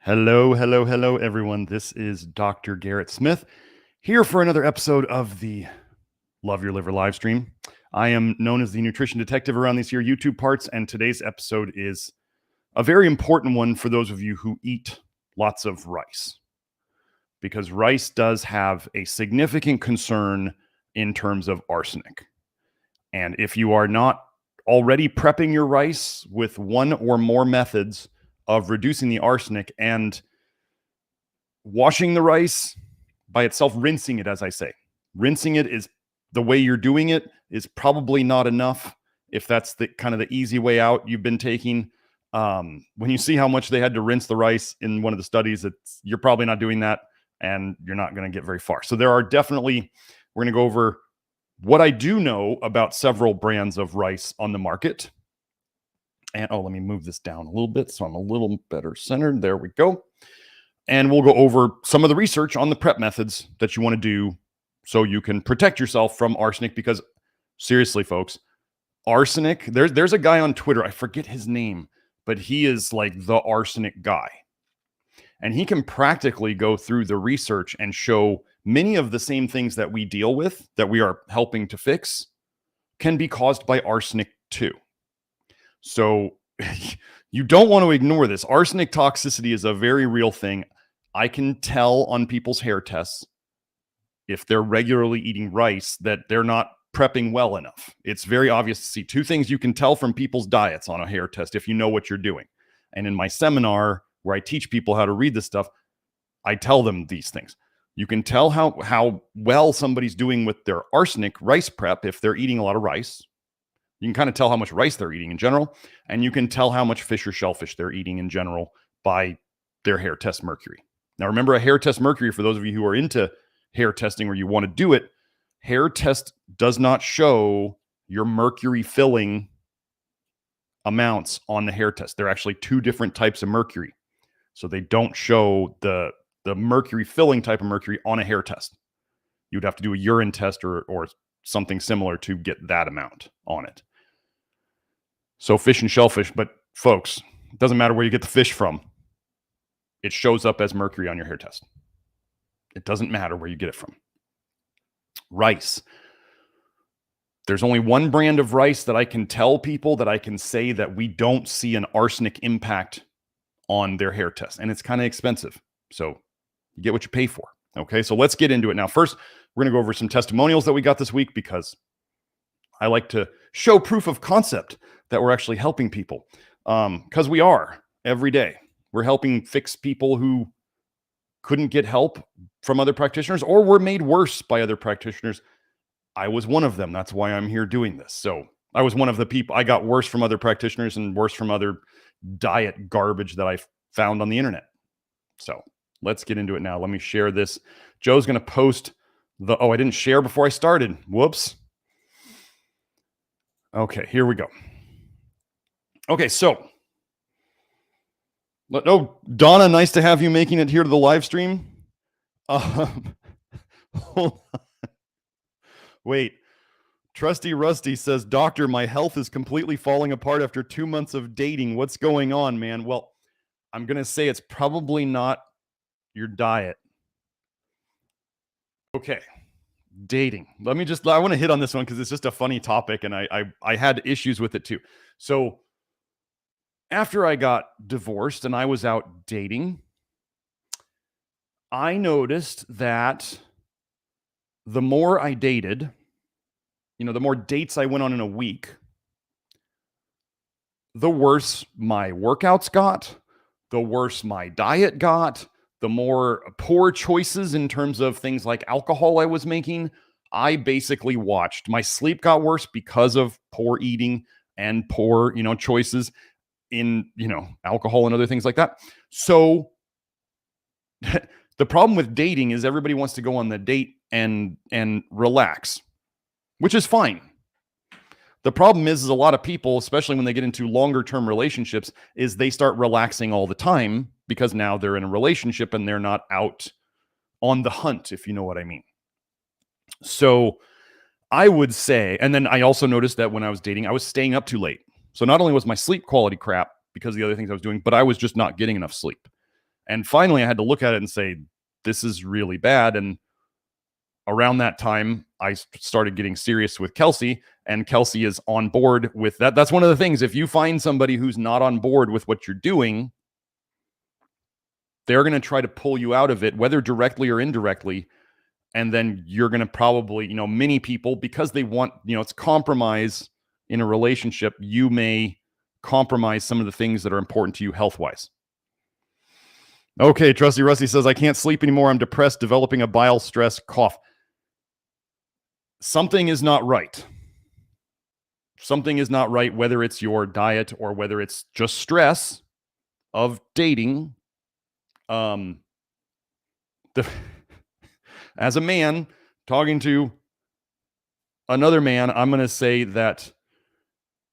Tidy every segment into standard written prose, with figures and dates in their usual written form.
Hello, hello, hello, everyone. This is Dr. Garrett Smith here for another episode of the Love Your Liver live stream. I am known as the nutrition detective around these here YouTube parts, and today's episode is a very important one for those of you who eat lots of rice, because rice does have a significant concern in terms of arsenic. And if you are not already prepping your rice with one or more methods of reducing the arsenic and washing the rice by itself, rinsing it, as I say. Rinsing it is the way you're doing it is probably not enough if that's the kind of the easy way out you've been taking. When you see how much they had to rinse the rice in one of the studies, you're probably not doing that and you're not going to get very far. So there are definitely, we're going to go over what I do know about several brands of rice on the market. And let me move this down a little bit so I'm a little better centered. There we go. And we'll go over some of the research on the prep methods that you want to do so you can protect yourself from arsenic. Because seriously, folks, arsenic, there's a guy on Twitter, I forget his name, but he is like the arsenic guy. And he can practically go through the research and show many of the same things that we deal with, that we are helping to fix, can be caused by arsenic too. So you don't want to ignore this. Arsenic toxicity is a very real thing. I can tell on people's hair tests, if they're regularly eating rice, that they're not prepping well enough. It's very obvious to see. Two things you can tell from people's diets on a hair test if you know what you're doing. And in my seminar, where I teach people how to read this stuff, I tell them these things. You can tell how well somebody's doing with their arsenic rice prep if they're eating a lot of rice. You can kind of tell how much rice they're eating in general, and you can tell how much fish or shellfish they're eating in general by their hair test mercury. Now, remember, a hair test mercury, for those of you who are into hair testing or you want to do it, hair test does not show your mercury filling amounts on the hair test. They're actually two different types of mercury. So they don't show the mercury filling type of mercury on a hair test. You'd have to do a urine test or something similar to get that amount on it. So fish and shellfish, but folks, it doesn't matter where you get the fish from. It shows up as mercury on your hair test. It doesn't matter where you get it from. Rice. There's only one brand of rice that I can tell people that I can say that we don't see an arsenic impact on their hair test. And it's kind of expensive. So you get what you pay for. Okay, so let's get into it now. First, we're going to go over some testimonials that we got this week, because I like to show proof of concept that we're actually helping people, because we are every day. We're helping fix people who couldn't get help from other practitioners or were made worse by other practitioners. I was one of them. That's why I'm here doing this. So I was one of the people. I got worse from other practitioners and worse from other diet garbage that I found on the internet. So let's get into it now. Let me share this. Joe's going to post I didn't share before I started. Whoops. Okay, here we go. Okay, so. Oh, Donna, nice to have you making it here to the live stream. Hold on. Wait. Trusty Rusty says, Doctor, my health is completely falling apart after 2 months of dating. What's going on, man? Well, I'm going to say it's probably not your diet. Okay. Dating. I want to hit on this one because it's just a funny topic, and I had issues with it too. So after I got divorced and I was out dating, I noticed that the more I dated, the more dates I went on in a week, the worse my workouts got, the worse my diet got, the more poor choices in terms of things like alcohol I was making. I basically watched. My sleep got worse because of poor eating and poor, choices in, alcohol and other things like that. So the problem with dating is everybody wants to go on the date and relax, which is fine. The problem is a lot of people, especially when they get into longer term relationships, is they start relaxing all the time because now they're in a relationship and they're not out on the hunt, if you know what I mean. So I would say, and then I also noticed that when I was dating, I was staying up too late. So not only was my sleep quality crap because of the other things I was doing, but I was just not getting enough sleep. And finally, I had to look at it and say, this is really bad. And around that time, I started getting serious with Kelsey, and Kelsey is on board with that. That's one of the things. If you find somebody who's not on board with what you're doing, they're going to try to pull you out of it, whether directly or indirectly. And then you're going to probably, many people, because they want, it's compromise in a relationship, you may compromise some of the things that are important to you health-wise. Okay, Trusty Rusty says, I can't sleep anymore. I'm depressed, developing a bile stress cough. Something is not right. Something is not right, whether it's your diet or whether it's just stress of dating. As a man talking to another man, I'm going to say that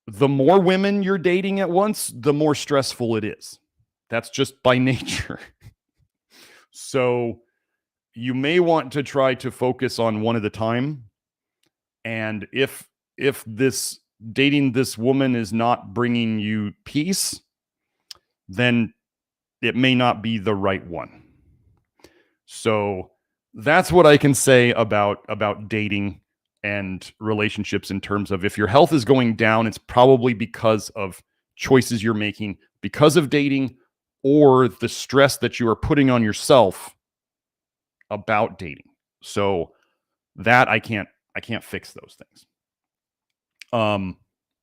the more women you're dating at once, the more stressful it is. That's just by nature. So you may want to try to focus on one at a time. And if this dating this woman is not bringing you peace, then it may not be the right one. So that's what I can say about dating and relationships in terms of if your health is going down, it's probably because of choices you're making because of dating or the stress that you are putting on yourself about dating. So that I can't fix those things.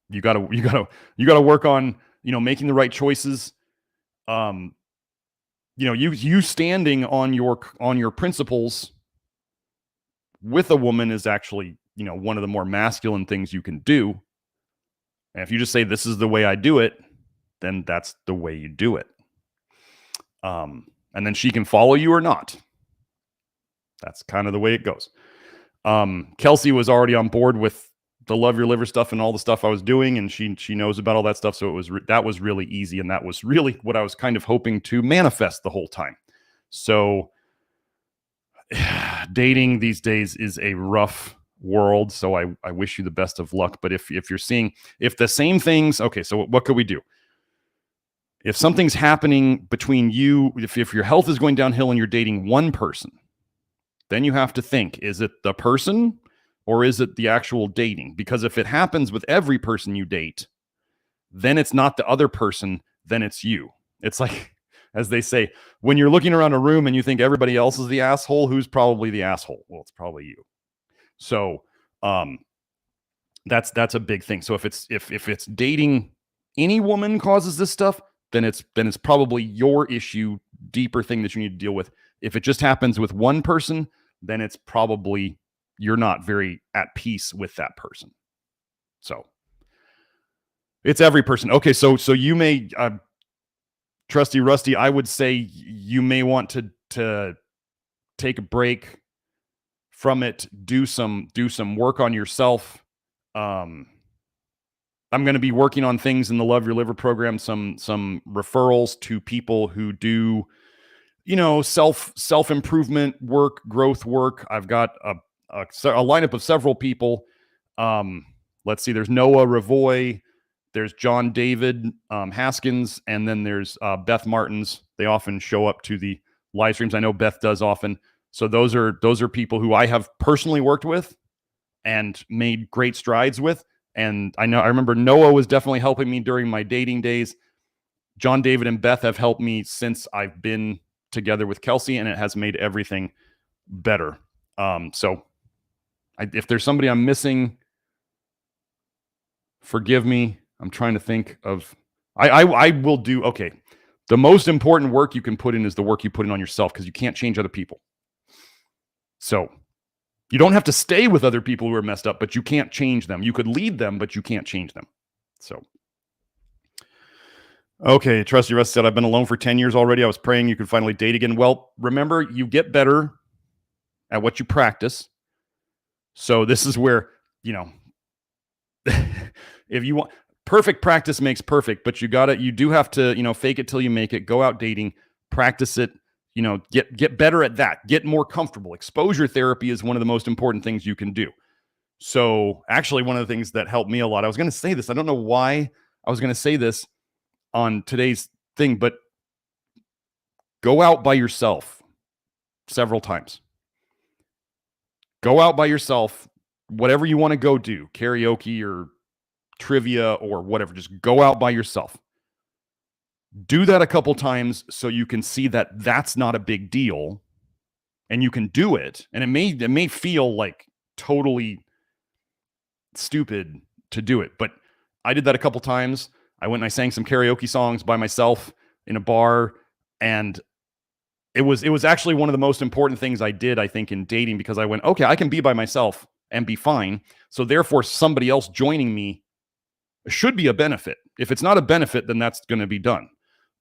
You gotta work on, making the right choices. You standing on your principles with a woman is actually, one of the more masculine things you can do. And if you just say, this is the way I do it, then that's the way you do it. And then she can follow you or not. That's kind of the way it goes. Kelsey was already on board with the Love Your Liver stuff and all the stuff I was doing, and she knows about all that stuff. So that was really easy, and that was really what I was kind of hoping to manifest the whole time. So dating these days is a rough world. So I wish you the best of luck. But if you're seeing if the same things, okay, so what could we do? If something's happening between you, if your health is going downhill and you're dating one person, then you have to think, is it the person or is it the actual dating? Because if it happens with every person you date, then it's not the other person, then it's you. It's like, as they say, when you're looking around a room and you think everybody else is the asshole, who's probably the asshole? Well, it's probably you. So that's a big thing. So if it's dating any woman causes this stuff, then it's probably your issue, deeper thing that you need to deal with. If it just happens with one person, then it's probably you're not very at peace with that person. So it's every person. Okay, so you may, Trusty Rusty, I would say you may want to take a break from it, do some work on yourself. I'm going to be working on things in the Love Your Liver program, some referrals to people who do, self-improvement work, growth work. I've got a lineup of several people. Let's see, there's Noah Ravoy, there's John David Haskins, and then there's Beth Martins. They often show up to the live streams. I know Beth does often. So those are people who I have personally worked with and made great strides with. And I remember Noah was definitely helping me during my dating days. John David and Beth have helped me since I've been together with Kelsey, and it has made everything better. So if there's somebody I'm missing, forgive me. I'm trying to think of, I will do, okay. The most important work you can put in is the work you put in on yourself, because you can't change other people. So you don't have to stay with other people who are messed up, but you can't change them. You could lead them, but you can't change them. So, okay, Trusty Russ said, I've been alone for 10 years already. I was praying you could finally date again. Well, remember, you get better at what you practice. So this is where, if you want, perfect practice makes perfect, but you do have to, fake it till you make it, go out dating, practice it, get better at that, get more comfortable. Exposure therapy is one of the most important things you can do. So actually one of the things that helped me a lot, I was going to say this, I don't know why I was going to say this on today's thing, but Go out by yourself several times. Go out by yourself, whatever you want to go do, karaoke or trivia or whatever, just go out by yourself. Do that a couple times so you can see that that's not a big deal and you can do it. And it may feel like totally stupid to do it, but I did that a couple times. I went and I sang some karaoke songs by myself in a bar, and it was actually one of the most important things I did, I think, in dating, because I went, okay, I can be by myself and be fine. So therefore, somebody else joining me should be a benefit. If it's not a benefit, then that's going to be done.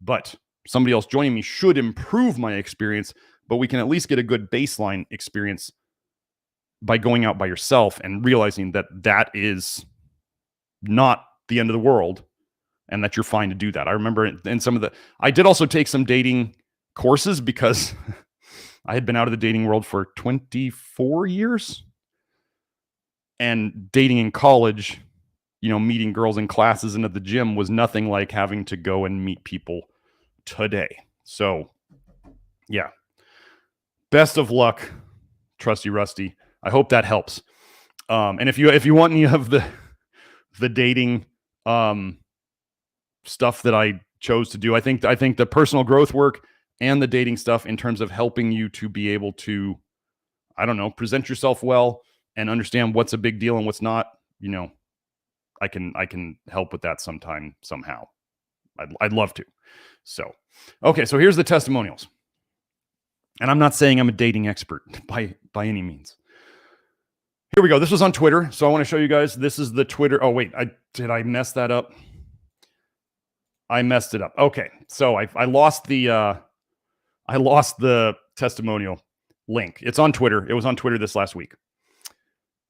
But somebody else joining me should improve my experience, but we can at least get a good baseline experience by going out by yourself and realizing that that is not the end of the world and that you're fine to do that. I remember in I did also take some dating courses because I had been out of the dating world for 24 years, and dating in college, meeting girls in classes and at the gym was nothing like having to go and meet people today. So yeah, best of luck, Trusty Rusty. I hope that helps. And if you want any of the dating stuff that I chose to do, I think the personal growth work and the dating stuff in terms of helping you to be able to, present yourself well and understand what's a big deal and what's not, I can help with that somehow. I'd love to. So, okay. So here's the testimonials. And I'm not saying I'm a dating expert by any means. Here we go. This was on Twitter. So I want to show you guys, this is the Twitter. Oh, wait, did I mess that up? I messed it up. Okay. So I lost the testimonial link. It's on Twitter. It was on Twitter this last week.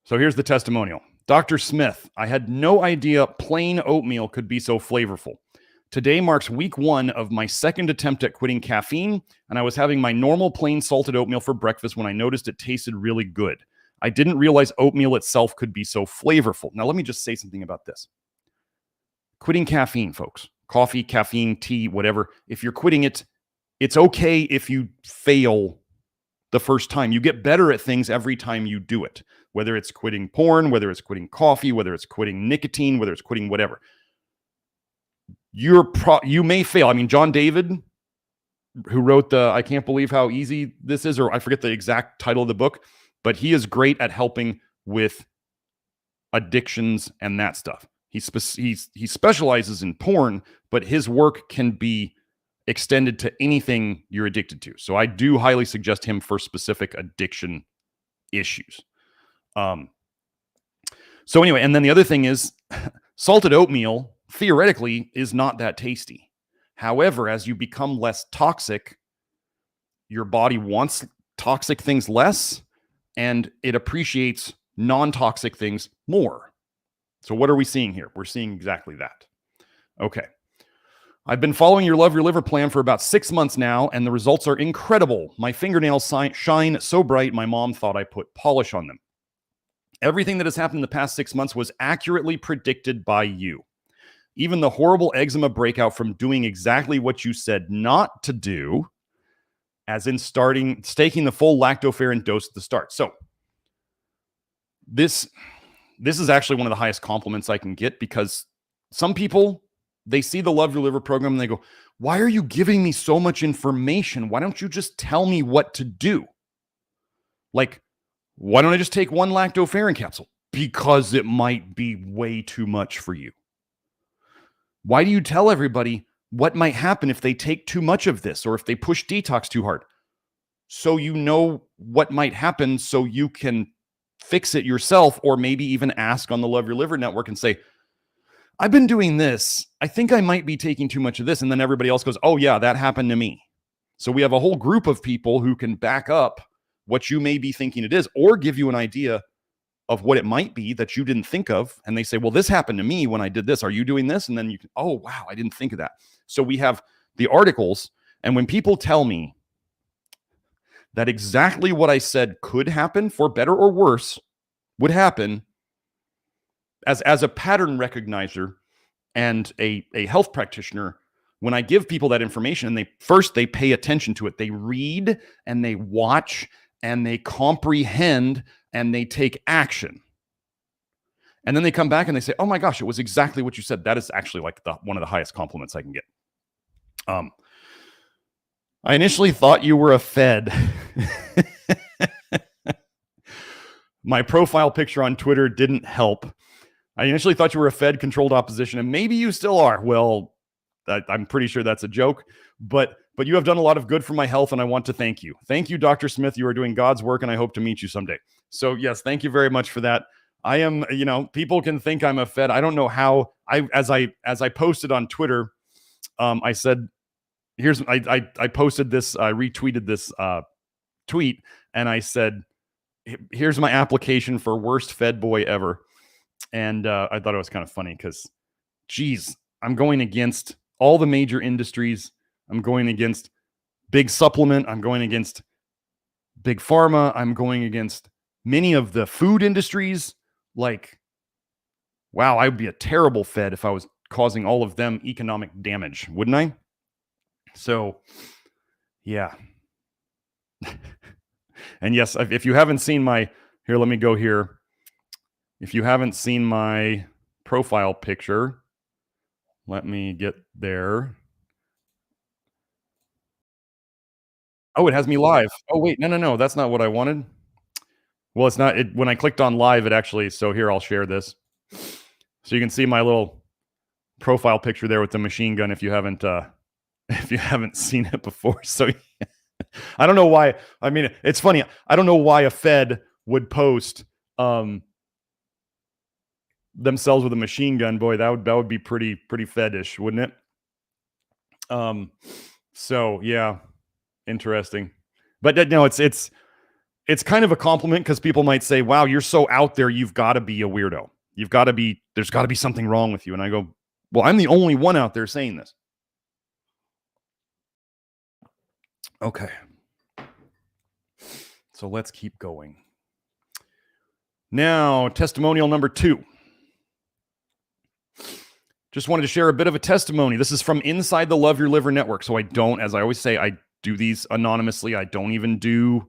So here's the testimonial. Dr. Smith, I had no idea plain oatmeal could be so flavorful. Today marks week 1 of my second attempt at quitting caffeine, and I was having my normal plain salted oatmeal for breakfast when I noticed it tasted really good. I didn't realize oatmeal itself could be so flavorful. Now, let me just say something about this. Quitting caffeine, folks. Coffee, caffeine, tea, whatever. If you're quitting it, it's okay if you fail the first time. You get better at things every time you do it. Whether it's quitting porn, whether it's quitting coffee, whether it's quitting nicotine, whether it's quitting whatever. You may fail. I mean, John David, who wrote I Can't Believe How Easy This Is, or I forget the exact title of the book, but he is great at helping with addictions and that stuff. He specializes in porn, but his work can be extended to anything you're addicted to. So I do highly suggest him for specific addiction issues. So anyway, and then the other thing is salted oatmeal theoretically is not that tasty. However, as you become less toxic, your body wants toxic things less, and it appreciates non-toxic things more. So what are we seeing here? We're seeing exactly that. Okay. I've been following your Love Your Liver plan for about 6 months now, and the results are incredible. My fingernails shine so bright, my mom thought I put polish on them. Everything that has happened in the past 6 months was accurately predicted by you. Even the horrible eczema breakout from doing exactly what you said not to do, as in staking the full lactoferrin dose at the start. So this is actually one of the highest compliments I can get, because some people, they see the Love Your Liver program and they go, why are you giving me so much information? Why don't you just tell me what to do? Like, why don't I just take one lactoferrin capsule? Because it might be way too much for you. Why do you tell everybody what might happen if they take too much of this or if they push detox too hard? So you know what might happen so you can fix it yourself, or maybe even ask on the Love Your Liver network and say, I've been doing this. I think I might be taking too much of this. And then everybody else goes, oh yeah, that happened to me. So we have a whole group of people who can back up what you may be thinking it is, or give you an idea of what it might be that you didn't think of. And they say, well, this happened to me when I did this. Are you doing this? And then you can, oh, wow, I didn't think of that. So we have the articles. And when people tell me that exactly what I said could happen, for better or worse, would happen, as a pattern recognizer and a health practitioner, when I give people that information and they pay attention to it, they read and they watch and they comprehend and they take action. And then they come back and they say, oh my gosh, it was exactly what you said. That is actually like one of the highest compliments I can get. I initially thought you were a Fed. My profile picture on Twitter didn't help. I initially thought you were a Fed-controlled opposition, and maybe you still are. Well, I'm pretty sure that's a joke, but you have done a lot of good for my health, and I want to thank you. Thank you, Dr. Smith. You are doing God's work, and I hope to meet you someday. So yes, thank you very much for that. I am, people can think I'm a Fed. I don't know how. As I posted on Twitter, I said, I posted this, I retweeted this tweet, and I said, here's my application for worst Fed boy ever. And I thought it was kind of funny because, geez, I'm going against all the major industries. I'm going against big supplement. I'm going against big pharma. I'm going against many of the food industries. Like, wow, I would be a terrible Fed if I was causing all of them economic damage, wouldn't I? So, yeah. And yes, if you haven't seen here, let me go here. If you haven't seen my profile picture, let me get there. Oh, it has me live. Oh, wait, no, that's not what I wanted. Well, it's not. When I clicked on live, it actually, so here, I'll share this. So you can see my little profile picture there with the machine gun if you haven't seen it before. So I don't know why. I mean, it's funny. I don't know why a Fed would post themselves with a machine gun. Boy, that would be pretty Fedish, wouldn't it? So yeah, interesting. But no, it's kind of a compliment because people might say, wow, you're so out there, you've got to be a weirdo. There's got to be something wrong with you. And I go, well, I'm the only one out there saying this. Okay. So let's keep going. Now, testimonial number 2. Just wanted to share a bit of a testimony. This is from inside the Love Your Liver network. So I don't, as I always say, I do these anonymously. I don't even do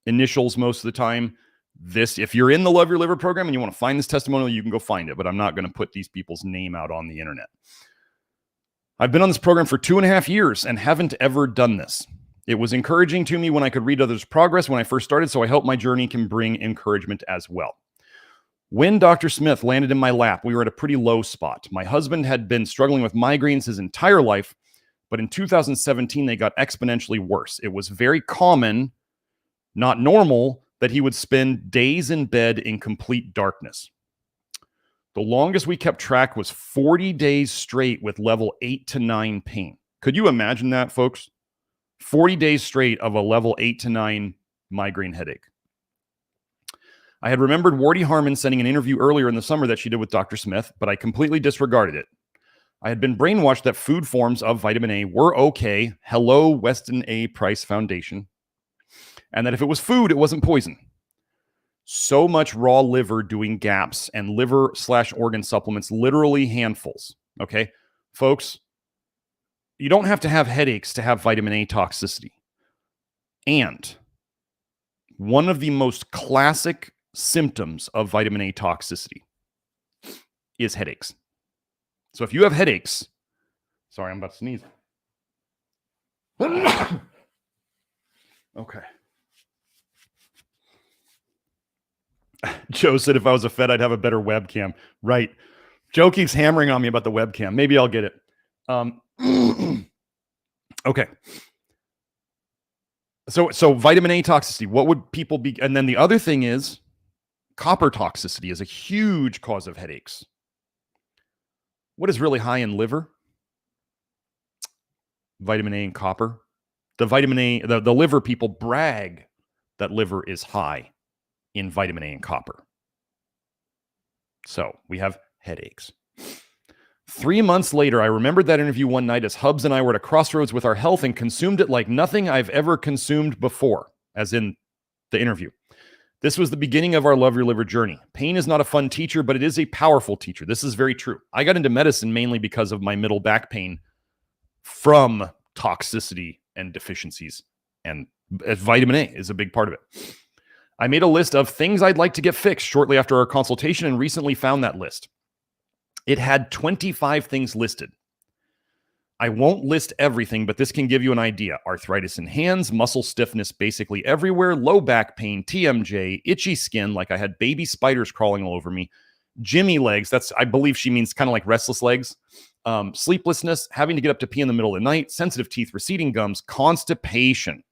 initials most of the time. If you're in the Love Your Liver program and you want to find this testimonial, you can go find it, but I'm not going to put these people's name out on the internet. I've been on this program for 2.5 years and haven't ever done this. It was encouraging to me when I could read others' progress when I first started, so I hope my journey can bring encouragement as well. When Dr. Smith landed in my lap, we were at a pretty low spot. My husband had been struggling with migraines his entire life, but in 2017, they got exponentially worse. It was very common, not normal, that he would spend days in bed in complete darkness. The longest we kept track was 40 days straight with level 8 to 9 pain. Could you imagine that, folks? 40 days straight of a level 8 to 9 migraine headache. I had remembered Wardy Harmon sending an interview earlier in the summer that she did with Dr. Smith, but I completely disregarded it. I had been brainwashed that food forms of vitamin A were okay. Hello, Weston A. Price Foundation. And that if it was food, it wasn't poison. So much raw liver doing gaps and liver/organ supplements, literally handfuls. Okay, folks, you don't have to have headaches to have vitamin A toxicity. And one of the most classic symptoms of vitamin A toxicity is headaches. So if you have headaches, sorry, I'm about to sneeze. Okay. Joe said if I was a Fed, I'd have a better webcam. Right. Joe keeps hammering on me about the webcam. Maybe I'll get it. Okay. So vitamin A toxicity, what would people be? And then the other thing is copper toxicity is a huge cause of headaches. What is really high in liver? Vitamin A and copper. The vitamin A, the liver people brag that liver is high in vitamin A and copper. So we have headaches. 3 months later, I remembered that interview one night as Hubs and I were at a crossroads with our health and consumed it like nothing I've ever consumed before, as in the interview. This was the beginning of our Love Your Liver journey. Pain is not a fun teacher, but it is a powerful teacher. This is very true. I got into medicine mainly because of my middle back pain from toxicity and deficiencies. And vitamin A is a big part of it. I made a list of things I'd like to get fixed shortly after our consultation and recently found that list. It had 25 things listed. I won't list everything, but this can give you an idea. Arthritis in hands, muscle stiffness basically everywhere, low back pain, TMJ, itchy skin, like I had baby spiders crawling all over me, Jimmy legs, that's, I believe she means kind of like restless legs, sleeplessness, having to get up to pee in the middle of the night, sensitive teeth, receding gums, constipation.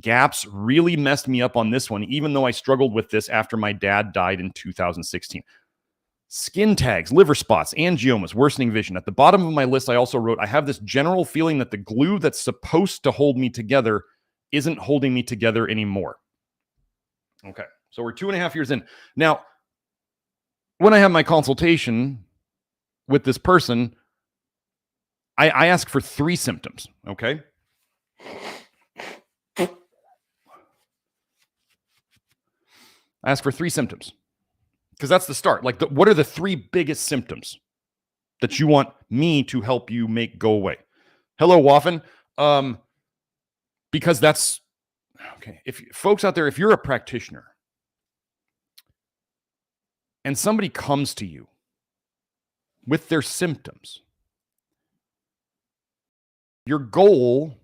Gaps really messed me up on this one, even though I struggled with this after my dad died in 2016. Skin tags, liver spots, angiomas, worsening vision. At the bottom of my list, I also wrote, I have this general feeling that the glue that's supposed to hold me together isn't holding me together anymore. Okay, so we're 2.5 years in. Now, when I have my consultation with this person, I ask for 3 symptoms, okay? I ask for 3 symptoms. Because that's the start. Like, what are the 3 biggest symptoms that you want me to help you make go away? Hello, Waffen. Because that's, okay, if folks out there, if you're a practitioner and somebody comes to you with their symptoms, your goal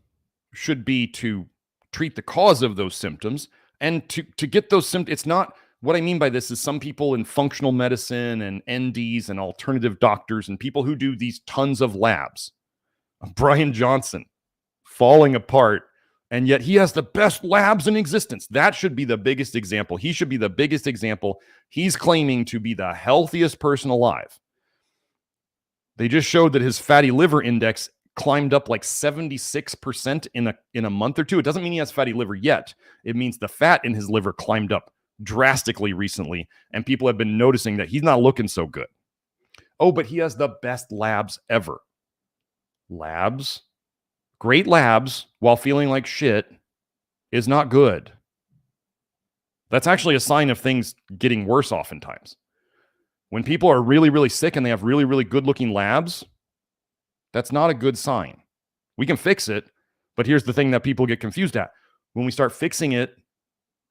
should be to treat the cause of those symptoms and to get those symptoms. It's not, what I mean by this is some people in functional medicine and NDs and alternative doctors and people who do these tons of labs. Brian Johnson falling apart, and yet he has the best labs in existence. That should be the biggest example. He should be the biggest example. He's claiming to be the healthiest person alive. They just showed that his fatty liver index climbed up like 76% in a month or two. It doesn't mean he has fatty liver yet. It means the fat in his liver climbed up drastically recently, and people have been noticing that he's not looking so good. Oh, but he has the best labs ever. Labs, great labs, while feeling like shit is not good. That's actually a sign of things getting worse oftentimes. When people are really, really sick and they have really, really good looking labs, that's not a good sign. We can fix it, but here's the thing that people get confused at. When we start fixing it,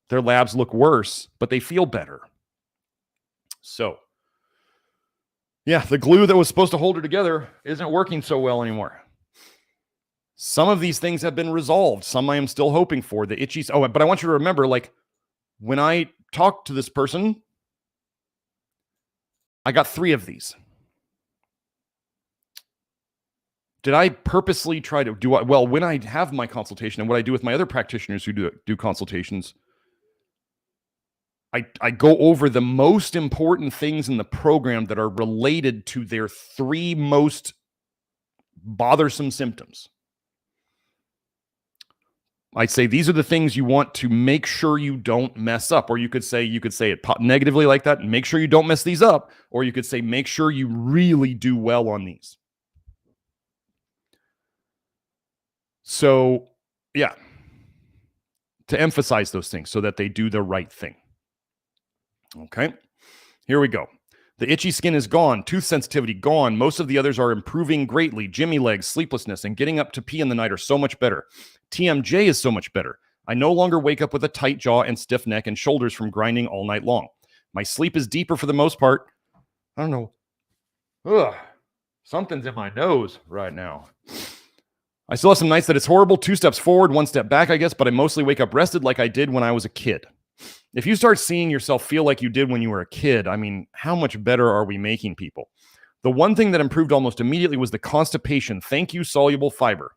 their labs look worse, but they feel better. So, yeah, the glue that was supposed to hold her together isn't working so well anymore. Some of these things have been resolved. Some I am still hoping for. The itchy... Oh, but I want you to remember, like, when I talked to this person, I got 3 of these. Did I purposely try to do... Well, when I have my consultation and what I do with my other practitioners who do consultations, I go over the most important things in the program that are related to their 3 most bothersome symptoms. I say these are the things you want to make sure you don't mess up. Or you could say it negatively like that, make sure you don't mess these up. Or you could say make sure you really do well on these. So, yeah, to emphasize those things so that they do the right thing. Okay, here we go. The itchy skin is gone. Tooth sensitivity gone. Most of the others are improving greatly. Jimmy legs, sleeplessness, and getting up to pee in the night are so much better. TMJ is so much better. I no longer wake up with a tight jaw and stiff neck and shoulders from grinding all night long. My sleep is deeper for the most part. I don't know. Ugh, something's in my nose right now. I still have some nights that it's horrible. 2 steps forward, 1 step back, I guess, but I mostly wake up rested like I did when I was a kid. If you start seeing yourself feel like you did when you were a kid, I mean, how much better are we making people? The one thing that improved almost immediately was the constipation. Thank you, soluble fiber.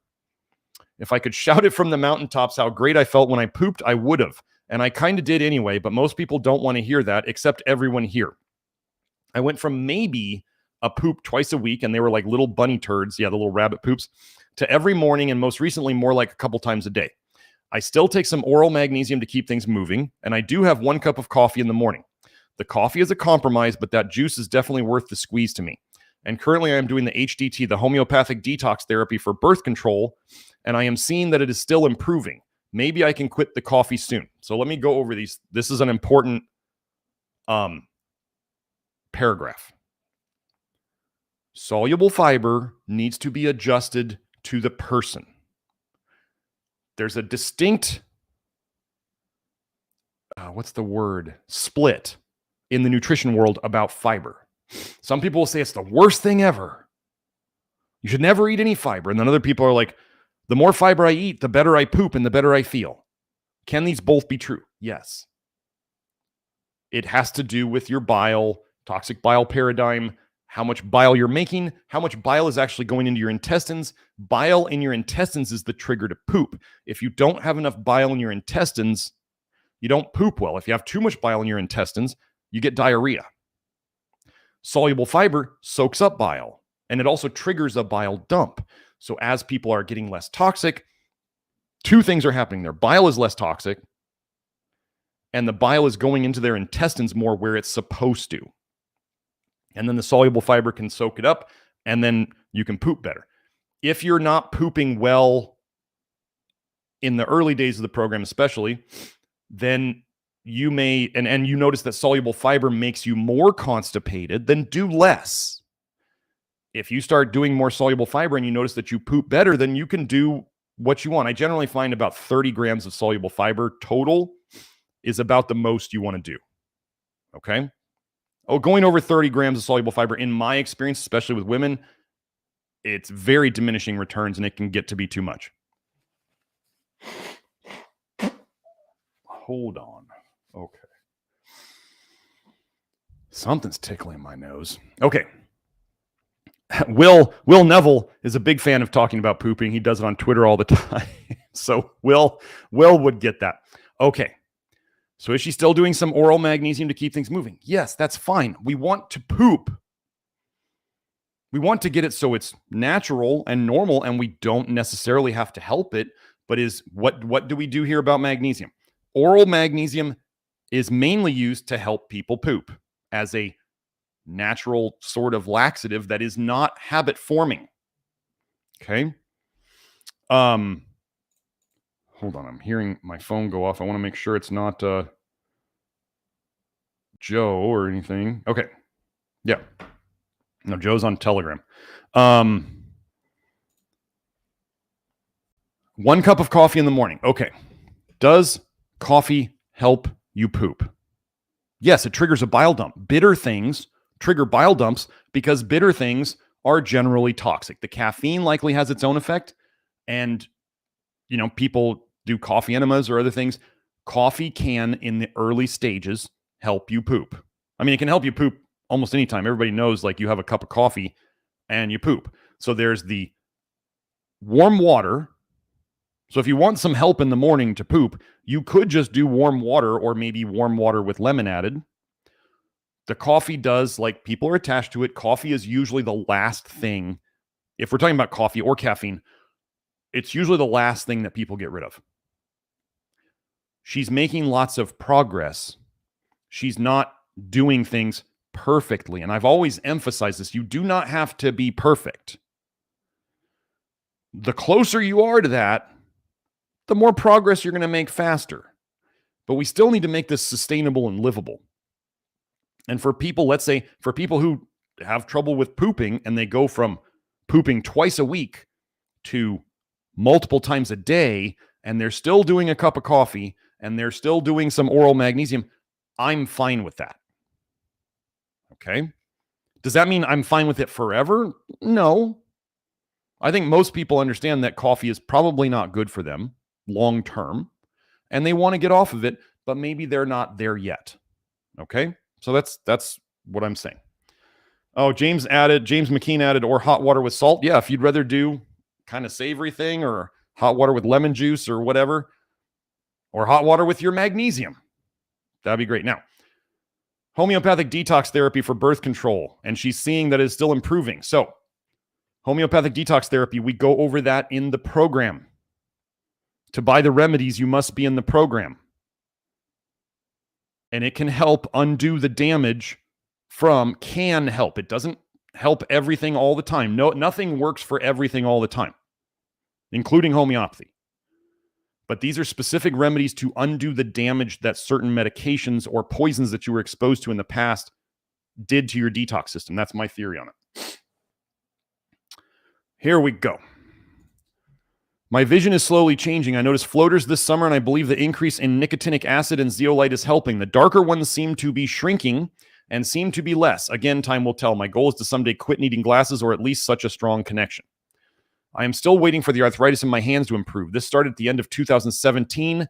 If I could shout it from the mountaintops how great I felt when I pooped, I would have. And I kind of did anyway, but most people don't want to hear that, except everyone here. I went from maybe a poop twice a week, and they were like little bunny turds, yeah, the little rabbit poops, to every morning, and most recently more like a couple times a day. I still take some oral magnesium to keep things moving, and I do have 1 cup of coffee in the morning. The coffee is a compromise, but that juice is definitely worth the squeeze to me. And currently I am doing the HDT, the homeopathic detox therapy for birth control, and I am seeing that it is still improving. Maybe I can quit the coffee soon. So let me go over these. This is an important paragraph. Soluble fiber needs to be adjusted to the person. There's a distinct, split in the nutrition world about fiber. Some people will say it's the worst thing ever. You should never eat any fiber. And then other people are like, the more fiber I eat, the better I poop and the better I feel. Can these both be true? Yes. It has to do with your bile, toxic bile paradigm, how much bile you're making, how much bile is actually going into your intestines. Bile in your intestines is the trigger to poop. If you don't have enough bile in your intestines, you don't poop well. If you have too much bile in your intestines, you get diarrhea. Soluble fiber soaks up bile, and it also triggers a bile dump. So as people are getting less toxic, two things are happening there. Bile is less toxic, and the bile is going into their intestines more where it's supposed to. And then the soluble fiber can soak it up, and then you can poop better. If you're not pooping well in the early days of the program especially, then you may, and you notice that soluble fiber makes you more constipated, then do less. If you start doing more soluble fiber and you notice that you poop better, then you can do what you want. I generally find about 30 grams of soluble fiber total is about the most you want to do. Okay? Going over 30 grams of soluble fiber, in my experience, especially with women, it's very diminishing returns and it can get to be too much. Hold on. Okay. Something's tickling my nose. Okay. Will Neville is a big fan of talking about pooping. He does it on Twitter all the time. So Will would get that. Okay. So is she still doing some oral magnesium to keep things moving? Yes, that's fine. We want to poop. We want to get it so it's natural and normal, and we don't necessarily have to help it. But what do we do here about magnesium? Oral magnesium is mainly used to help people poop as a natural sort of laxative that is not habit forming. Okay. Hold on. I'm hearing my phone go off. I want to make sure it's not Joe or anything. Okay. Yeah. No, Joe's on Telegram. 1 cup of coffee in the morning. Okay. Does coffee help you poop? Yes, it triggers a bile dump. Bitter things trigger bile dumps because bitter things are generally toxic. The caffeine likely has its own effect. And, people do coffee enemas or other things. Coffee can, in the early stages, help you poop. I mean, it can help you poop almost any time. Everybody knows, like, you have a cup of coffee and you poop. So there's the warm water. So if you want some help in the morning to poop, you could just do warm water or maybe warm water with lemon added. The coffee does, like, people are attached to it. Coffee is usually the last thing. If we're talking about coffee or caffeine, it's usually the last thing that people get rid of. She's making lots of progress. She's not doing things perfectly. And I've always emphasized this. You do not have to be perfect. The closer you are to that, the more progress you're going to make faster. But we still need to make this sustainable and livable. And for people, let's say, for people who have trouble with pooping and they go from pooping twice a week to multiple times a day, and they're still doing a cup of coffee and they're still doing some oral magnesium, I'm fine with that. Okay? Does that mean I'm fine with it forever? No. I think most people understand that coffee is probably not good for them long term, and they want to get off of it, but maybe they're not there yet. Okay? So that's what I'm saying. Oh, James McKean added, or hot water with salt. Yeah, if you'd rather do kind of savory thing, or hot water with lemon juice or whatever, or hot water with your magnesium, that'd be great. Now, homeopathic detox therapy for birth control, and she's seeing that it's still improving. So, homeopathic detox therapy, we go over that in the program. To buy the remedies, you must be in the program. And it can help undo the damage can help. It doesn't help everything all the time. No, nothing works for everything all the time, including homeopathy. But these are specific remedies to undo the damage that certain medications or poisons that you were exposed to in the past did to your detox system. That's my theory on it. Here we go. My vision is slowly changing. I noticed floaters this summer, and I believe the increase in nicotinic acid and zeolite is helping. The darker ones seem to be shrinking and seem to be less. Again, time will tell. My goal is to someday quit needing glasses, or at least such a strong connection. I am still waiting for the arthritis in my hands to improve. This started at the end of 2017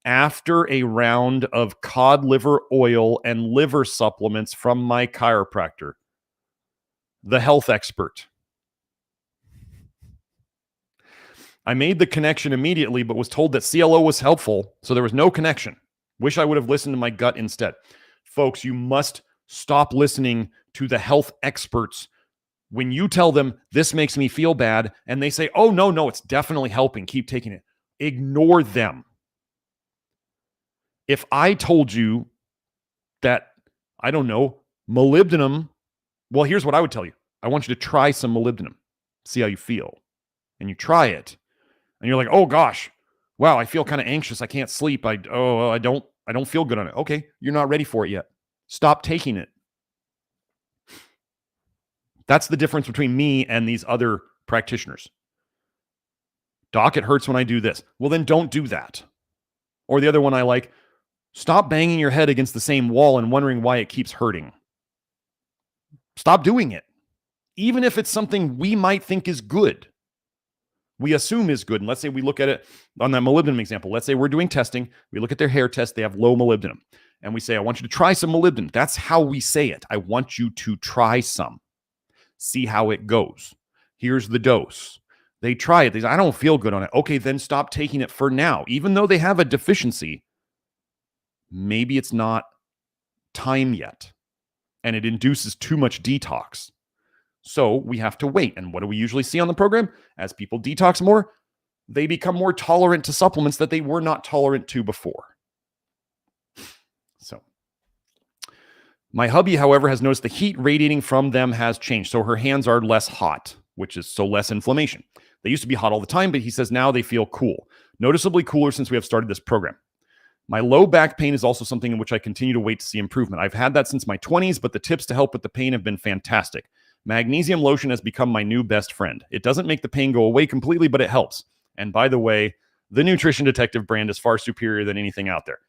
after a round of cod liver oil and liver supplements from my chiropractor, the health expert. I made the connection immediately, but was told that CLO was helpful, so there was no connection. Wish I would have listened to my gut instead. Folks, you must stop listening to the health experts when you tell them, this makes me feel bad, and they say, oh, no, it's definitely helping. Keep taking it. Ignore them. If I told you that, I don't know, molybdenum, well, here's what I would tell you. I want you to try some molybdenum. See how you feel. And you try it. And you're like, oh gosh, wow, I feel kind of anxious. I can't sleep. I don't feel good on it. Okay, you're not ready for it yet. Stop taking it. That's the difference between me and these other practitioners. Doc, it hurts when I do this. Well, then don't do that. Or the other one I like, stop banging your head against the same wall and wondering why it keeps hurting. Stop doing it. Even if it's something we might think is good. We assume is good. And let's say we look at it on that molybdenum example. Let's say we're doing testing. We look at their hair test. They have low molybdenum. And we say, I want you to try some molybdenum. That's how we say it. I want you to try some. See how it goes. Here's the dose. They try it. They say, I don't feel good on it. Okay, then stop taking it for now. Even though they have a deficiency, maybe it's not time yet. And it induces too much detox. So we have to wait. And what do we usually see on the program? As people detox more, they become more tolerant to supplements that they were not tolerant to before. So my hubby, however, has noticed the heat radiating from them has changed. So her hands are less hot, which is so less inflammation. They used to be hot all the time, but he says now they feel cool. Noticeably cooler since we have started this program. My low back pain is also something in which I continue to wait to see improvement. I've had that since my 20s, but the tips to help with the pain have been fantastic. Magnesium lotion has become my new best friend. It doesn't make the pain go away completely, but it helps. And by the way, the Nutrition Detective brand is far superior than anything out there.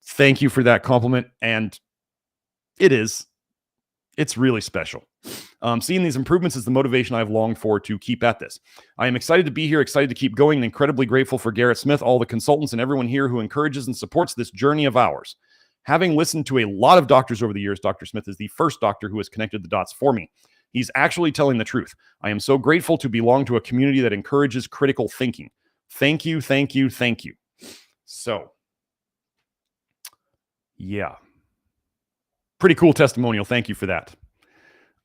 Thank you for that compliment. And it is. It's really special. Seeing these improvements is the motivation I've longed for to keep at this. I am excited to be here, excited to keep going, and incredibly grateful for Garrett Smith, all the consultants, and everyone here who encourages and supports this journey of ours. Having listened to a lot of doctors over the years, Dr. Smith is the first doctor who has connected the dots for me. He's actually telling the truth. I am so grateful to belong to a community that encourages critical thinking. Thank you, thank you, thank you. So, yeah. Pretty cool testimonial. Thank you for that.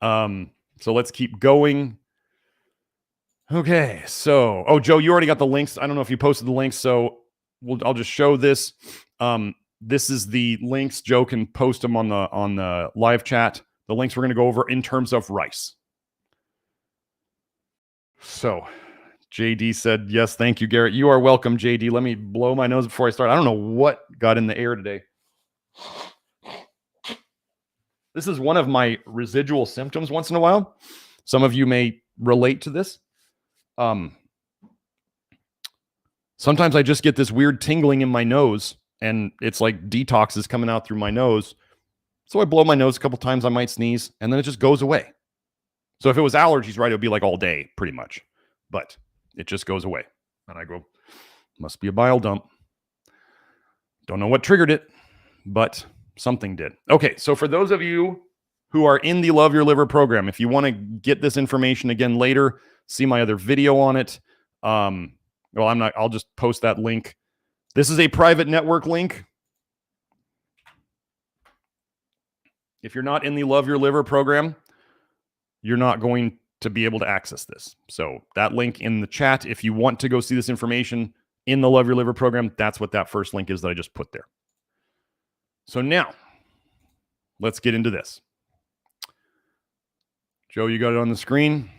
So let's keep going. Okay, so, oh, Joe, you already got the links. I don't know if you posted the links, so I'll just show this. This is the links. Joe can post them on the live chat. The links we're going to go over in terms of rice. So JD said, yes, thank you, Garrett. You are welcome, JD. Let me blow my nose before I start. I don't know what got in the air today. This is one of my residual symptoms once in a while. Some of you may relate to this. Sometimes I just get this weird tingling in my nose, and it's like detox is coming out through my nose. So I blow my nose a couple times, I might sneeze, and then it just goes away. So if it was allergies, right, it would be like all day, pretty much. But it just goes away. And I go, must be a bile dump. Don't know what triggered it, but something did. Okay, so for those of you who are in the Love Your Liver program, if you want to get this information again later, see my other video on it. I'll just post that link. This is a private network link. If you're not in the Love Your Liver program, you're not going to be able to access this. So that link in the chat, if you want to go see this information in the Love Your Liver program, that's what that first link is that I just put there. So now, let's get into this. Joe, you got it on the screen?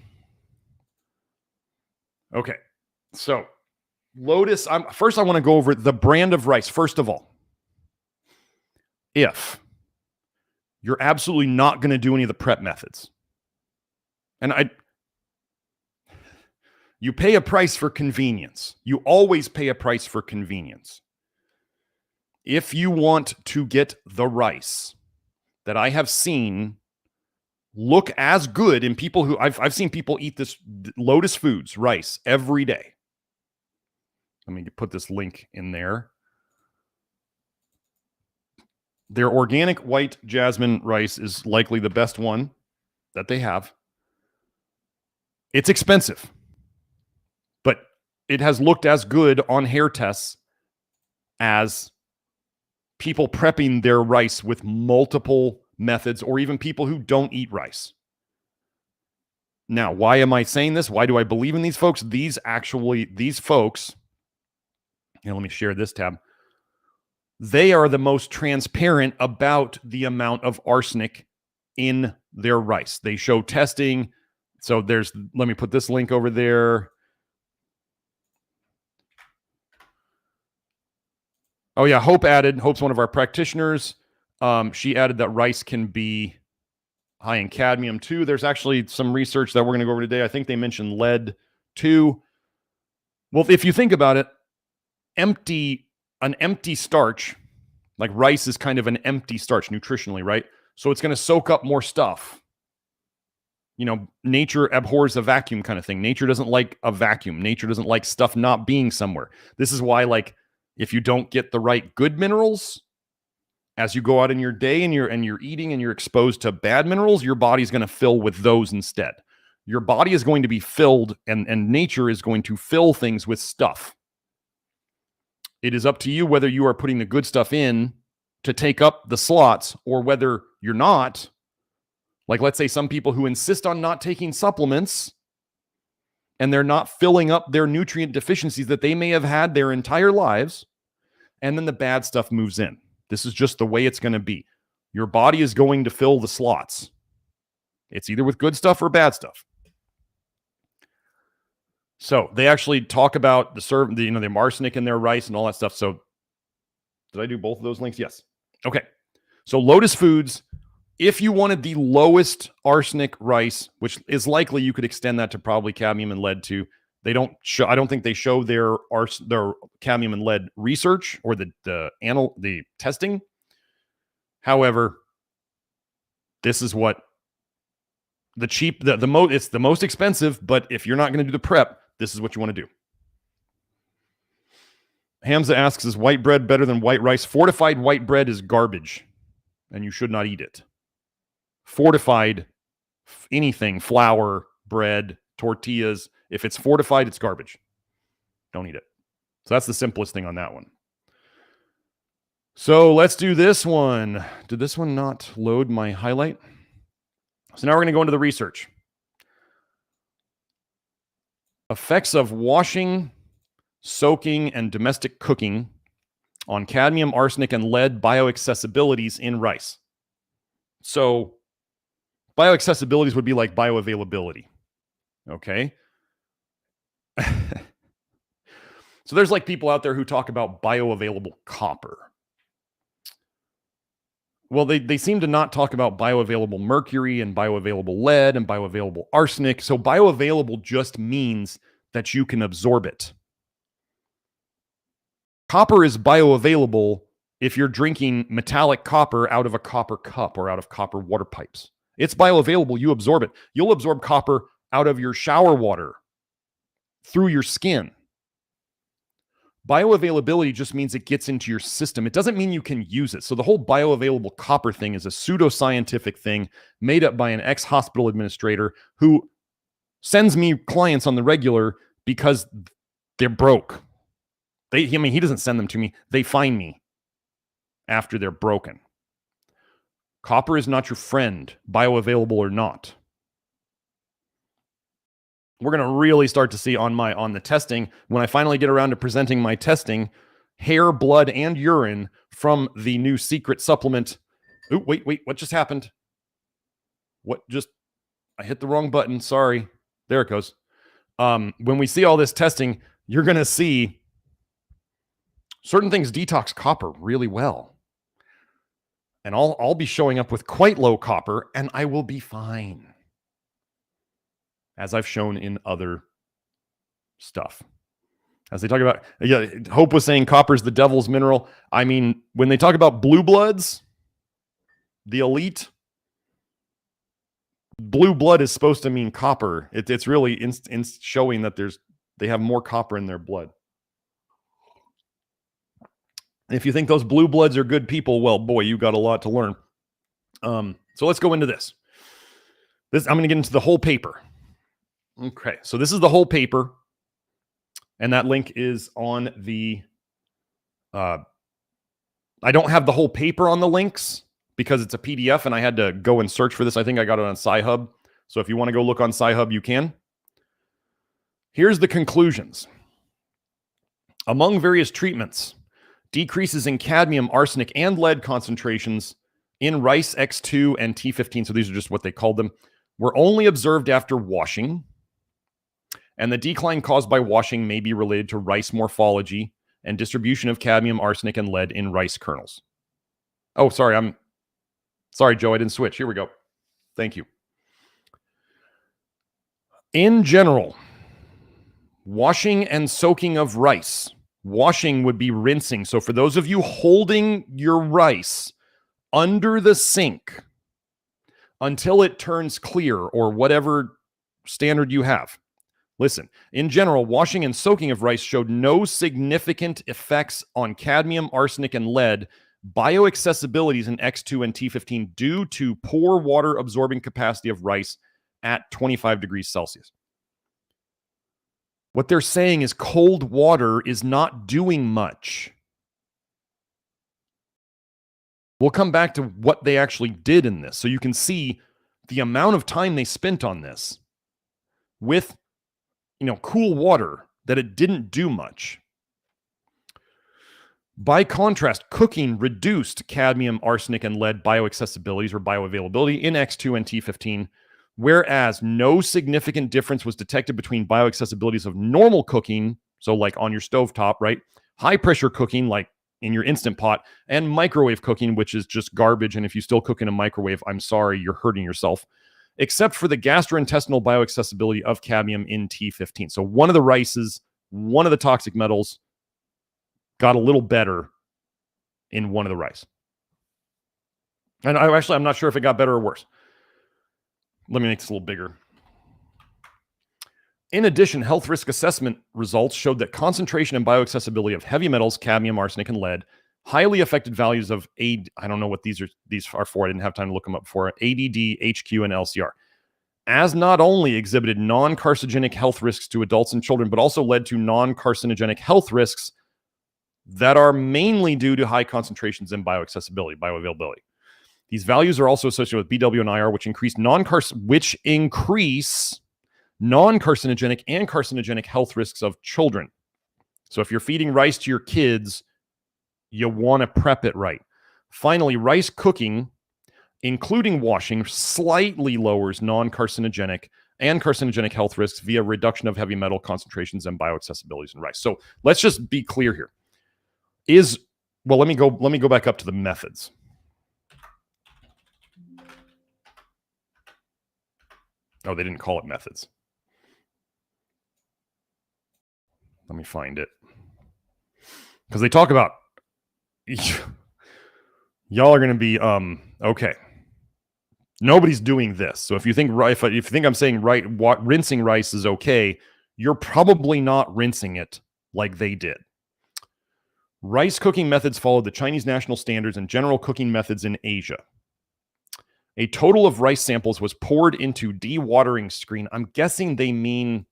Okay. So, Lotus, first I want to go over the brand of rice. First of all, if you're absolutely not going to do any of the prep methods, and You pay a price for convenience. You always pay a price for convenience. If you want to get the rice that I have seen look as good in people who I've seen people eat this Lotus Foods rice every day. Let me put this link in there. Their organic white jasmine rice is likely the best one that they have. It's expensive, but it has looked as good on hair tests as people prepping their rice with multiple methods, or even people who don't eat rice. Now, why am I saying this? Why do I believe in these folks? These folks, let me share this tab. They are the most transparent about the amount of arsenic in their rice. They show testing. So let me put this link over there. Oh yeah, Hope's one of our practitioners. She added that rice can be high in cadmium too. There's actually some research that we're going to go over today. I think they mentioned lead too. Well, if you think about it, an empty starch, like rice is kind of an empty starch nutritionally, right? So it's going to soak up more stuff. Nature abhors a vacuum kind of thing. Nature doesn't like a vacuum. Nature doesn't like stuff not being somewhere. This is why, if you don't get the right good minerals, as you go out in your day and you're eating and you're exposed to bad minerals, your body's going to fill with those instead. Your body is going to be filled, and nature is going to fill things with stuff. It is up to you whether you are putting the good stuff in to take up the slots or whether you're not. Like, let's say some people who insist on not taking supplements and they're not filling up their nutrient deficiencies that they may have had their entire lives, and then the bad stuff moves in. This is just the way it's going to be. Your body is going to fill the slots. It's either with good stuff or bad stuff. So they actually talk about the arsenic in their rice and all that stuff. So did I do both of those links? Yes. Okay. So Lotus Foods, if you wanted the lowest arsenic rice, which is likely you could extend that to probably cadmium and lead too. They don't show. I don't think they show their cadmium and lead research or the testing. However, this is what it's the most expensive. But if you're not going to do the prep, this is what you want to do. Hamza asks, is white bread better than white rice? Fortified white bread is garbage, and you should not eat it. Fortified anything, flour, bread, tortillas, if it's fortified, it's garbage. Don't eat it. So that's the simplest thing on that one. So let's do this one. Did this one not load my highlight? So now we're going to go into the research. Effects of washing, soaking, and domestic cooking on cadmium, arsenic, and lead bioaccessibilities in rice. So bioaccessibilities would be like bioavailability. Okay. So there's people out there who talk about bioavailable copper. Well, they seem to not talk about bioavailable mercury and bioavailable lead and bioavailable arsenic. So bioavailable just means that you can absorb it. Copper is bioavailable if you're drinking metallic copper out of a copper cup or out of copper water pipes. It's bioavailable. You absorb it. You'll absorb copper out of your shower water, through your skin. Bioavailability just means it gets into your system. It doesn't mean you can use it. So the whole bioavailable copper thing is a pseudoscientific thing made up by an ex-hospital administrator who sends me clients on the regular because they're broke. He doesn't send them to me. They find me after they're broken. Copper is not your friend, bioavailable or not. We're going to really start to see on the testing, when I finally get around to presenting my testing, hair, blood, and urine from the new secret supplement. Oh, wait, what just happened? I hit the wrong button. Sorry. There it goes. When we see all this testing, you're going to see certain things detox copper really well. And I'll be showing up with quite low copper, and I will be fine, as I've shown in other stuff. As they talk about, yeah, Hope was saying copper is the devil's mineral. I mean, when they talk about blue bloods, the elite, blue blood is supposed to mean copper. It's really showing that they have more copper in their blood. If you think those blue bloods are good people, well, boy, you got a lot to learn. So let's go into this. I'm going to get into the whole paper. Okay, so this is the whole paper. And that link is on the, I don't have the whole paper on the links because it's a PDF and I had to go and search for this. I think I got it on Sci-Hub. So if you want to go look on Sci-Hub, you can. Here's the conclusions. Among various treatments, decreases in cadmium, arsenic, and lead concentrations in rice X2 and T15, so these are just what they called them, were only observed after washing. And the decline caused by washing may be related to rice morphology and distribution of cadmium, arsenic, and lead in rice kernels. Oh, sorry, sorry, Joe, I didn't switch. Here we go. Thank you. In general, washing and soaking of rice. Washing would be rinsing. So for those of you holding your rice under the sink until it turns clear or whatever standard you have, listen, in general, washing and soaking of rice showed no significant effects on cadmium, arsenic, and lead bioaccessibilities in X2 and T15 due to poor water absorbing capacity of rice at 25 degrees Celsius. What they're saying is cold water is not doing much. We'll come back to what they actually did in this so you can see the amount of time they spent on this with cool water, that it didn't do much. By contrast, cooking reduced cadmium, arsenic, and lead bioaccessibilities or bioavailability in X2 and T15, whereas no significant difference was detected between bioaccessibilities of normal cooking, so like on your stovetop, right? High pressure cooking, like in your Instant Pot, and microwave cooking, which is just garbage. And if you still cook in a microwave, I'm sorry, you're hurting yourself. Except for the gastrointestinal bioaccessibility of cadmium in T15. So one of the rices, one of the toxic metals got a little better in one of the rice. And I'm not sure if it got better or worse. Let me make this a little bigger. In addition, health risk assessment results showed that concentration and bioaccessibility of heavy metals, cadmium, arsenic, and lead highly affected values of I don't know what these are for. I didn't have time to look them up before. ADD, HQ, and LCR. As not only exhibited non-carcinogenic health risks to adults and children, but also led to non-carcinogenic health risks that are mainly due to high concentrations in bioavailability. These values are also associated with BW and IR, which increase non-carcinogenic and carcinogenic health risks of children. So if you're feeding rice to your kids, you want to prep it right. Finally, rice cooking, including washing, slightly lowers non-carcinogenic and carcinogenic health risks via reduction of heavy metal concentrations and bioaccessibilities in rice. So let's just be clear here. Let me go back up to the methods. Oh, they didn't call it methods. Let me find it. Because they talk about y'all are going to be okay. Nobody's doing this. So if you think if you think I'm saying rinsing rice is okay, you're probably not rinsing it like they did. Rice cooking methods followed the Chinese national standards and general cooking methods in Asia. A total of rice samples was poured into dewatering screen. I'm guessing they mean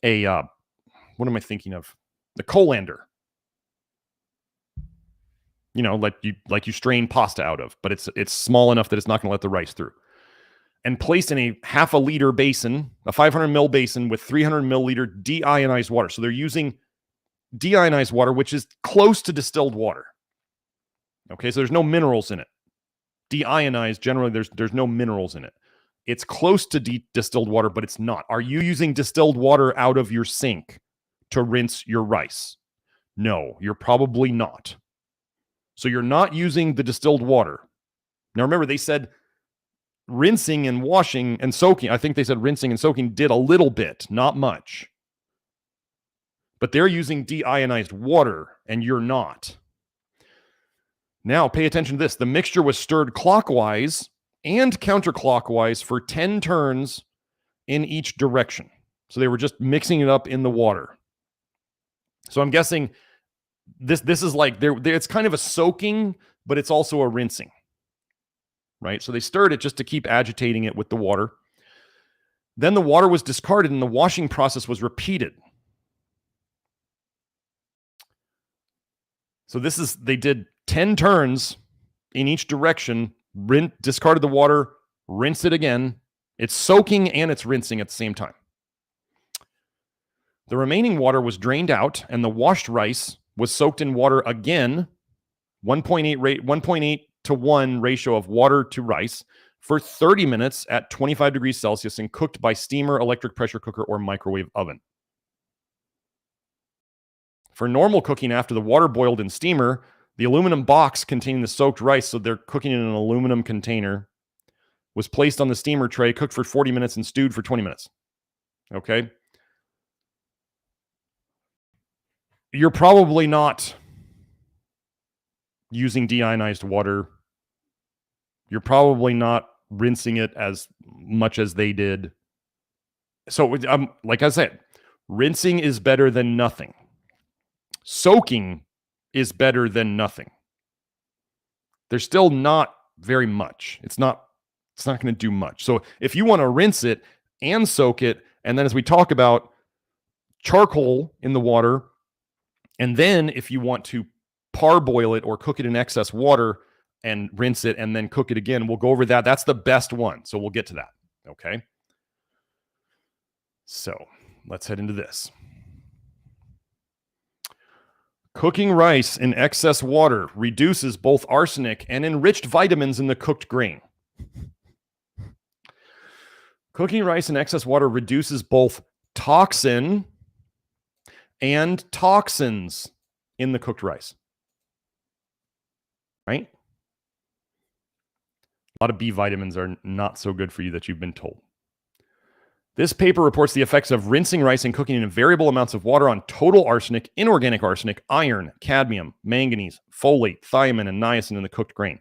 a what am I thinking of? The colander. Like you strain pasta out of, but it's small enough that it's not going to let the rice through. And placed in a 0.5 liter basin, a 500 ml basin with 300 milliliter deionized water. So they're using deionized water, which is close to distilled water. Okay, so there's no minerals in it. Deionized, generally, there's no minerals in it. It's close to distilled water, but it's not. Are you using distilled water out of your sink to rinse your rice? No, you're probably not. So you're not using the distilled water. Now remember, they said rinsing and washing and soaking. I think they said rinsing and soaking did a little bit, not much. but they're using deionized water and you're not. Now, pay attention to this. The mixture was stirred clockwise and counterclockwise for 10 turns in each direction. So they were just mixing it up in the water. So I'm guessing this is like, it's kind of a soaking, but it's also a rinsing, right? So they stirred it just to keep agitating it with the water. Then the water was discarded and the washing process was repeated. So they did 10 turns in each direction, discarded the water, rinsed it again. It's soaking and it's rinsing at the same time. The remaining water was drained out and the washed rice was soaked in water again, 1.8 to 1 ratio of water to rice for 30 minutes at 25 degrees Celsius and cooked by steamer, electric pressure cooker, or microwave oven. For normal cooking after the water boiled in steamer, the aluminum box containing the soaked rice, so they're cooking in an aluminum container, was placed on the steamer tray, cooked for 40 minutes, and stewed for 20 minutes. Okay? You're probably not using deionized water. You're probably not rinsing it as much as they did. So, like I said, rinsing is better than nothing. Soaking is better than nothing. There's still not very much. It's not going to do much. So if you want to rinse it and soak it, and then as we talk about, charcoal in the water, and then if you want to parboil it or cook it in excess water and rinse it and then cook it again, we'll go over that. That's the best one. So we'll get to that. Okay. So let's head into this. Cooking rice in excess water reduces both arsenic and enriched vitamins in the cooked grain. Cooking rice in excess water reduces both toxin and toxins in the cooked rice. Right? A lot of B vitamins are not so good for you that you've been told. This paper reports the effects of rinsing rice and cooking in variable amounts of water on total arsenic, inorganic arsenic, iron, cadmium, manganese, folate, thiamine, and niacin in the cooked grain.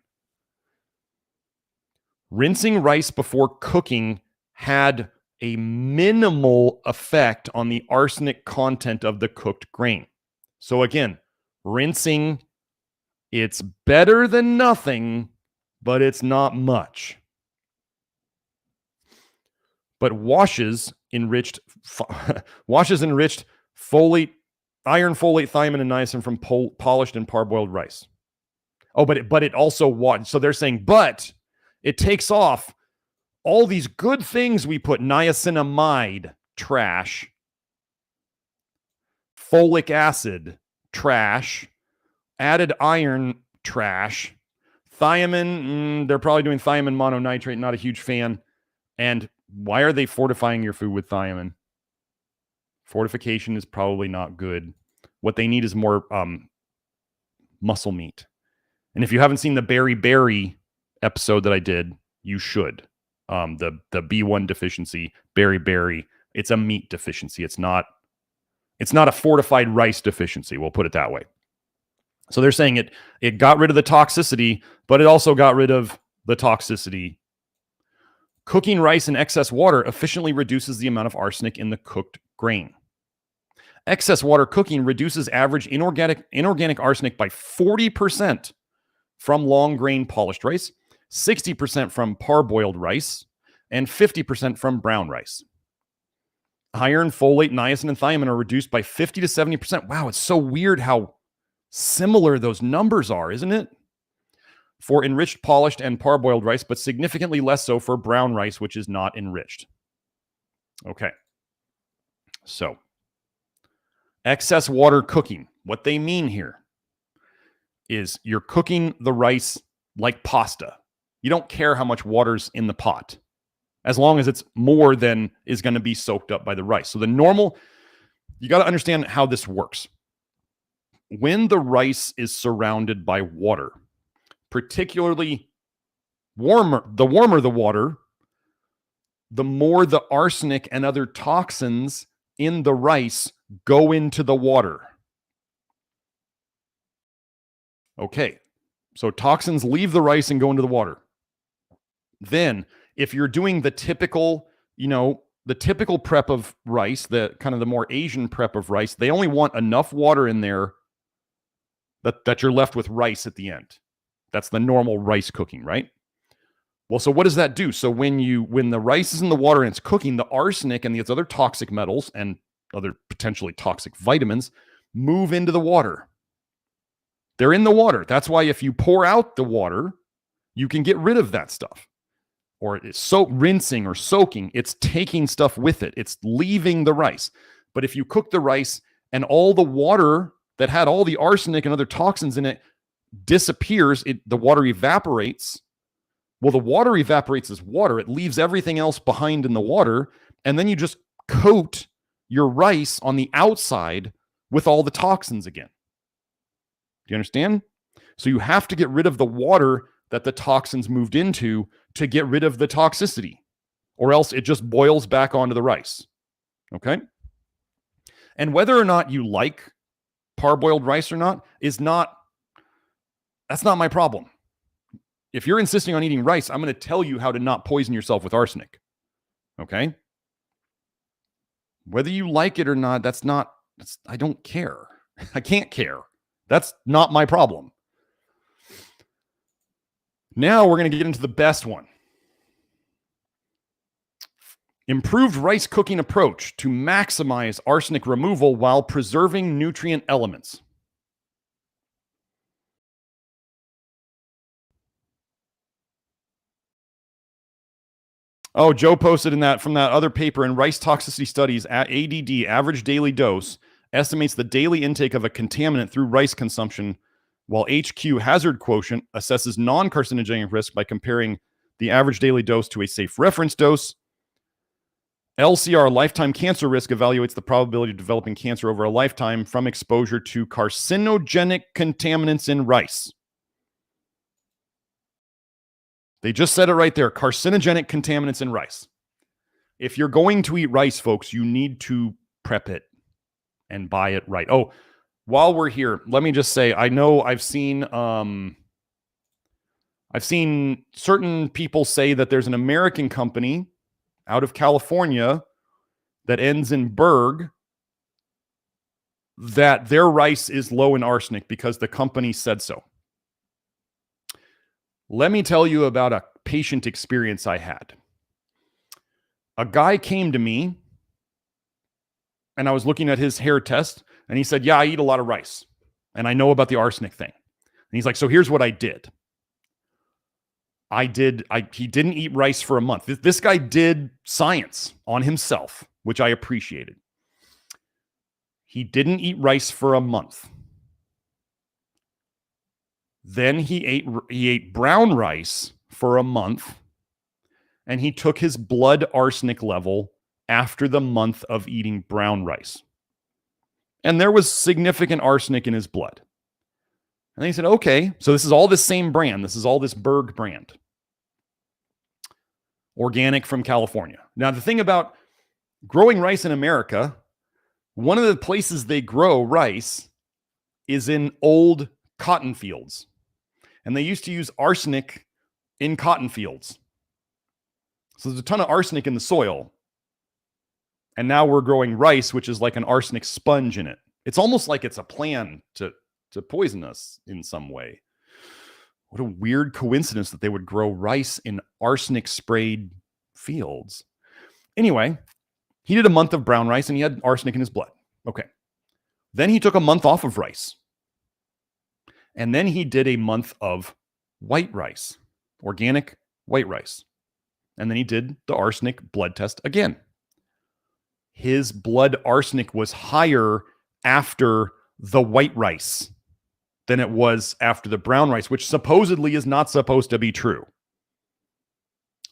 Rinsing rice before cooking had a minimal effect on the arsenic content of the cooked grain. So again, rinsing, it's better than nothing, but it's not much. But washes enriched folate, iron, folate, thiamine, and niacin from polished and parboiled rice. Oh, but it also so they're saying, but it takes off all these good things we put: niacinamide, trash; folic acid, trash; added iron, trash; thiamine, they're probably doing thiamine mononitrate, not a huge fan. And why are they fortifying your food with thiamine? Fortification is probably not good. What they need is more muscle meat. And if you haven't seen the berry episode that I did, you should. The B1 deficiency, berry, it's a meat deficiency. It's not a fortified rice deficiency. We'll put it that way. So they're saying it got rid of the toxicity, but it also got rid of the toxicity. Cooking rice in excess water efficiently reduces the amount of arsenic in the cooked grain. Excess water cooking reduces average inorganic arsenic by 40% from long grain polished rice, 60% from parboiled rice, and 50% from brown rice. Iron, folate, niacin, and thiamine are reduced by 50 to 70%. Wow, it's so weird how similar those numbers are, isn't it? For enriched, polished, and parboiled rice, but significantly less so for brown rice, which is not enriched. Okay. So, excess water cooking. What they mean here is you're cooking the rice like pasta. You don't care how much water's in the pot, as long as it's more than is going to be soaked up by the rice. So you got to understand how this works. When the rice is surrounded by water, particularly the warmer the water, the more the arsenic and other toxins in the rice go into the water. Okay, so toxins leave the rice and go into the water. Then, if you're doing the typical, the typical prep of rice, the kind of the more Asian prep of rice, they only want enough water in there that you're left with rice at the end. That's the normal rice cooking, right? Well, so what does that do? So when the rice is in the water and it's cooking, the arsenic and these other toxic metals and other potentially toxic vitamins move into the water. They're in the water. That's why if you pour out the water, you can get rid of that stuff. Or it's rinsing or soaking, it's taking stuff with it. It's leaving the rice. But if you cook the rice and all the water that had all the arsenic and other toxins in it disappears, the water evaporates. Well, the water evaporates as water. It leaves everything else behind in the water. And then you just coat your rice on the outside with all the toxins again. Do you understand? So you have to get rid of the water that the toxins moved into to get rid of the toxicity, or else it just boils back onto the rice. Okay? And whether or not you like parboiled rice or not that's not my problem. If you're insisting on eating rice, I'm going to tell you how to not poison yourself with arsenic. Okay? Whether you like it or not, I don't care. I can't care. That's not my problem. Now we're going to get into the best one. Improved rice cooking approach to maximize arsenic removal while preserving nutrient elements. Oh, Joe posted from that other paper in Rice Toxicity Studies at ADD, average daily dose, estimates the daily intake of a contaminant through rice consumption, while HQ hazard quotient assesses non-carcinogenic risk by comparing the average daily dose to a safe reference dose. LCR, lifetime cancer risk, evaluates the probability of developing cancer over a lifetime from exposure to carcinogenic contaminants in rice. They just said it right there, carcinogenic contaminants in rice. If you're going to eat rice, folks, you need to prep it and buy it right. Oh, while we're here, let me just say, I know I've seen certain people say that there's an American company out of California that ends in Berg that their rice is low in arsenic because the company said so. Let me tell you about a patient experience I had. A guy came to me and I was looking at his hair test and he said, yeah, I eat a lot of rice and I know about the arsenic thing. And he's like, so here's what I did. He didn't eat rice for a month. This guy did science on himself, which I appreciated. He didn't eat rice for a month. Then he ate brown rice for a month, and he took his blood arsenic level after the month of eating brown rice. And there was significant arsenic in his blood. And he said, okay, so this is all this same brand. This is all this Berg brand. Organic from California. Now, the thing about growing rice in America, one of the places they grow rice is in old cotton fields. And they used to use arsenic in cotton fields. So there's a ton of arsenic in the soil. And now we're growing rice, which is like an arsenic sponge in it. It's almost like it's a plan to poison us in some way. What a weird coincidence that they would grow rice in arsenic sprayed fields. Anyway, he did a month of brown rice and he had arsenic in his blood. Okay. Then he took a month off of rice. And then he did a month of white rice, organic white rice. And then he did the arsenic blood test again. His blood arsenic was higher after the white rice than it was after the brown rice, which supposedly is not supposed to be true.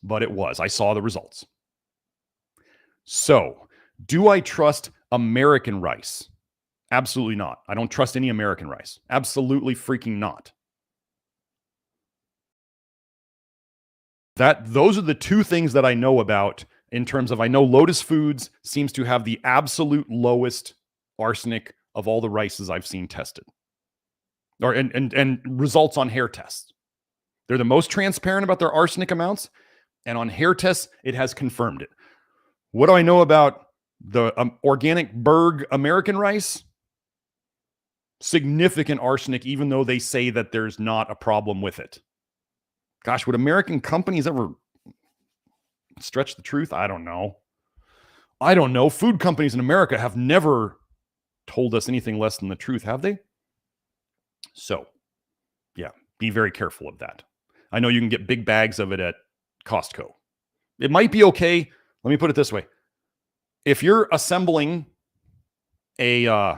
But it was. I saw the results. So, do I trust American rice? Absolutely not. I don't trust any American rice. Absolutely freaking not. Those are the two things that I know about in terms of, I know Lotus Foods seems to have the absolute lowest arsenic of all the rices I've seen tested, or and results on hair tests. They're the most transparent about their arsenic amounts, and on hair tests, it has confirmed it. What do I know about the organic Berg American rice? Significant arsenic, even though they say that there's not a problem with it. Gosh, would American companies ever stretch the truth? I don't know. Food companies in America have never told us anything less than the truth, have they? So, yeah, be very careful of that. I know you can get big bags of it at Costco. It might be okay. Let me put it this way. If you're assembling a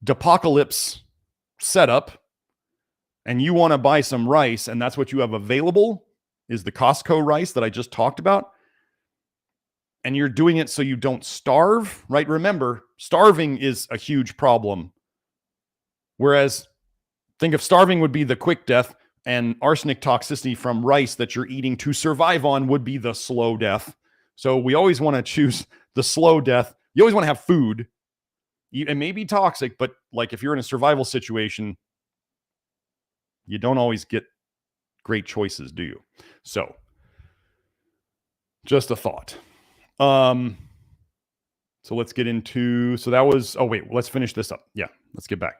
Depocalypse setup and you want to buy some rice and that's what you have available is the Costco rice that I just talked about, and you're doing it so you don't starve, right? Remember, starving is a huge problem. Whereas think of starving would be the quick death, and arsenic toxicity from rice that you're eating to survive on would be the slow death. So we always want to choose the slow death. You always want to have food. It may be toxic, but like if you're in a survival situation, you don't always get great choices, do you? So just a thought. So let's get into, so that was, oh wait, let's finish this up. Yeah, let's get back.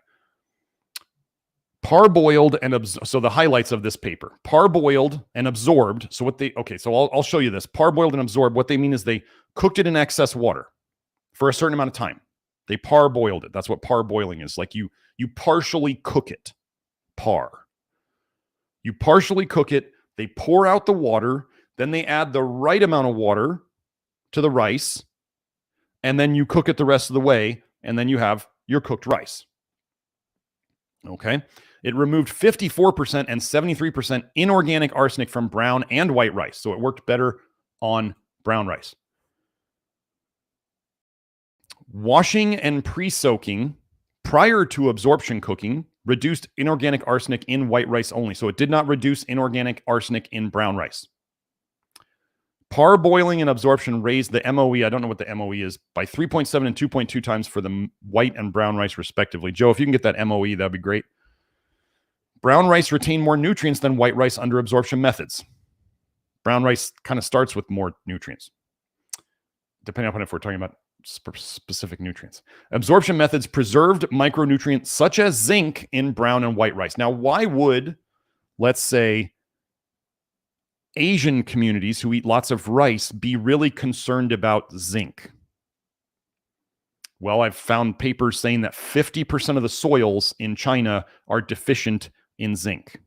Parboiled and so the highlights of this paper, parboiled and absorbed. So what they, okay, so I'll show you this. Parboiled and absorbed, what they mean is they cooked it in excess water for a certain amount of time. They parboiled it. That's what parboiling is. Like you partially cook it. You partially cook it. They pour out the water. Then they add the right amount of water to the rice. And then you cook it the rest of the way. And then you have your cooked rice. Okay. It removed 54% and 73% inorganic arsenic from brown and white rice. So it worked better on brown rice. Washing and pre-soaking prior to absorption cooking reduced inorganic arsenic in white rice only. So it did not reduce inorganic arsenic in brown rice. Parboiling and absorption raised the MOE, I don't know what the MOE is, by 3.7 and 2.2 times for the white and brown rice respectively. Joe, if you can get that MOE, that'd be great. Brown rice retained more nutrients than white rice under absorption methods. Brown rice kind of starts with more nutrients, depending upon if we're talking about specific nutrients. Absorption methods preserved micronutrients such as zinc in brown and white rice. Now, why would, let's say, Asian communities who eat lots of rice be really concerned about zinc? Well, I've found papers saying that 50% of the soils in China are deficient in zinc.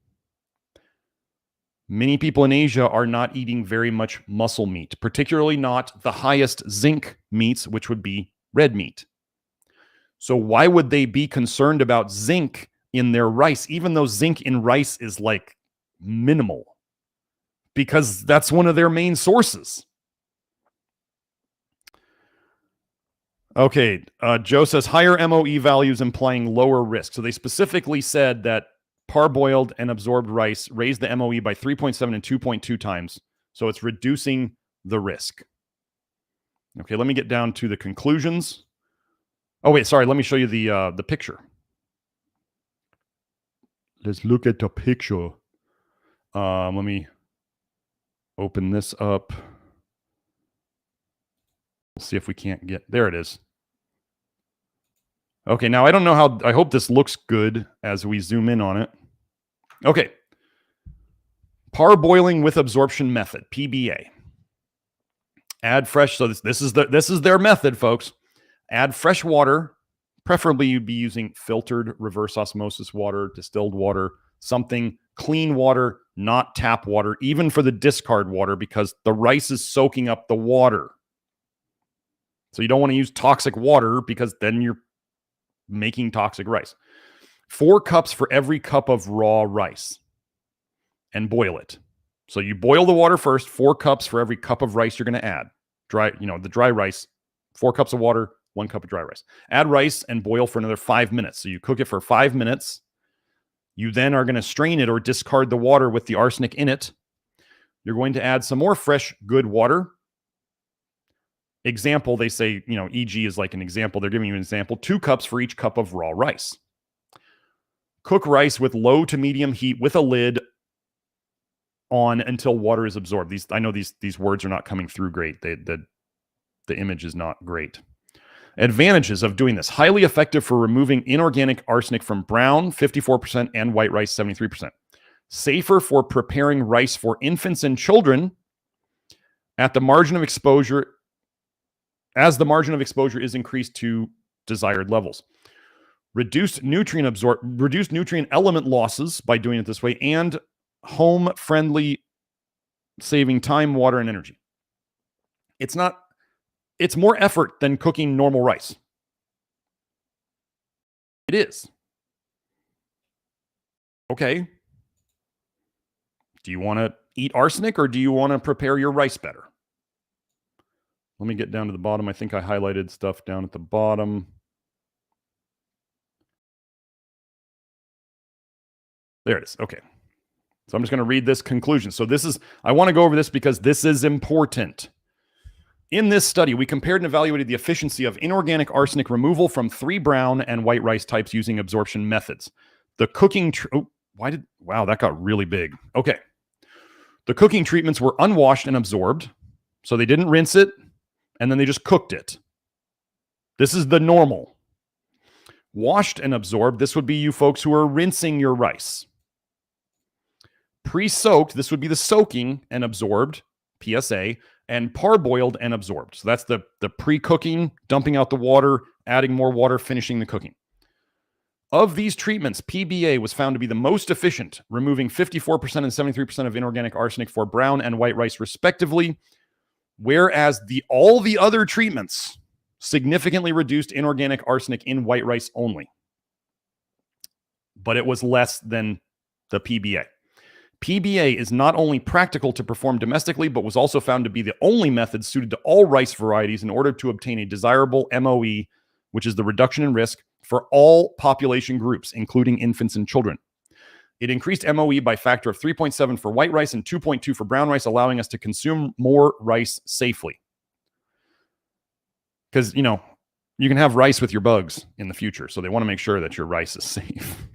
Many people in Asia are not eating very much muscle meat, particularly not the highest zinc meats, which would be red meat. So why would they be concerned about zinc in their rice, even though zinc in rice is like minimal? Because that's one of their main sources. Okay, Joe says higher MOE values implying lower risk. So they specifically said that parboiled and absorbed rice raised the MOE by 3.7 and 2.2 times. So it's reducing the risk. Okay, let me get down to the conclusions. Oh, wait, sorry. Let me show you the picture. Let's look at the picture. Let me open this up. We'll see if we can't get, there it is. Okay, now I don't know how, I hope this looks good as we zoom in on it. Okay. Parboiling with absorption method, PBA. Add fresh, so this is their method, folks. Add fresh water. Preferably you'd be using filtered reverse osmosis water, distilled water, something clean water, not tap water, even for the discard water, because the rice is soaking up the water. So you don't want to use toxic water because then you're making toxic rice. 4 cups for every cup of raw rice, and boil it. So you boil the water first, 4 cups for every cup of rice you're going to add. Dry, the dry rice, 4 cups of water, 1 cup of dry rice. Add rice and boil for another 5 minutes. So you cook it for 5 minutes. You then are going to strain it or discard the water with the arsenic in it. You're going to add some more fresh, good water. Example, they say, e.g. is like an example. They're giving you an example, 2 cups for each cup of raw rice. Cook rice with low to medium heat with a lid on until water is absorbed. I know these words are not coming through great. The image is not great. Advantages of doing this: highly effective for removing inorganic arsenic from brown, 54%, and white rice, 73%. Safer for preparing rice for infants and children at the margin of exposure, as the margin of exposure is increased to desired levels. Reduced nutrient element losses by doing it this way, and home-friendly, saving time, water, and energy. It's more effort than cooking normal rice. It is. Okay. Do you want to eat arsenic, or do you want to prepare your rice better? Let me get down to the bottom. I think I highlighted stuff down at the bottom. There it is. Okay. So I'm just going to read this conclusion. So I want to go over this because this is important. In this study, we compared and evaluated the efficiency of inorganic arsenic removal from 3 brown and white rice types using absorption methods. The cooking... wow, that got really big. Okay. The cooking treatments were unwashed and absorbed. So they didn't rinse it, and then they just cooked it. This is the normal. Washed and absorbed, this would be you folks who are rinsing your rice. Pre-soaked, this would be the soaking and absorbed, PSA, and parboiled and absorbed. So that's the pre-cooking, dumping out the water, adding more water, finishing the cooking. Of these treatments, PBA was found to be the most efficient, removing 54% and 73% of inorganic arsenic for brown and white rice, respectively, whereas all the other treatments significantly reduced inorganic arsenic in white rice only. But it was less than the PBA. PBA is not only practical to perform domestically, but was also found to be the only method suited to all rice varieties in order to obtain a desirable MOE, which is the reduction in risk, for all population groups, including infants and children. It increased MOE by a factor of 3.7 for white rice and 2.2 for brown rice, allowing us to consume more rice safely. Because, you can have rice with your bugs in the future, so they want to make sure that your rice is safe.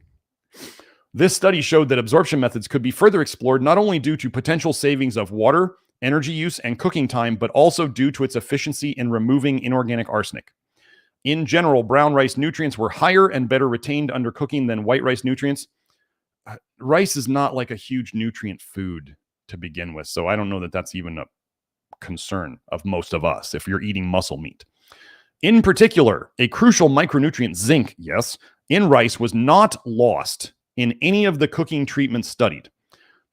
This study showed that absorption methods could be further explored, not only due to potential savings of water, energy use, and cooking time, but also due to its efficiency in removing inorganic arsenic. In general, brown rice nutrients were higher and better retained under cooking than white rice nutrients. Rice is not like a huge nutrient food to begin with, so I don't know that that's even a concern of most of us if you're eating muscle meat. In particular, a crucial micronutrient, zinc, in rice was not lost in any of the cooking treatments studied.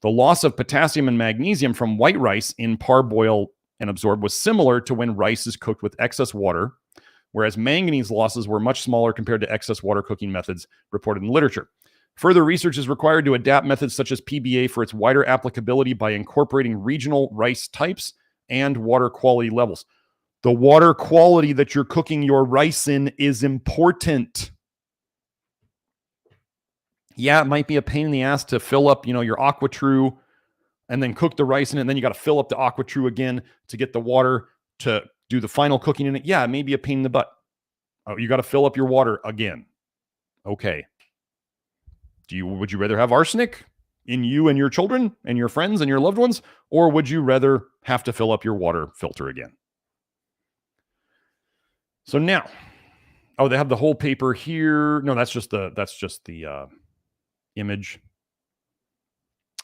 The loss of potassium and magnesium from white rice in parboil and absorb was similar to when rice is cooked with excess water, whereas manganese losses were much smaller compared to excess water cooking methods reported in literature. Further research is required to adapt methods such as PBA for its wider applicability by incorporating regional rice types and water quality levels. The water quality that you're cooking your rice in is important. Yeah, it might be a pain in the ass to fill up, your AquaTrue and then cook the rice in it, and then you got to fill up the AquaTrue again to get the water to do the final cooking in it. Yeah, it may be a pain in the butt. Oh, you got to fill up your water again. Okay. Would you rather have arsenic in you and your children and your friends and your loved ones, or would you rather have to fill up your water filter again? So now, they have the whole paper here. No, that's just the image.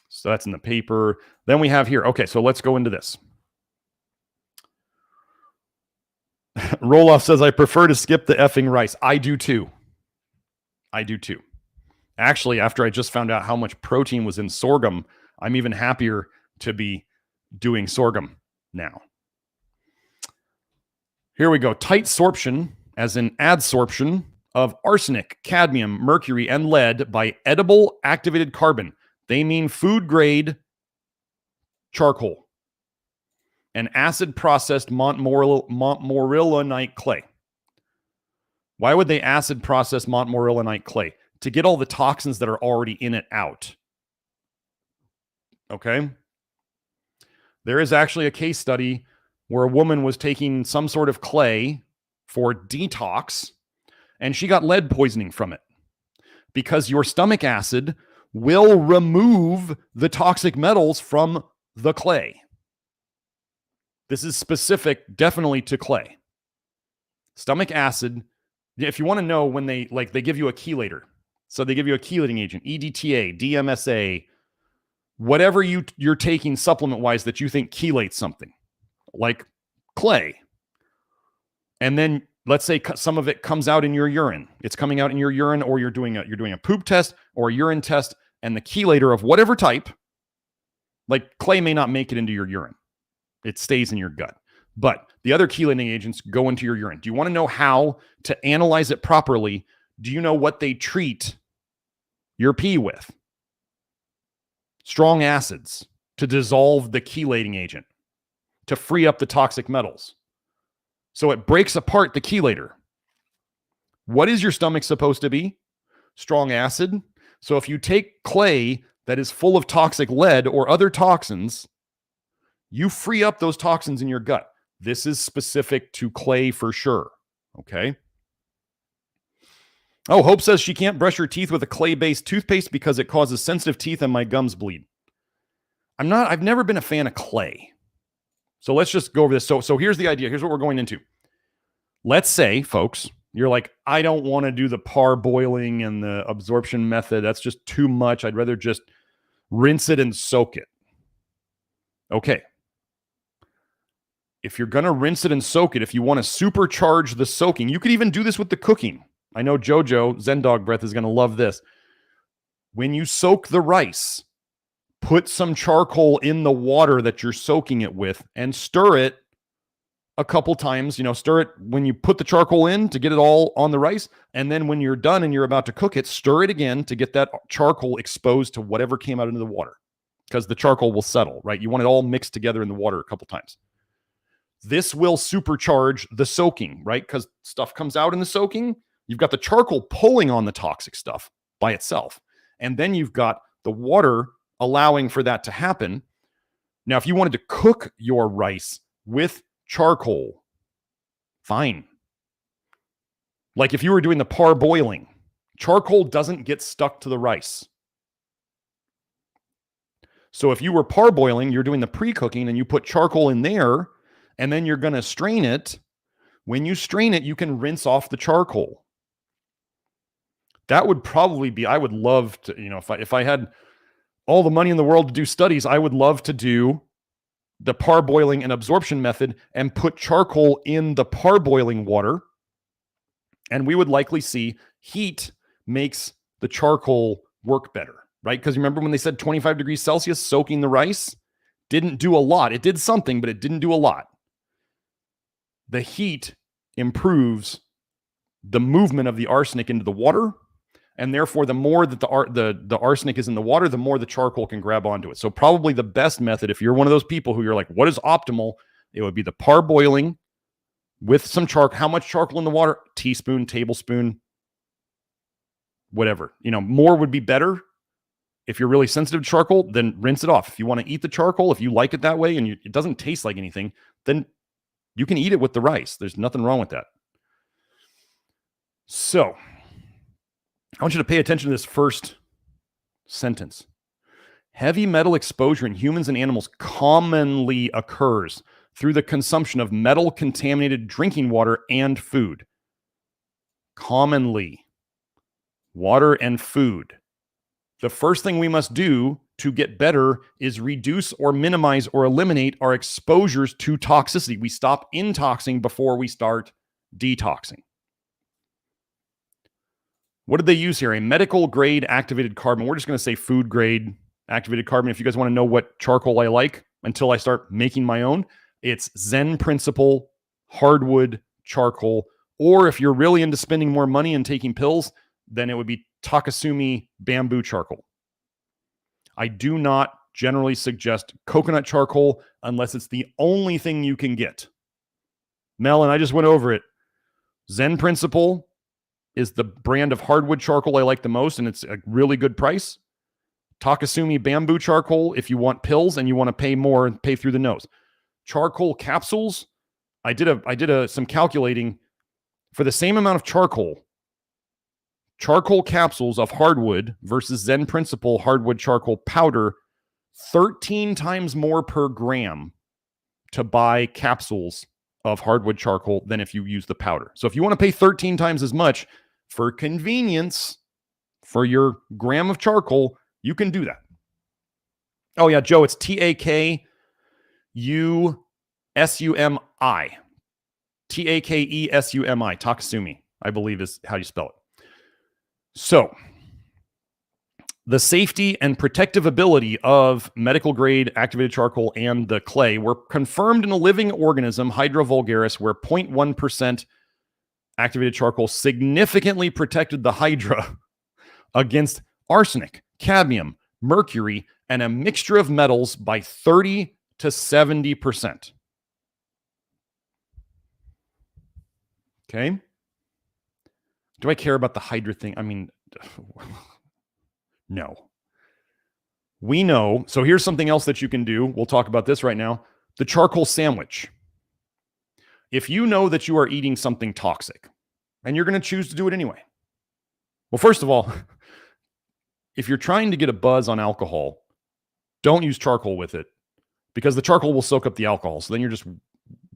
So that's in the paper. Then we have here. Okay, so let's go into this. Roloff says, I prefer to skip the effing rice. I do too. Actually, after I just found out how much protein was in sorghum, I'm even happier to be doing sorghum now. Here we go. Tight sorption, as in adsorption, of arsenic, cadmium, mercury, and lead by edible activated carbon. They mean food-grade charcoal. And acid-processed Montmorillonite clay. Why would they acid-process Montmorillonite clay? To get all the toxins that are already in it out. Okay? There is actually a case study where a woman was taking some sort of clay for detox, and she got lead poisoning from it because your stomach acid will remove the toxic metals from the clay. This is specific definitely to clay. Stomach acid, if you want to know when they give you a chelator. So they give you a chelating agent, EDTA, DMSA, whatever you're taking supplement-wise that you think chelates something, like clay. And then let's say some of it comes out in your urine. It's coming out in your urine, or you're doing a poop test or a urine test, and the chelator of whatever type, like clay may not make it into your urine. It stays in your gut. But the other chelating agents go into your urine. Do you want to know how to analyze it properly? Do you know what they treat your pee with? Strong acids to dissolve the chelating agent, to free up the toxic metals. So it breaks apart the chelator. What is your stomach supposed to be? Strong acid. So if you take clay that is full of toxic lead or other toxins, you free up those toxins in your gut. This is specific to clay for sure. Okay. Oh, Hope says she can't brush her teeth with a clay-based toothpaste because it causes sensitive teeth and my gums bleed. I've never been a fan of clay. So let's just go over this. So here's the idea. Here's what we're going into. Let's say, folks, you're like, I don't want to do the parboiling and the absorption method. That's just too much. I'd rather just rinse it and soak it. Okay. If you're going to rinse it and soak it, if you want to supercharge the soaking, you could even do this with the cooking. I know Jojo, Zen Dog Breath, is going to love this. When you soak the rice, put some charcoal in the water that you're soaking it with and stir it a couple times. Stir it when you put the charcoal in to get it all on the rice. And then when you're done and you're about to cook it, stir it again to get that charcoal exposed to whatever came out into the water, because the charcoal will settle, right? You want it all mixed together in the water a couple times. This will supercharge the soaking, right? Because stuff comes out in the soaking. You've got the charcoal pulling on the toxic stuff by itself. And then you've got the water allowing for that to happen. Now, if you wanted to cook your rice with charcoal, fine. Like if you were doing the parboiling, charcoal doesn't get stuck to the rice. So if you were parboiling, you're doing the pre-cooking and you put charcoal in there, and then you're going to strain it. When you strain it, you can rinse off the charcoal. That would probably be, I would love to, if I had all the money in the world to do studies, I would love to do the parboiling and absorption method and put charcoal in the parboiling water. And we would likely see heat makes the charcoal work better, right? Because remember when they said 25 degrees Celsius soaking the rice didn't do a lot. It did something, but it didn't do a lot. The heat improves the movement of the arsenic into the water. And therefore, the more that the arsenic is in the water, the more the charcoal can grab onto it. So probably the best method, if you're one of those people who you're like, what is optimal? It would be the parboiling with some charcoal. How much charcoal in the water? Teaspoon, tablespoon, whatever. More would be better. If you're really sensitive to charcoal, then rinse it off. If you want to eat the charcoal, if you like it that way and it doesn't taste like anything, then you can eat it with the rice. There's nothing wrong with that. So I want you to pay attention to this first sentence. Heavy metal exposure in humans and animals commonly occurs through the consumption of metal-contaminated drinking water and food. Commonly. Water and food. The first thing we must do to get better is reduce or minimize or eliminate our exposures to toxicity. We stop intoxing before we start detoxing. What did they use here? A medical grade activated carbon. We're just going to say food grade activated carbon. If you guys want to know what charcoal I like until I start making my own, it's Zen Principle hardwood charcoal. Or if you're really into spending more money and taking pills, then it would be Takasumi bamboo charcoal. I do not generally suggest coconut charcoal unless it's the only thing you can get. Mel, and I just went over it. Zen Principle is the brand of hardwood charcoal I like the most, and it's a really good price. Takasumi bamboo charcoal, if you want pills and you want to pay more and pay through the nose. charcoal capsules. I did some calculating for the same amount of charcoal capsules of hardwood versus Zen Principle hardwood charcoal powder, 13 times more per gram to buy capsules of hardwood charcoal than if you use the powder. So if you want to pay 13 times as much for convenience for your gram of charcoal, you can do that. Oh yeah, Joe, it's TAKESUMI. TAKESUMI, Taksumi, I believe is how you spell it. So, the safety and protective ability of medical grade activated charcoal and the clay were confirmed in a living organism, Hydra vulgaris, where 0.1% activated charcoal significantly protected the hydra against arsenic, cadmium, mercury, and a mixture of metals by 30 to 70%. Okay. Do I care about the hydra thing? I mean, no. We know. So here's something else that you can do. We'll talk about this right now. The charcoal sandwich. If you know that you are eating something toxic and you're going to choose to do it anyway. Well, first of all, if you're trying to get a buzz on alcohol, don't use charcoal with it because the charcoal will soak up the alcohol. So then you're just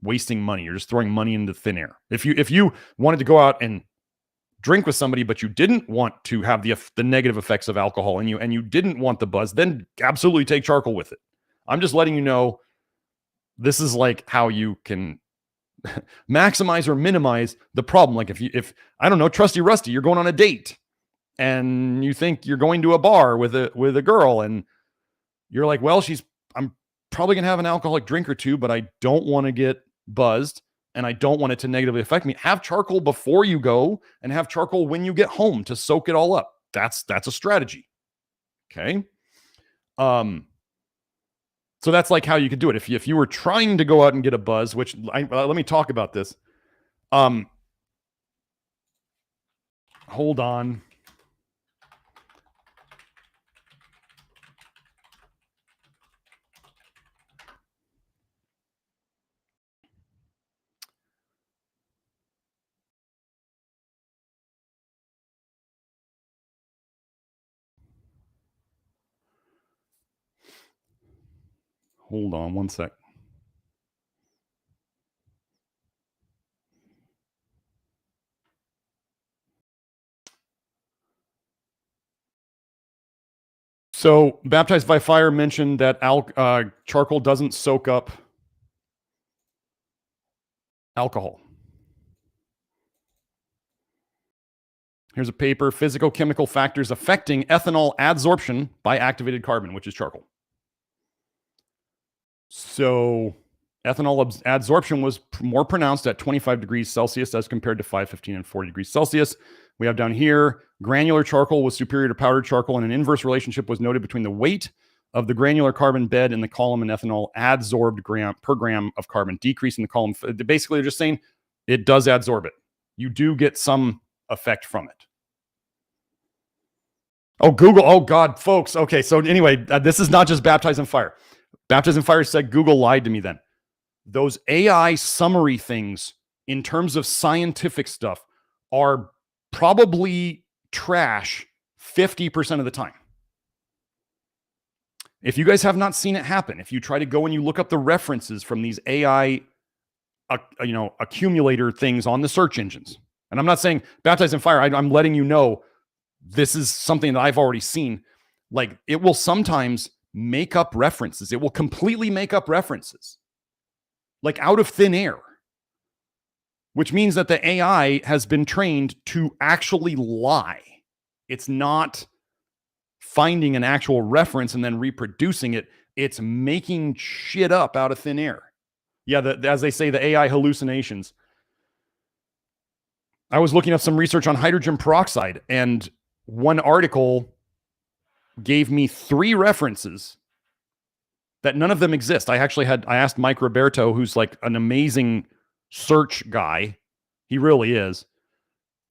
wasting money. You're just throwing money into thin air. If you wanted to go out and drink with somebody, but you didn't want to have the negative effects of alcohol and you didn't want the buzz, then absolutely take charcoal with it. I'm just letting you know this is like how you can maximize or minimize the problem. Like if I don't know, Trusty Rusty, you're going on a date and you think you're going to a bar with a girl and you're like, well, I'm probably going to have an alcoholic drink or two, but I don't want to get buzzed and I don't want it to negatively affect me. Have charcoal before you go and have charcoal when you get home to soak it all up. That's a strategy. Okay. So that's like how you could do it. If you were trying to go out and get a buzz, which let me talk about this. Hold on. Hold on one sec. So, Baptized by Fire mentioned that charcoal doesn't soak up alcohol. Here's a paper, Physicochemical Factors Affecting Ethanol Adsorption by Activated Carbon, which is charcoal. So, ethanol adsorption was more pronounced at 25 degrees Celsius as compared to 5, 15, and 40 degrees Celsius. We have down here, granular charcoal was superior to powdered charcoal, and an inverse relationship was noted between the weight of the granular carbon bed in the column and ethanol adsorbed per gram of carbon, decrease in the column. Basically, they're just saying it does adsorb it. You do get some effect from it. Oh, Google. Oh, God, folks. Okay, so anyway, this is not just Baptized in Fire. Baptized in Fire said Google lied to me then. Those AI summary things in terms of scientific stuff are probably trash 50% of the time. If you guys have not seen it happen, if you try to go and you look up the references from these AI, accumulator things on the search engines, and I'm not saying Baptized in Fire, I'm letting you know this is something that I've already seen. Like, it will sometimes make up references. It will completely make up references, like out of thin air, which means that the AI has been trained to actually lie. It's not finding an actual reference and then reproducing it. It's making shit up out of thin air. Yeah, as they say, the AI hallucinations. I was looking up some research on hydrogen peroxide, and one article gave me 3 references that none of them exist. I asked Mike Roberto, who's like an amazing search guy. He really is.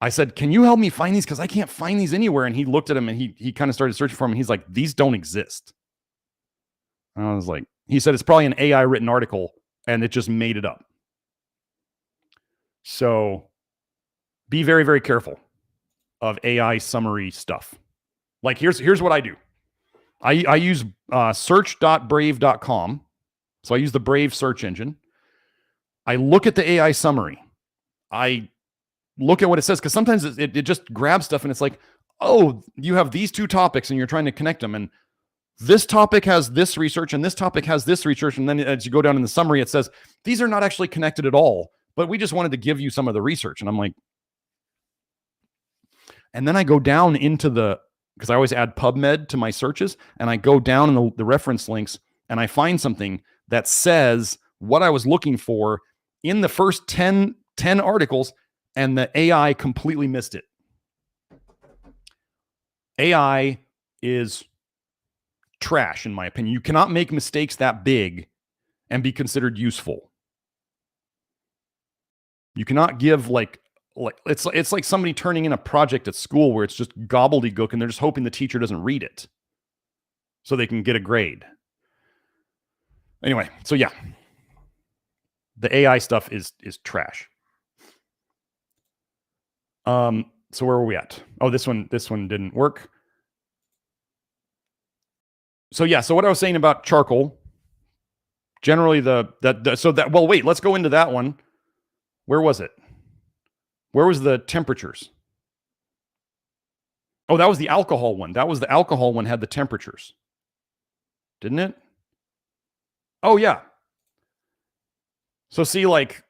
I said, can you help me find these? Because I can't find these anywhere. And he looked at them and he kind of started searching for them. And he's like, these don't exist. And I was like, he said, it's probably an AI written article and it just made it up. So be very, very careful of AI summary stuff. Like here's what I do. I use search.brave.com. So I use the Brave search engine. I look at the AI summary. I look at what it says, because sometimes it just grabs stuff and it's like, oh, you have these two topics and you're trying to connect them. And this topic has this research and this topic has this research. And then as you go down in the summary, it says, these are not actually connected at all, but we just wanted to give you some of the research. And I'm like, and then I go down into because I always add PubMed to my searches, and I go down in the reference links and I find something that says what I was looking for in the first 10 articles, and the AI completely missed it. AI is trash, in my opinion. You cannot make mistakes that big and be considered useful. You cannot give it's like somebody turning in a project at school where it's just gobbledygook and they're just hoping the teacher doesn't read it so they can get a grade. Anyway, so yeah, the AI stuff is trash. So where were we at? Oh, this one didn't work. So yeah, so what I was saying about charcoal, generally wait, let's go into that one. Where was it? Where was the temperatures? Oh, that was the alcohol one. That was the alcohol one, had the temperatures. Didn't it? Oh yeah. So see, like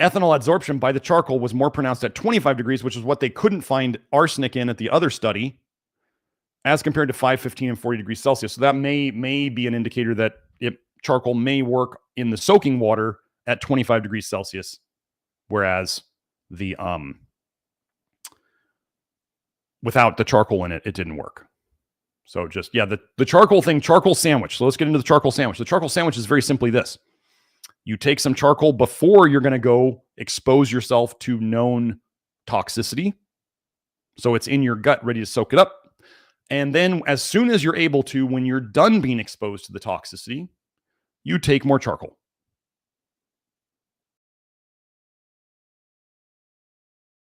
ethanol adsorption by the charcoal was more pronounced at 25 degrees, which is what they couldn't find arsenic in at the other study, as compared to 5, 15, and 40 degrees Celsius. So that may be an indicator that charcoal may work in the soaking water at 25 degrees Celsius, whereas the without the charcoal in it, it didn't work. So just, yeah, the charcoal thing, charcoal sandwich. So let's get into the charcoal sandwich. The charcoal sandwich is very simply this. You take some charcoal before you're going to go expose yourself to known toxicity. So it's in your gut, ready to soak it up. And then as soon as you're able to, when you're done being exposed to the toxicity, you take more charcoal.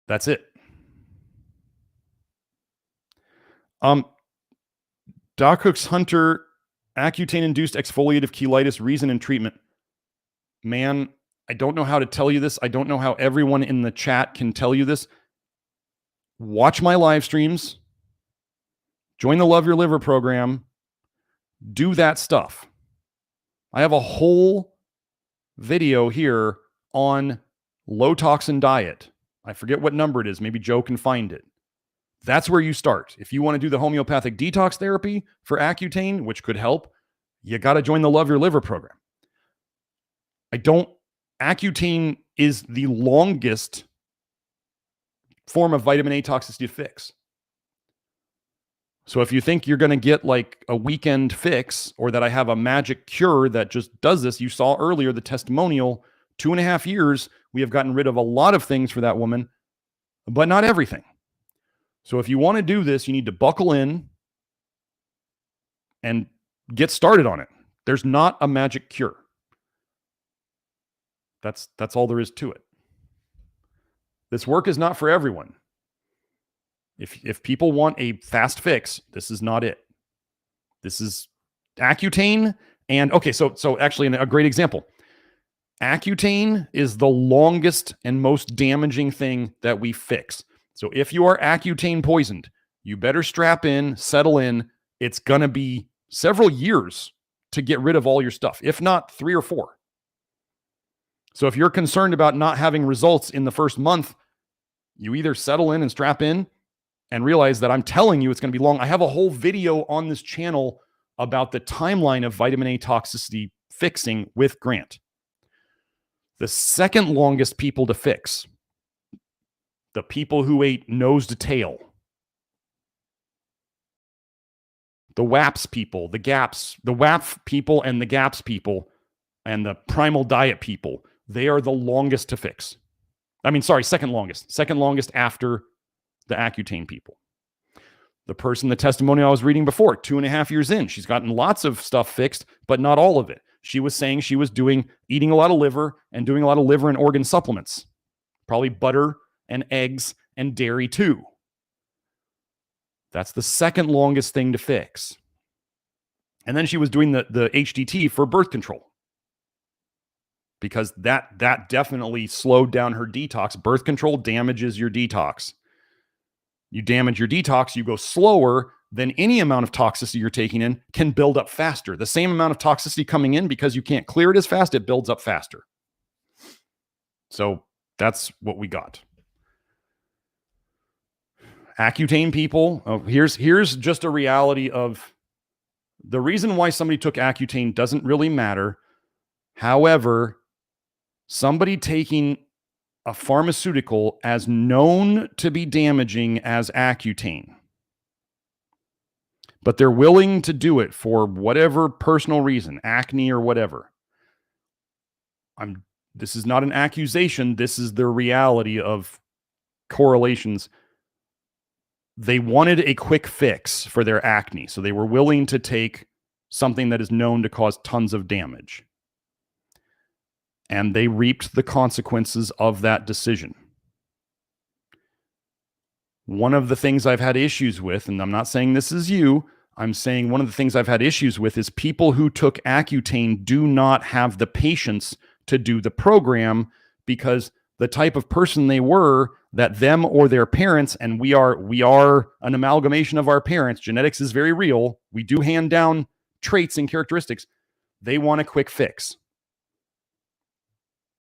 That's it. Doc Hook's Hunter, Accutane-induced exfoliative cheilitis, reason and treatment. Man, I don't know how to tell you this. I don't know how everyone in the chat can tell you this. Watch my live streams. Join the Love Your Liver program. Do that stuff. I have a whole video here on low toxin diet. I forget what number it is. Maybe Joe can find it. That's where you start. If you want to do the homeopathic detox therapy for Accutane, which could help, you got to join the Love Your Liver program. Accutane is the longest form of vitamin A toxicity fix. So if you think you're going to get like a weekend fix, or that I have a magic cure that just does this, you saw earlier the testimonial, 2.5 years, we have gotten rid of a lot of things for that woman, but not everything. So if you want to do this, you need to buckle in and get started on it. There's not a magic cure. That's all there is to it. This work is not for everyone. If people want a fast fix, this is not it. This is Accutane. And okay, so actually a great example. Accutane is the longest and most damaging thing that we fix. So if you are Accutane poisoned, you better strap in, settle in. It's going to be several years to get rid of all your stuff, if not 3 or 4. So if you're concerned about not having results in the first month, you either settle in and strap in and realize that I'm telling you it's going to be long. I have a whole video on this channel about the timeline of vitamin A toxicity fixing with Grant. The second longest people to fix, the people who ate nose to tail, the WAPS people, the GAPS, the WAP people and the GAPS people and the primal diet people, they are the longest to fix. Second longest after the Accutane people. The person, the testimonial I was reading before, 2.5 years in, she's gotten lots of stuff fixed, but not all of it. she was saying she was eating a lot of liver and doing a lot of liver and organ supplements, probably butter and eggs and dairy too. That's the second longest thing to fix. And then she was doing the HDT for birth control, because that definitely slowed down her detox. Birth control damages your detox. You damage your detox, you go slower, then any amount of toxicity you're taking in can build up faster. The same amount of toxicity coming in, because you can't clear it as fast, it builds up faster. So that's what we got. Accutane people, here's just a reality of the reason why somebody took Accutane doesn't really matter. However, somebody taking a pharmaceutical as known to be damaging as Accutane, but they're willing to do it for whatever personal reason, acne or whatever. This is not an accusation. This is the reality of correlations. They wanted a quick fix for their acne, so they were willing to take something that is known to cause tons of damage. And they reaped the consequences of that decision. One of the things I've had issues with, and I'm not saying this is you, I'm saying one of the things I've had issues with is people who took Accutane do not have the patience to do the program, because the type of person they were, that them or their parents, and we are an amalgamation of our parents. Genetics is very real. We do hand down traits and characteristics. They want a quick fix.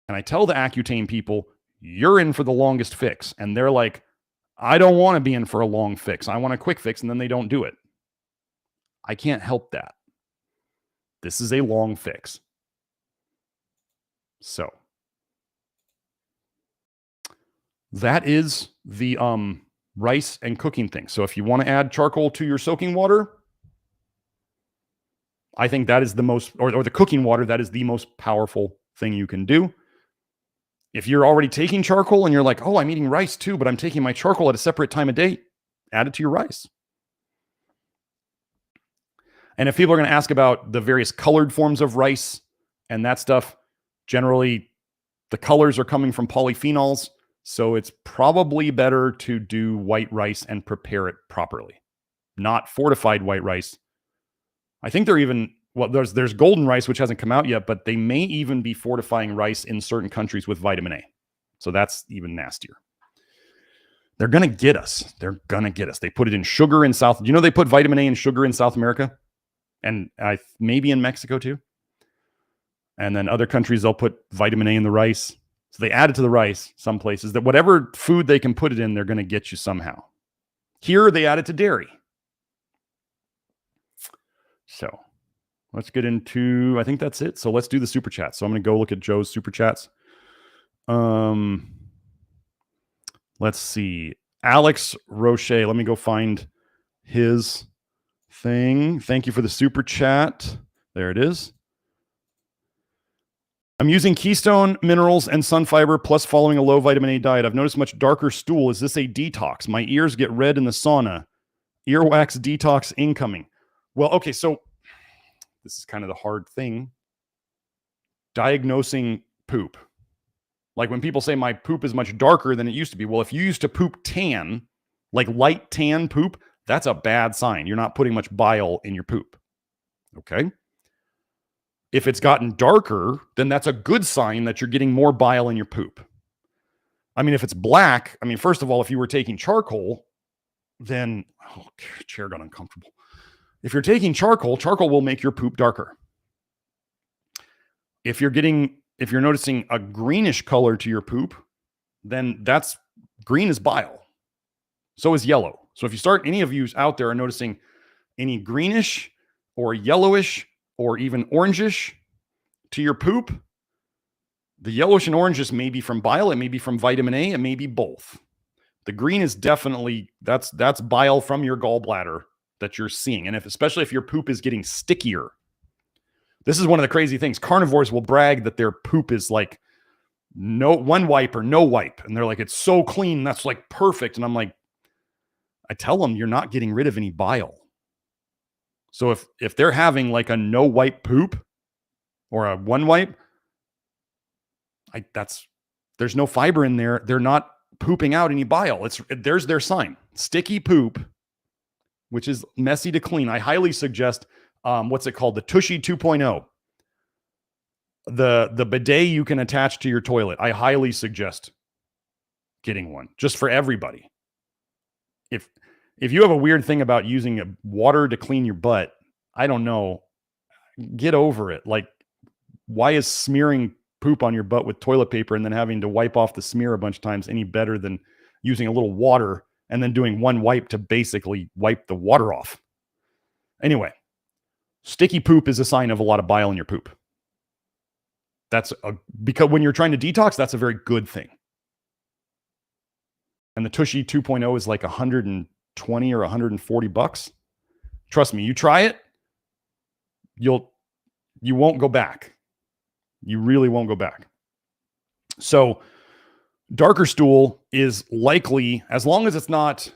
And I tell the Accutane people, you're in for the longest fix. And they're like, I don't want to be in for a long fix. I want a quick fix. And then they don't do it. I can't help that. This is a long fix. So that is the rice and cooking thing. So if you want to add charcoal to your soaking water, I think that is the most, or the cooking water, that is the most powerful thing you can do. If you're already taking charcoal and you're like, oh, I'm eating rice too, but I'm taking my charcoal at a separate time of day, add it to your rice. And if people are going to ask about the various colored forms of rice and that stuff, generally the colors are coming from polyphenols. So it's probably better to do white rice and prepare it properly, not fortified white rice. I think they're even, well, there's golden rice, which hasn't come out yet, but they may even be fortifying rice in certain countries with vitamin A. So that's even nastier. They're going to get us. They're going to get us. They put it in sugar in South. You know, they put vitamin A in sugar in South America, and maybe in Mexico too. And then other countries, they'll put vitamin A in the rice. So they add it to the rice, some places, that whatever food they can put it in, they're going to get you somehow. Here, they add it to dairy. So let's get into, I think that's it. So let's do the super chat. So I'm going to go look at Joe's super chats. Let's see. Alex Roche, let me go find his thing. Thank you for the super chat. There it is. I'm using Keystone Minerals and Sun Fiber plus following a low vitamin A diet. I've noticed much darker stool. Is this a detox? My ears get red in the sauna. Earwax detox incoming. Well, okay, so this is kind of the hard thing. Diagnosing poop. Like when people say my poop is much darker than it used to be. Well, if you used to poop tan, like light tan poop, that's a bad sign. You're not putting much bile in your poop. Okay? If it's gotten darker, then that's a good sign that you're getting more bile in your poop. I mean, if it's black, I mean, first of all, if you were taking charcoal, then, oh, chair got uncomfortable. If you're taking charcoal, charcoal will make your poop darker. If you're noticing a greenish color to your poop, then that's green is bile. So is yellow. So if you start, any of you out there are noticing any greenish or yellowish or even orangish to your poop, the yellowish and orangish may be from bile, it may be from vitamin A, it may be both. The green is definitely, that's bile from your gallbladder that you're seeing. And especially if your poop is getting stickier. This is one of the crazy things. Carnivores will brag that their poop is like no one wipe or no wipe. And they're like, it's so clean, that's like perfect. And I'm like, I tell them you're not getting rid of any bile. So if they're having like a no wipe poop, or a one wipe, there's no fiber in there. They're not pooping out any bile. There's their sign. Sticky poop, which is messy to clean. I highly suggest, what's it called? The Tushy 2.0. The bidet you can attach to your toilet. I highly suggest getting one just for everybody. If you have a weird thing about using water to clean your butt, I don't know, get over it. Like, why is smearing poop on your butt with toilet paper and then having to wipe off the smear a bunch of times any better than using a little water and then doing one wipe to basically wipe the water off? Anyway, sticky poop is a sign of a lot of bile in your poop. Because when you're trying to detox, that's a very good thing. And the Tushy 2.0 is like 120 or 140 bucks. Trust me, you try it, you won't go back. You really won't go back. So darker stool is likely, as long as it's not,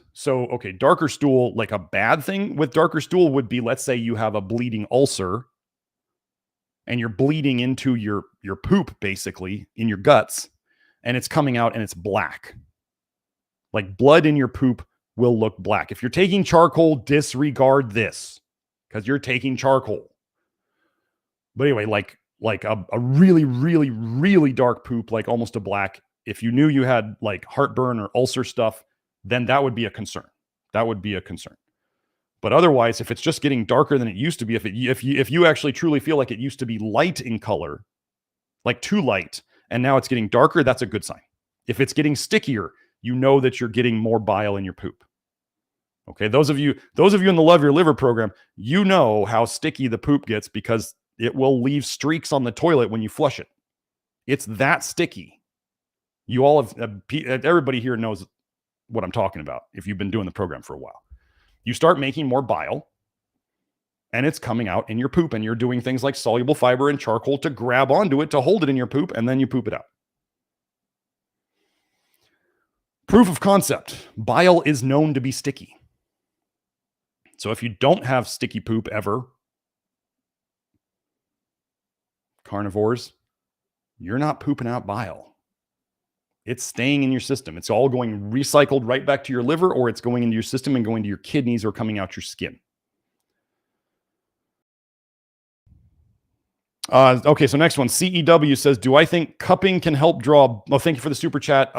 darker stool, like a bad thing with darker stool would be, let's say you have a bleeding ulcer and you're bleeding into your poop, basically, in your guts, and it's coming out and it's black. Like, blood in your poop will look black. If you're taking charcoal, disregard this, because you're taking charcoal. But anyway, like a really, really, really dark poop, like almost a black, if you knew you had like heartburn or ulcer stuff, then that would be a concern. That would be a concern. But otherwise, if it's just getting darker than it used to be, if you actually truly feel like it used to be light in color, like too light, and now it's getting darker, that's a good sign. If it's getting stickier, you know that you're getting more bile in your poop. Okay, those of you in the Love Your Liver program, you know how sticky the poop gets because it will leave streaks on the toilet when you flush it. It's that sticky. You all have, everybody here knows what I'm talking about if you've been doing the program for a while. You start making more bile, and it's coming out in your poop, and you're doing things like soluble fiber and charcoal to grab onto it, to hold it in your poop, and then you poop it out. Proof of concept. Bile is known to be sticky. So if you don't have sticky poop ever, carnivores, you're not pooping out bile. It's staying in your system. It's all going recycled right back to your liver, or it's going into your system and going to your kidneys or coming out your skin. Okay, so next one. CEW says, do I think cupping can help draw... Oh, thank you for the super chat,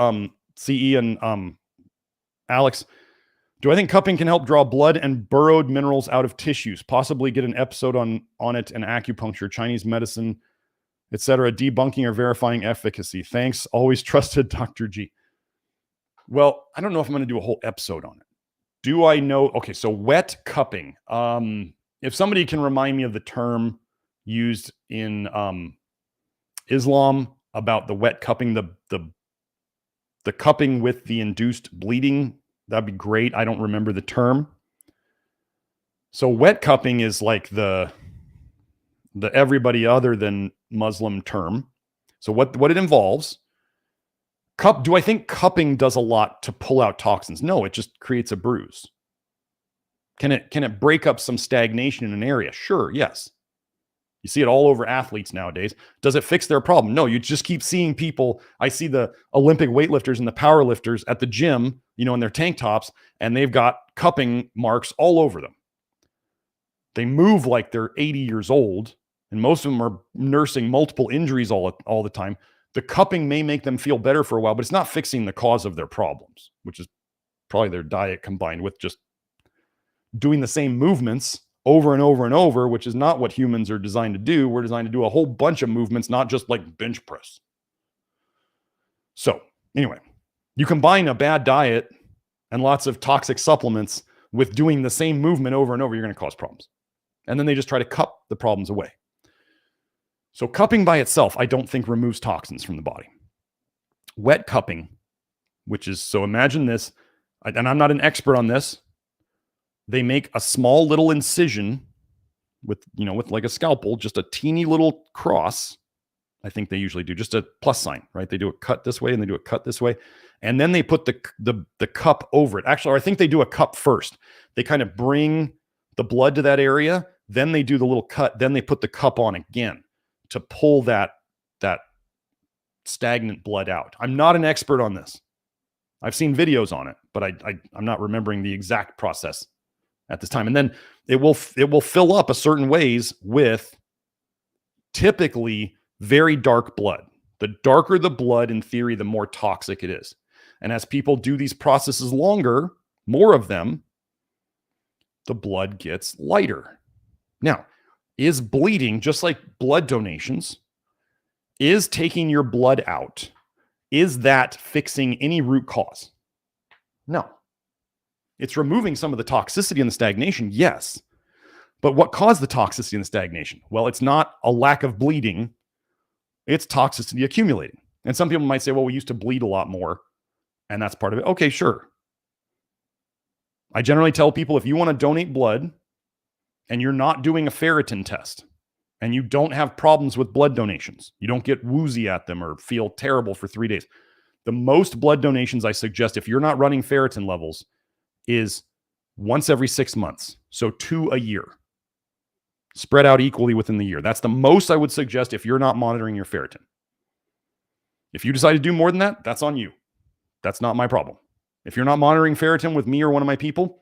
CE and Alex. Do I think cupping can help draw blood and burrowed minerals out of tissues? Possibly get an episode on it and acupuncture, Chinese medicine, etc., debunking or verifying efficacy. Thanks. Always trusted, Dr. G. Well, I don't know if I'm going to do a whole episode on it. Do I know? Okay, so wet cupping. If somebody can remind me of the term used in Islam about the wet cupping, the cupping with the induced bleeding, that'd be great. I don't remember the term. So wet cupping is like the everybody other than Muslim term. So what it involves, do I think cupping does a lot to pull out toxins? No, it just creates a bruise. Can it break up some stagnation in an area? Sure, yes. You see it all over athletes nowadays. Does it fix their problem? No, you just keep seeing people. I see the Olympic weightlifters and the power lifters at the gym, in their tank tops, and they've got cupping marks all over them. They move like they're 80 years old, and most of them are nursing multiple injuries all the time. The cupping may make them feel better for a while, but it's not fixing the cause of their problems, which is probably their diet combined with just doing the same movements over and over and over, which is not what humans are designed to do. We're designed to do a whole bunch of movements, not just like bench press. So anyway, you combine a bad diet and lots of toxic supplements with doing the same movement over and over, you're going to cause problems. And then they just try to cup the problems away. So cupping by itself, I don't think removes toxins from the body. Wet cupping, which is, so imagine this, and I'm not an expert on this. They make a small little incision with like a scalpel, just a teeny little cross. I think they usually do just a plus sign, right? They do a cut this way and they do a cut this way. And then they put the cup over it. Actually, I think they do a cup first. They kind of bring the blood to that area. Then they do the little cut. Then they put the cup on again. to pull that stagnant blood out. I'm not an expert on this. I've seen videos on it, but I'm not remembering the exact process at this time. And then it will fill up a certain ways with typically very dark blood. The darker the blood, in theory, the more toxic it is. And as people do these processes longer, more of them, the blood gets lighter. Now, is bleeding, just like blood donations, is taking your blood out, is that fixing any root cause? No. It's removing some of the toxicity and the stagnation, yes. But what caused the toxicity and the stagnation? Well, it's not a lack of bleeding, it's toxicity accumulating. And some people might say, well, we used to bleed a lot more, and that's part of it. Okay, sure. I generally tell people, if you want to donate blood and you're not doing a ferritin test and you don't have problems with blood donations, you don't get woozy at them or feel terrible for 3 days. The most blood donations I suggest, if you're not running ferritin levels, is once every 6 months. So 2 a year, spread out equally within the year. That's the most I would suggest if you're not monitoring your ferritin. If you decide to do more than that, that's on you. That's not my problem. If you're not monitoring ferritin with me or one of my people,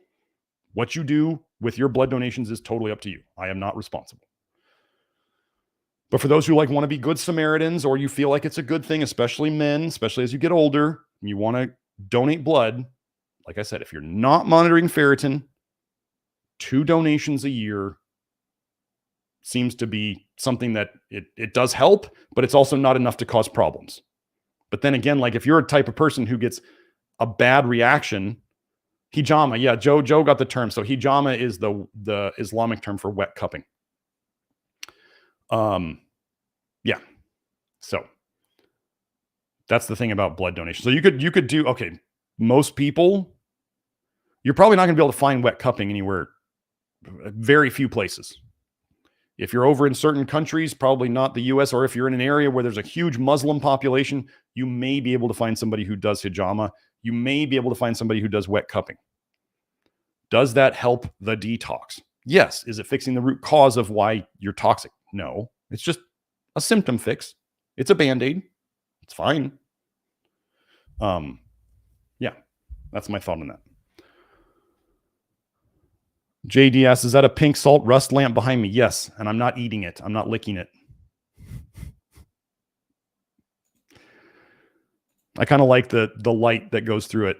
what you do with your blood donations is totally up to you. I am not responsible. But for those who want to be good Samaritans, or you feel like it's a good thing, especially men, especially as you get older, and you want to donate blood, like I said, if you're not monitoring ferritin, 2 donations a year seems to be something that it does help, but it's also not enough to cause problems. But then again, like if you're a type of person who gets a bad reaction, hijama, yeah, Joe got the term. So hijama is the Islamic term for wet cupping. Yeah. So that's the thing about blood donation. So you could do, okay, most people, you're probably not going to be able to find wet cupping anywhere, very few places. If you're over in certain countries, probably not the US, or if you're in an area where there's a huge Muslim population, you may be able to find somebody who does hijama. You may be able to find somebody who does wet cupping. Does that help the detox? Yes. Is it fixing the root cause of why you're toxic? No. It's just a symptom fix. It's a Band-Aid. It's fine. Yeah, that's my thought on that. JD asks, is that a pink salt rust lamp behind me? Yes, and I'm not eating it. I'm not licking it. I kind of like the light that goes through it.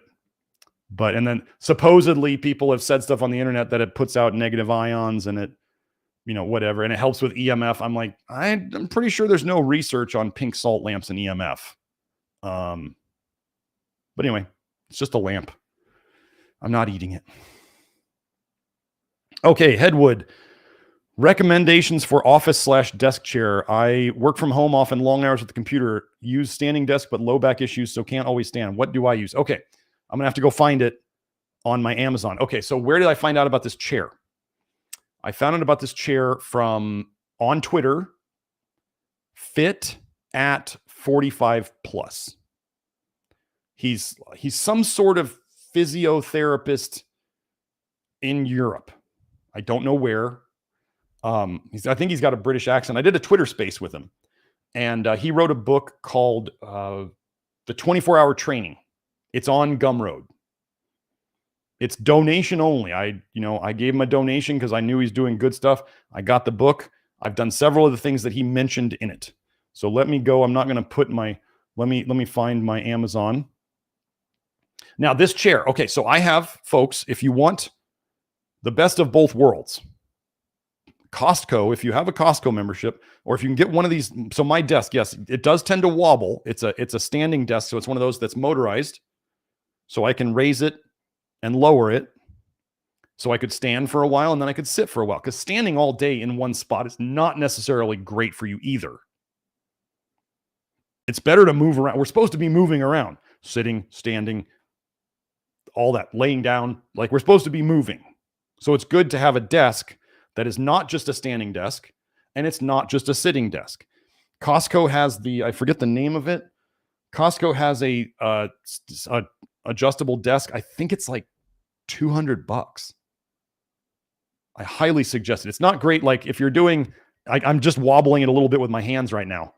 And then supposedly people have said stuff on the internet that it puts out negative ions and it, whatever, and it helps with EMF. I'm like, I'm pretty sure there's no research on pink salt lamps and EMF. But anyway, it's just a lamp. I'm not eating it. Okay, Headwood. Recommendations for office/desk chair. I work from home often, long hours with the computer, use standing desk, but low back issues, so can't always stand. What do I use? Okay, I'm going to have to go find it on my Amazon. Okay, so where did I find out about this chair? I found out about this chair on Twitter, Fit at 45 plus. He's some sort of physiotherapist in Europe. I don't know where. I think he's got a British accent. I did a Twitter space with him, and he wrote a book called The 24-Hour Training. It's on Gumroad. It's donation only. I gave him a donation because I knew he's doing good stuff. I got the book. I've done several of the things that he mentioned in it. So let me go. I'm not going to put let me find my Amazon. Now this chair. Okay, so I have, folks, if you want the best of both worlds, Costco, if you have a Costco membership, or if you can get one of these. So my desk, yes, it does tend to wobble. It's a standing desk. So it's one of those that's motorized. So I can raise it and lower it. So I could stand for a while and then I could sit for a while, because standing all day in one spot is not necessarily great for you either. It's better to move around. We're supposed to be moving around, sitting, standing, all that, laying down. Like, we're supposed to be moving. So it's good to have a desk that is not just a standing desk and it's not just a sitting desk. Costco has I forget the name of it. Costco has a adjustable desk. I think it's like $200. I highly suggest it. It's not great. Like if you're doing I'm just wobbling it a little bit with my hands right now.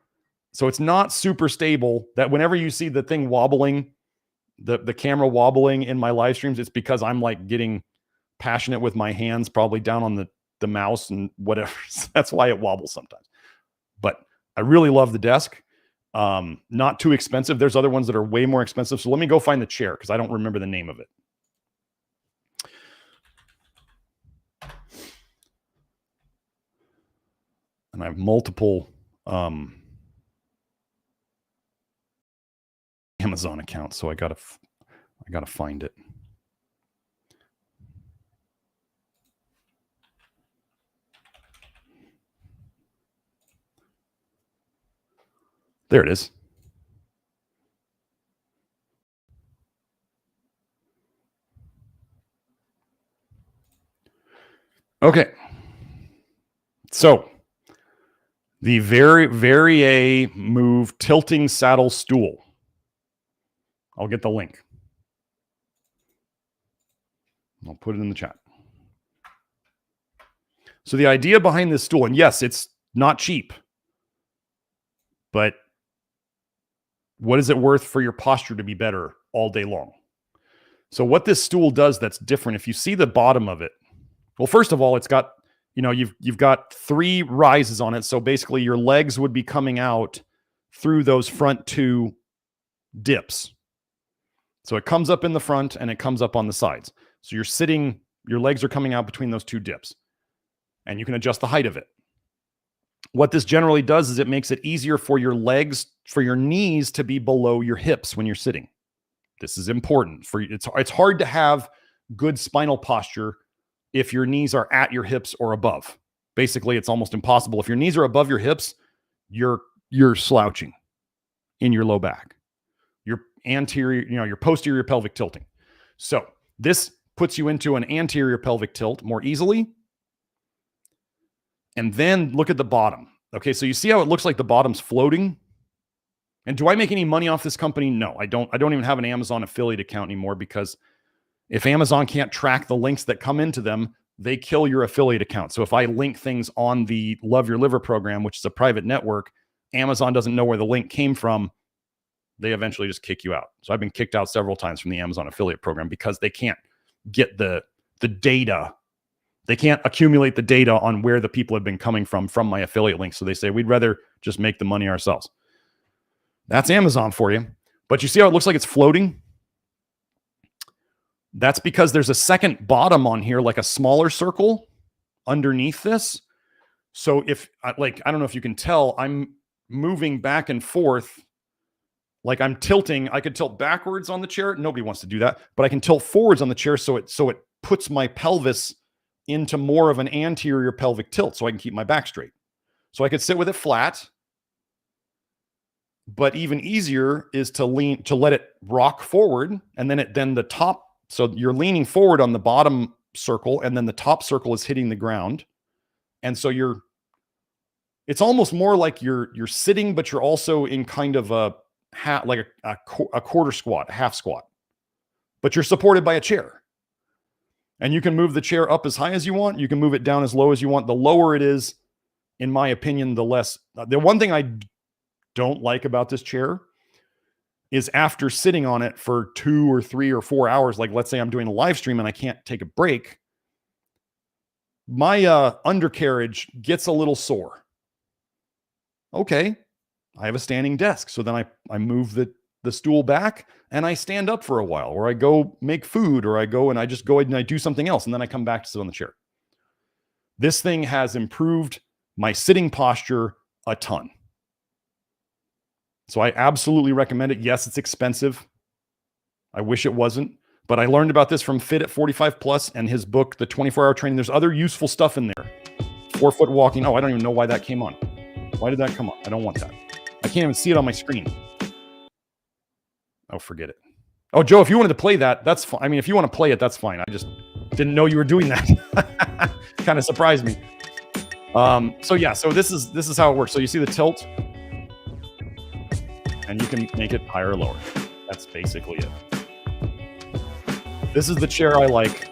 So it's not super stable. That whenever you see the thing wobbling, the camera wobbling in my live streams, it's because I'm like getting passionate with my hands, probably down on the mouse and whatever. That's why it wobbles sometimes. But I really love the desk. Not too expensive. There's other ones that are way more expensive. So let me go find the chair because I don't remember the name of it. And I have multiple Amazon accounts, so I gotta find it. There it is. Okay. So the Varie Move tilting saddle stool. I'll get the link. I'll put it in the chat. So the idea behind this stool, and yes, it's not cheap, but what is it worth for your posture to be better all day long? So what this stool does that's different, if you see the bottom of it, well, first of all, it's got, you've got 3 rises on it. So basically your legs would be coming out through those front 2 dips. So it comes up in the front and it comes up on the sides. So you're sitting, your legs are coming out between those 2 dips, and you can adjust the height of it. What this generally does is it makes it easier for your legs, for your knees to be below your hips when you're sitting. This is important for you. It's hard to have good spinal posture if your knees are at your hips or above. Basically, it's almost impossible. If your knees are above your hips, you're slouching in your low back. Your anterior, your posterior pelvic tilting. So this puts you into an anterior pelvic tilt more easily. And then look at the bottom. Okay, so you see how it looks like the bottom's floating? And do I make any money off this company? No, I don't. I don't even have an Amazon affiliate account anymore, because if Amazon can't track the links that come into them, they kill your affiliate account. So if I link things on the Love Your Liver program, which is a private network, Amazon doesn't know where the link came from. They eventually just kick you out. So I've been kicked out several times from the Amazon affiliate program because they can't get the data. They can't accumulate the data on where the people have been coming from my affiliate links. So they say, we'd rather just make the money ourselves. That's Amazon for you. But you see how it looks like it's floating? That's because there's a second bottom on here, like a smaller circle underneath this. So if, I don't know if you can tell, I'm moving back and forth. Like I'm tilting. I could tilt backwards on the chair. Nobody wants to do that. But I can tilt forwards on the chair so it puts my pelvis into more of an anterior pelvic tilt so I can keep my back straight. So I could sit with it flat. But even easier is to let it rock forward, and then the top. So you're leaning forward on the bottom circle, and then the top circle is hitting the ground. And so it's almost more like you're sitting, but you're also in kind of a quarter squat, a half squat, but you're supported by a chair. And you can move the chair up as high as you want. You can move it down as low as you want. The lower it is, in my opinion, the less. The one thing I don't like about this chair is after sitting on it for 2 or 3 or 4 hours, like let's say I'm doing a live stream and I can't take a break, my undercarriage gets a little sore. Okay, I have a standing desk. So then I move the stool back and I stand up for a while, or I go make food, or I go and I just go ahead and I do something else. And then I come back to sit on the chair. This thing has improved my sitting posture a ton. So I absolutely recommend it. Yes, it's expensive. I wish it wasn't, but I learned about this from Fit at 45 Plus and his book, The 24-Hour Training. There's other useful stuff in there. 4-foot walking. Oh, I don't even know why that came on. Why did that come on? I don't want that. I can't even see it on my screen. Oh, forget it. Oh, Joe, if you wanted to play that, that's fine. I mean, if you want to play it, that's fine. I just didn't know you were doing that. Kind of surprised me. So yeah, so this is how it works. So you see the tilt, and you can make it higher or lower. That's basically it. This is the chair I like.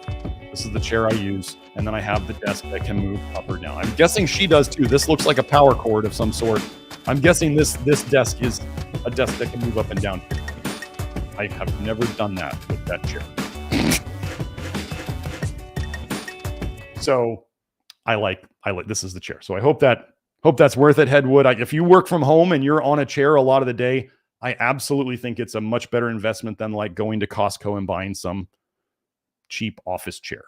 This is the chair I use. And then I have the desk that can move up or down. I'm guessing she does too. This looks like a power cord of some sort. I'm guessing this desk is a desk that can move up and down. I have never done that with that chair. So I like this is the chair. So I hope that's worth it, Headwood. If you work from home and you're on a chair a lot of the day, I absolutely think it's a much better investment than like going to Costco and buying some cheap office chair.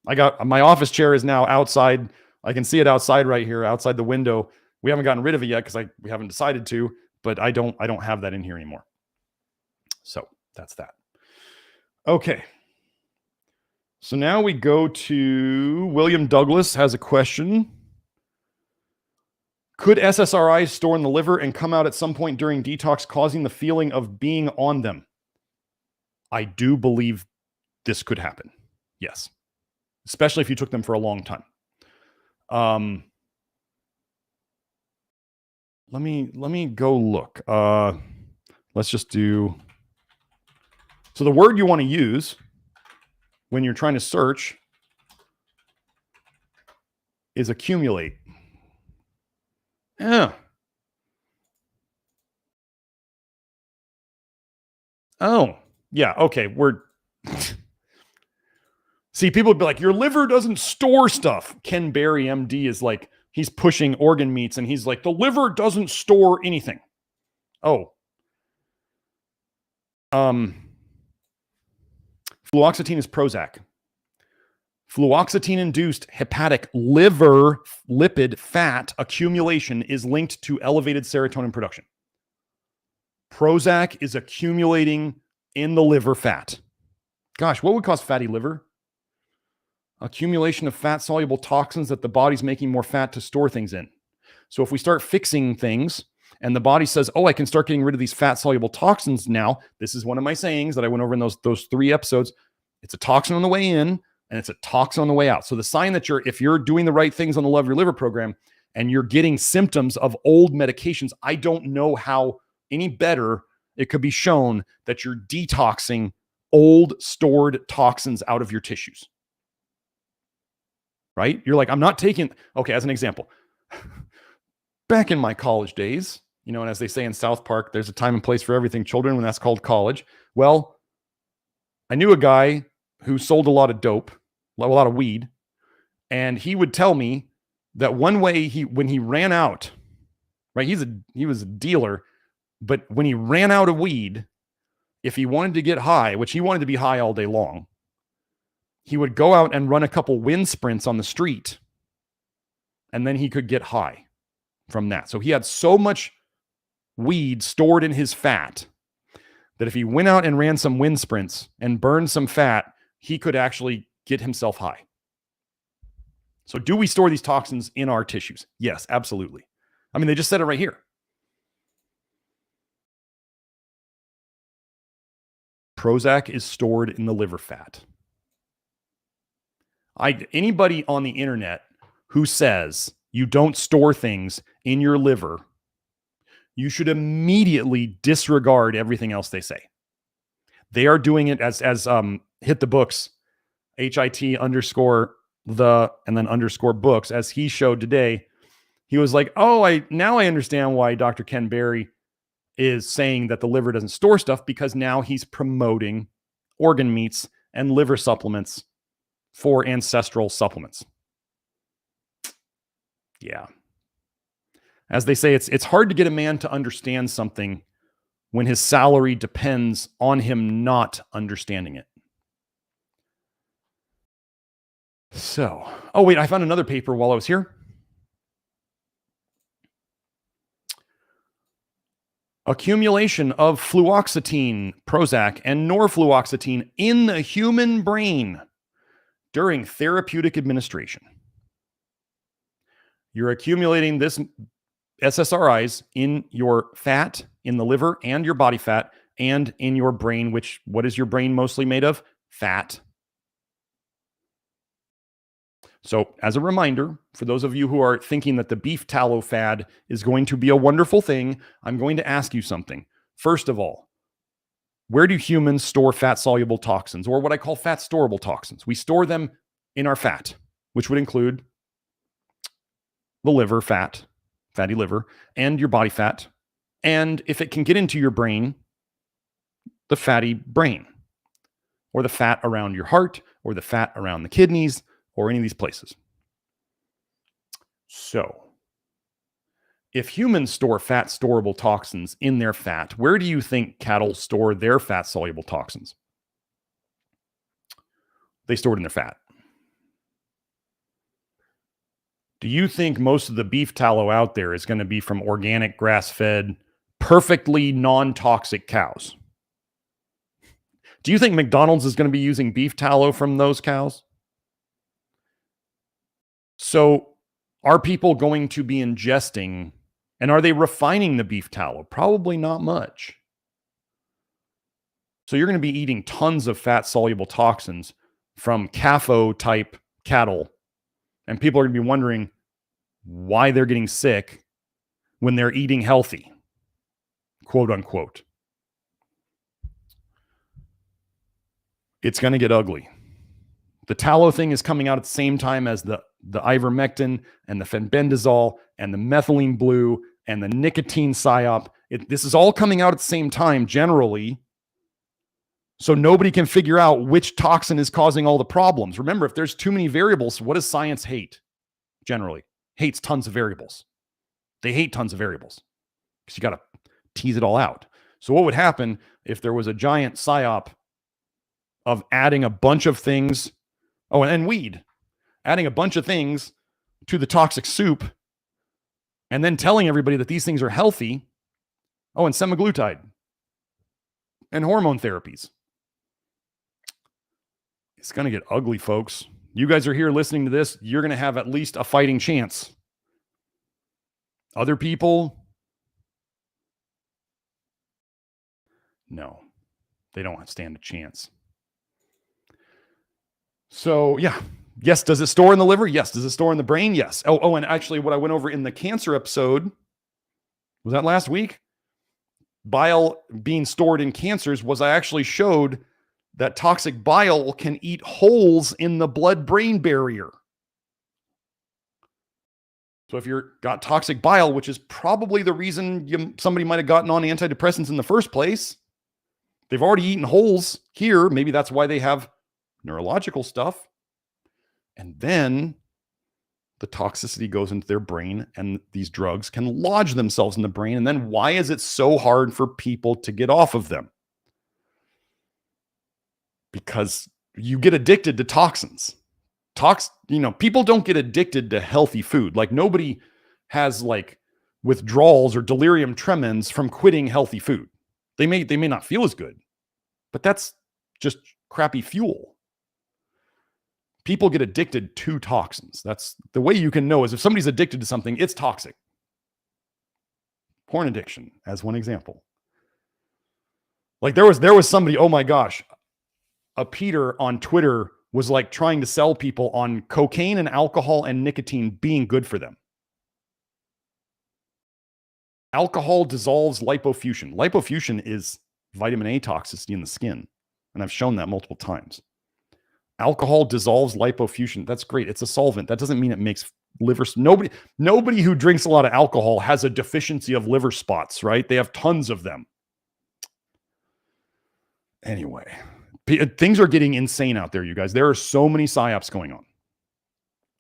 I got my office chair is now outside. I can see it outside right here, outside the window. We haven't gotten rid of it yet because we haven't decided to, but I don't have that in here anymore. So that's that. Okay. So now we go to William Douglas has a question. Could SSRIs store in the liver and come out at some point during detox, causing the feeling of being on them? I do believe this could happen. Yes. Especially if you took them for a long time. Let me go look. Let's just do. So the word you want to use when you're trying to search is accumulate. Yeah. Oh, yeah. Okay. See, people would be like, your liver doesn't store stuff. Ken Berry, MD, is like, he's pushing organ meats and he's like, the liver doesn't store anything. Oh. Fluoxetine is Prozac. Fluoxetine-induced hepatic liver lipid fat accumulation is linked to elevated serotonin production. Prozac is accumulating in the liver fat. Gosh, what would cause fatty liver? Accumulation of fat-soluble toxins that the body's making more fat to store things in. So if we start fixing things and the body says, oh, I can start getting rid of these fat-soluble toxins now. This is one of my sayings that I went over in those 3 episodes. It's a toxin on the way in and it's a toxin on the way out. So the sign that if you're doing the right things on the Love Your Liver program and you're getting symptoms of old medications, I don't know how any better it could be shown that you're detoxing old stored toxins out of your tissues. Right? You're like, I'm not taking, okay, as an example, back in my college days, and as they say in South Park, there's a time and place for everything, children, when that's called college. Well, I knew a guy who sold a lot of dope, a lot of weed, and he would tell me that one way when he ran out, right? He was a dealer, but when he ran out of weed, if he wanted to get high, which he wanted to be high all day long, he would go out and run a couple wind sprints on the street, and then he could get high from that. So he had so much weed stored in his fat that if he went out and ran some wind sprints and burned some fat, he could actually get himself high. So do we store these toxins in our tissues? Yes, absolutely. I mean, they just said it right here. Prozac is stored in the liver fat. Anybody on the internet who says you don't store things in your liver, you should immediately disregard everything else they say. They are doing it as hit the books, HIT underscore the, and then underscore books, as he showed today. He was like, oh, now I understand why Dr. Ken Berry is saying that the liver doesn't store stuff, because now he's promoting organ meats and liver supplements for ancestral supplements. Yeah. As they say, it's hard to get a man to understand something when his salary depends on him not understanding it. So, oh wait, I found another paper while I was here. Accumulation of fluoxetine, Prozac, and norfluoxetine in the human brain during therapeutic administration. You're accumulating this SSRIs in your fat, in the liver, and your body fat, and in your brain, what is your brain mostly made of? Fat. So as a reminder, for those of you who are thinking that the beef tallow fad is going to be a wonderful thing, I'm going to ask you something. First of all, where do humans store fat-soluble toxins, or what I call fat-storable toxins? We store them in our fat, which would include the liver fat, fatty liver, and your body fat. And if it can get into your brain, the fatty brain, or the fat around your heart, or the fat around the kidneys, or any of these places. So, if humans store fat-storable toxins in their fat, where do you think cattle store their fat-soluble toxins? They store it in their fat. Do you think most of the beef tallow out there is going to be from organic, grass-fed, perfectly non-toxic cows? Do you think McDonald's is going to be using beef tallow from those cows? So, are people going to be ingesting, and are they refining the beef tallow? Probably not much. So you're going to be eating tons of fat-soluble toxins from CAFO-type cattle, and people are going to be wondering why they're getting sick when they're eating healthy, quote unquote. It's going to get ugly. The tallow thing is coming out at the same time as the ivermectin and the fenbendazole and the methylene blue and the nicotine psyop. This is all coming out at the same time generally. So nobody can figure out which toxin is causing all the problems. Remember, if there's too many variables, what does science hate? Generally, hates tons of variables. They hate tons of variables because you got to tease it all out. So what would happen if there was a giant psyop of adding a bunch of things? Oh, and weed, adding a bunch of things to the toxic soup and then telling everybody that these things are healthy. Oh, and semaglutide and hormone therapies. It's going to get ugly, folks. You guys are here listening to this. You're going to have at least a fighting chance. Other people, no, they don't stand a chance. So, yeah. Yes, does it store in the liver? Yes. Does it store in the brain? Yes. Oh, and actually what I went over in the cancer episode, was that last week? Bile being stored in cancers was I actually showed that toxic bile can eat holes in the blood-brain barrier. So if you've got toxic bile, which is probably the reason somebody might have gotten on antidepressants in the first place, they've already eaten holes here. Maybe that's why they have neurological stuff. And then the toxicity goes into their brain and these drugs can lodge themselves in the brain. And then why is it so hard for people to get off of them? Because you get addicted to toxins. People don't get addicted to healthy food. Like nobody has like withdrawals or delirium tremens from quitting healthy food. They may not feel as good, but that's just crappy fuel. People get addicted to toxins. That's the way you can know is if somebody's addicted to something, it's toxic. Porn addiction, as one example. Like there was somebody, oh my gosh, a Peter on Twitter was like trying to sell people on cocaine and alcohol and nicotine being good for them. Alcohol dissolves lipofuscin. Lipofuscin is vitamin A toxicity in the skin. And I've shown that multiple times. Alcohol dissolves lipofuscin. That's great. It's a solvent. That doesn't mean it makes liver. Nobody who drinks a lot of alcohol has a deficiency of liver spots, right? They have tons of them. Anyway, things are getting insane out there, you guys. There are so many psyops going on.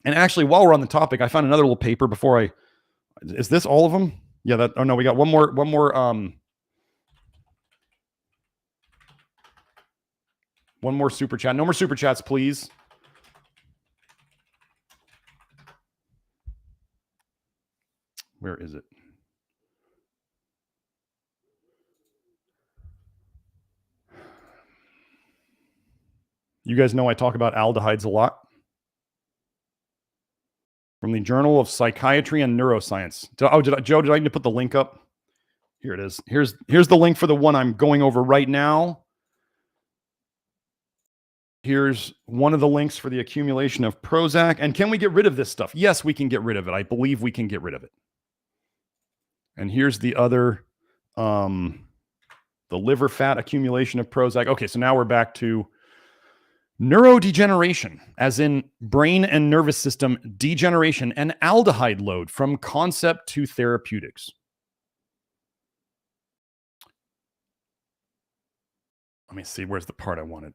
And actually, while we're on the topic, I found another little paper before is this all of them? Yeah, oh no, we got one more super chat. No more super chats, please. Where is it? You guys know I talk about aldehydes a lot. From the Journal of Psychiatry and Neuroscience. Joe, did I need to put the link up? Here it is. Here's the link for the one I'm going over right now. Here's one of the links for the accumulation of Prozac. And can we get rid of this stuff? Yes, we can get rid of it. I believe we can get rid of it. And here's the other The liver fat accumulation of Prozac. Okay, so now we're back to neurodegeneration, as in brain and nervous system degeneration and aldehyde load from concept to therapeutics. Let me see, where's the part I wanted?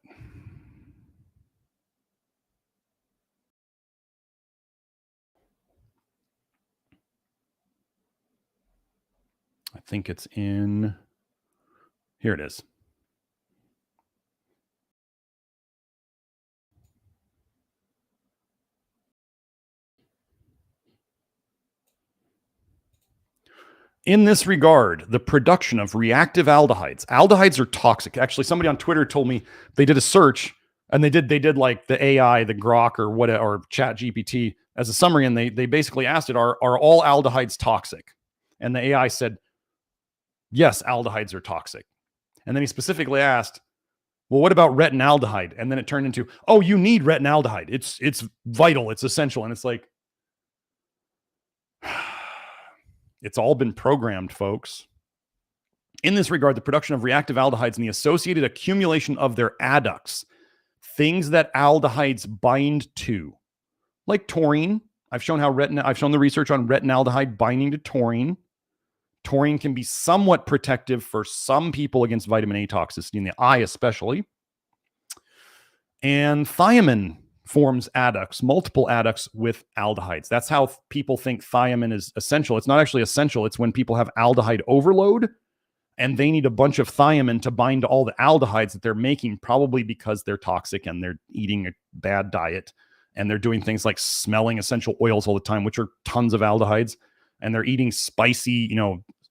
I think it's in, here it is. In this regard, the production of reactive aldehydes are toxic. Actually, somebody on Twitter told me they did a search and they did like the AI, the Grok or what, or Chat GPT as a summary. And they basically asked it, are all aldehydes toxic? And the AI said, yes, aldehydes are toxic. And then he specifically asked, well, what about retinaldehyde? And then it turned into, oh, you need retinaldehyde. It's vital. It's essential. And it's like, it's all been programmed, folks. In this regard, the production of reactive aldehydes and the associated accumulation of their adducts, things that aldehydes bind to, like taurine. I've shown the research on retinaldehyde binding to taurine. Taurine can be somewhat protective for some people against vitamin A toxicity in the eye, especially. And thiamine forms adducts, multiple adducts with aldehydes. That's how people think thiamine is essential. It's not actually essential. It's when people have aldehyde overload and they need a bunch of thiamine to bind to all the aldehydes that they're making, probably because they're toxic and they're eating a bad diet and they're doing things like smelling essential oils all the time, which are tons of aldehydes, and they're eating spicy,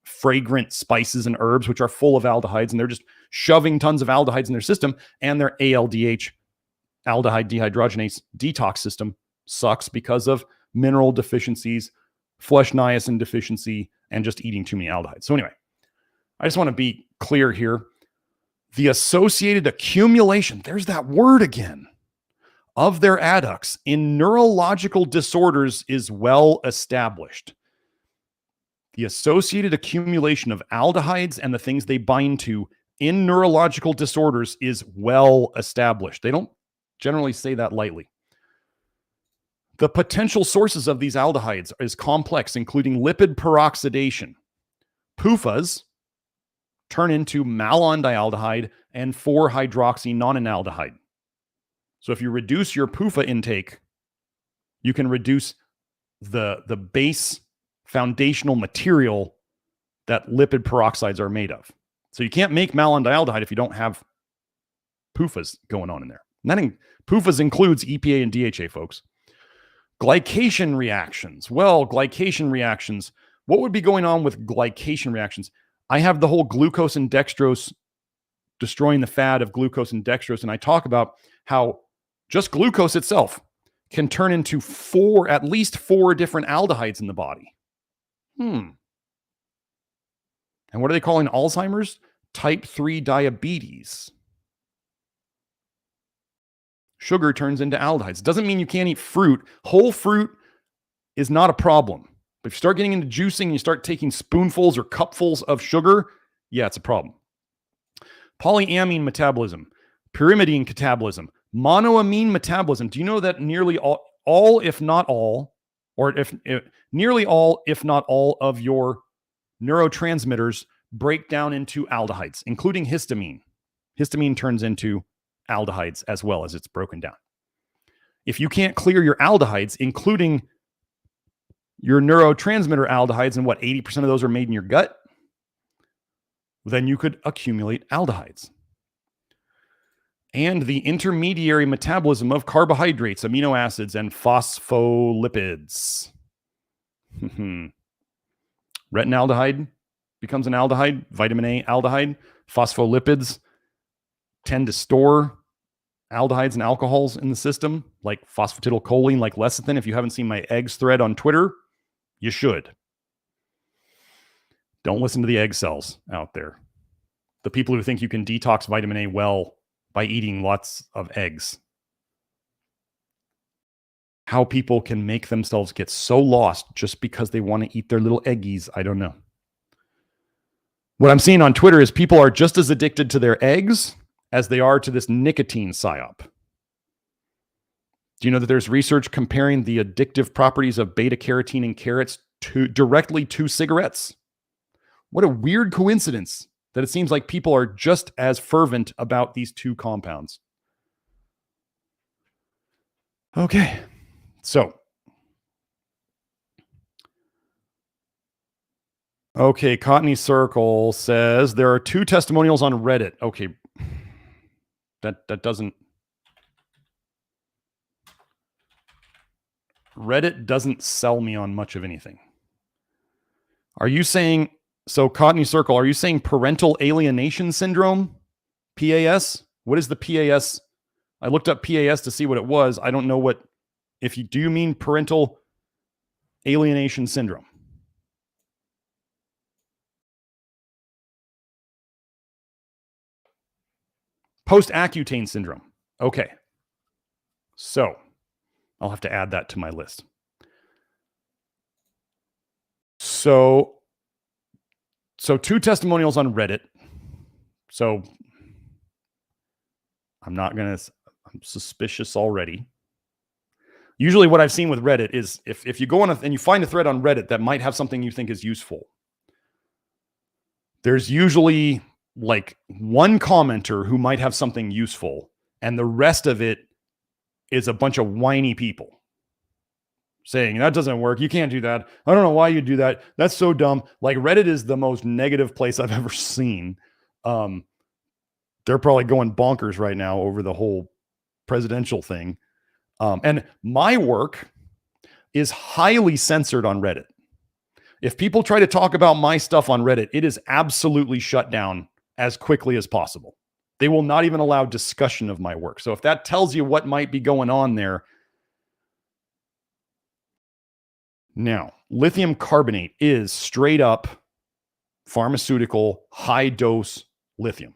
fragrant spices and herbs, which are full of aldehydes, and they're just shoving tons of aldehydes in their system, and their ALDH, aldehyde dehydrogenase detox system, sucks because of mineral deficiencies, flesh niacin deficiency, and just eating too many aldehydes. So anyway, I just want to be clear here. The associated accumulation, there's that word again, of their adducts in neurological disorders is well established. The associated accumulation of aldehydes and the things they bind to in neurological disorders is well established. They don't generally say that lightly. The potential sources of these aldehydes is complex, including lipid peroxidation. PUFAs turn into malondialdehyde and 4-hydroxynonenaldehyde. So if you reduce your PUFA intake, you can reduce the base foundational material that lipid peroxides are made of. So you can't make malondialdehyde if you don't have PUFAs going on in there. PUFAs includes EPA and DHA, folks. Glycation reactions. Well, glycation reactions. What would be going on with glycation reactions? I have the whole glucose and dextrose, destroying the fat of glucose and dextrose, and I talk about how just glucose itself can turn into at least four different aldehydes in the body. And what are they calling Alzheimer's? Type 3 diabetes. Sugar turns into aldehydes. Doesn't mean you can't eat fruit. Whole fruit is not a problem. But if you start getting into juicing and you start taking spoonfuls or cupfuls of sugar, yeah, it's a problem. Polyamine metabolism, pyrimidine catabolism, monoamine metabolism. Do you know that nearly all, if not all, nearly all, if not all of your neurotransmitters break down into aldehydes, including histamine. Histamine turns into aldehydes as well as it's broken down. If you can't clear your aldehydes, including your neurotransmitter aldehydes, and 80% of those are made in your gut, then you could accumulate aldehydes. And the intermediary metabolism of carbohydrates, amino acids, and phospholipids. Retinaldehyde becomes an aldehyde, vitamin A aldehyde. Phospholipids tend to store aldehydes and alcohols in the system, like phosphatidylcholine, like lecithin. If you haven't seen my eggs thread on Twitter, you should. Don't listen to the egg cells out there. The people who think you can detox vitamin A well by eating lots of eggs. How people can make themselves get so lost just because they want to eat their little eggies, I don't know. What I'm seeing on Twitter is people are just as addicted to their eggs as they are to this nicotine psyop. Do you know that there's research comparing the addictive properties of beta carotene in carrots directly to cigarettes? What a weird coincidence that it seems like people are just as fervent about these two compounds. Okay, so. Okay, Cottony Circle says there are 2 testimonials on Reddit. Okay, that doesn't. Reddit doesn't sell me on much of anything. Are you saying, so Cottony Circle, are you saying parental alienation syndrome? PAS? What is the PAS? I looked up PAS to see what it was. I don't know what, do you mean parental alienation syndrome? Post-Accutane Syndrome. Okay. So I'll have to add that to my list. So 2 testimonials on Reddit. So I'm suspicious already. Usually what I've seen with Reddit is if you go on and you find a thread on Reddit that might have something you think is useful, there's usually like one commenter who might have something useful, and the rest of it is a bunch of whiny people saying, that doesn't work. You can't do that. I don't know why you do that. That's so dumb. Like, Reddit is the most negative place I've ever seen. They're probably going bonkers right now over the whole presidential thing. And my work is highly censored on Reddit. If people try to talk about my stuff on Reddit, it is absolutely shut down as quickly as possible. They will not even allow discussion of my work. So if that tells you what might be going on there. Now, lithium carbonate is straight up pharmaceutical high dose lithium.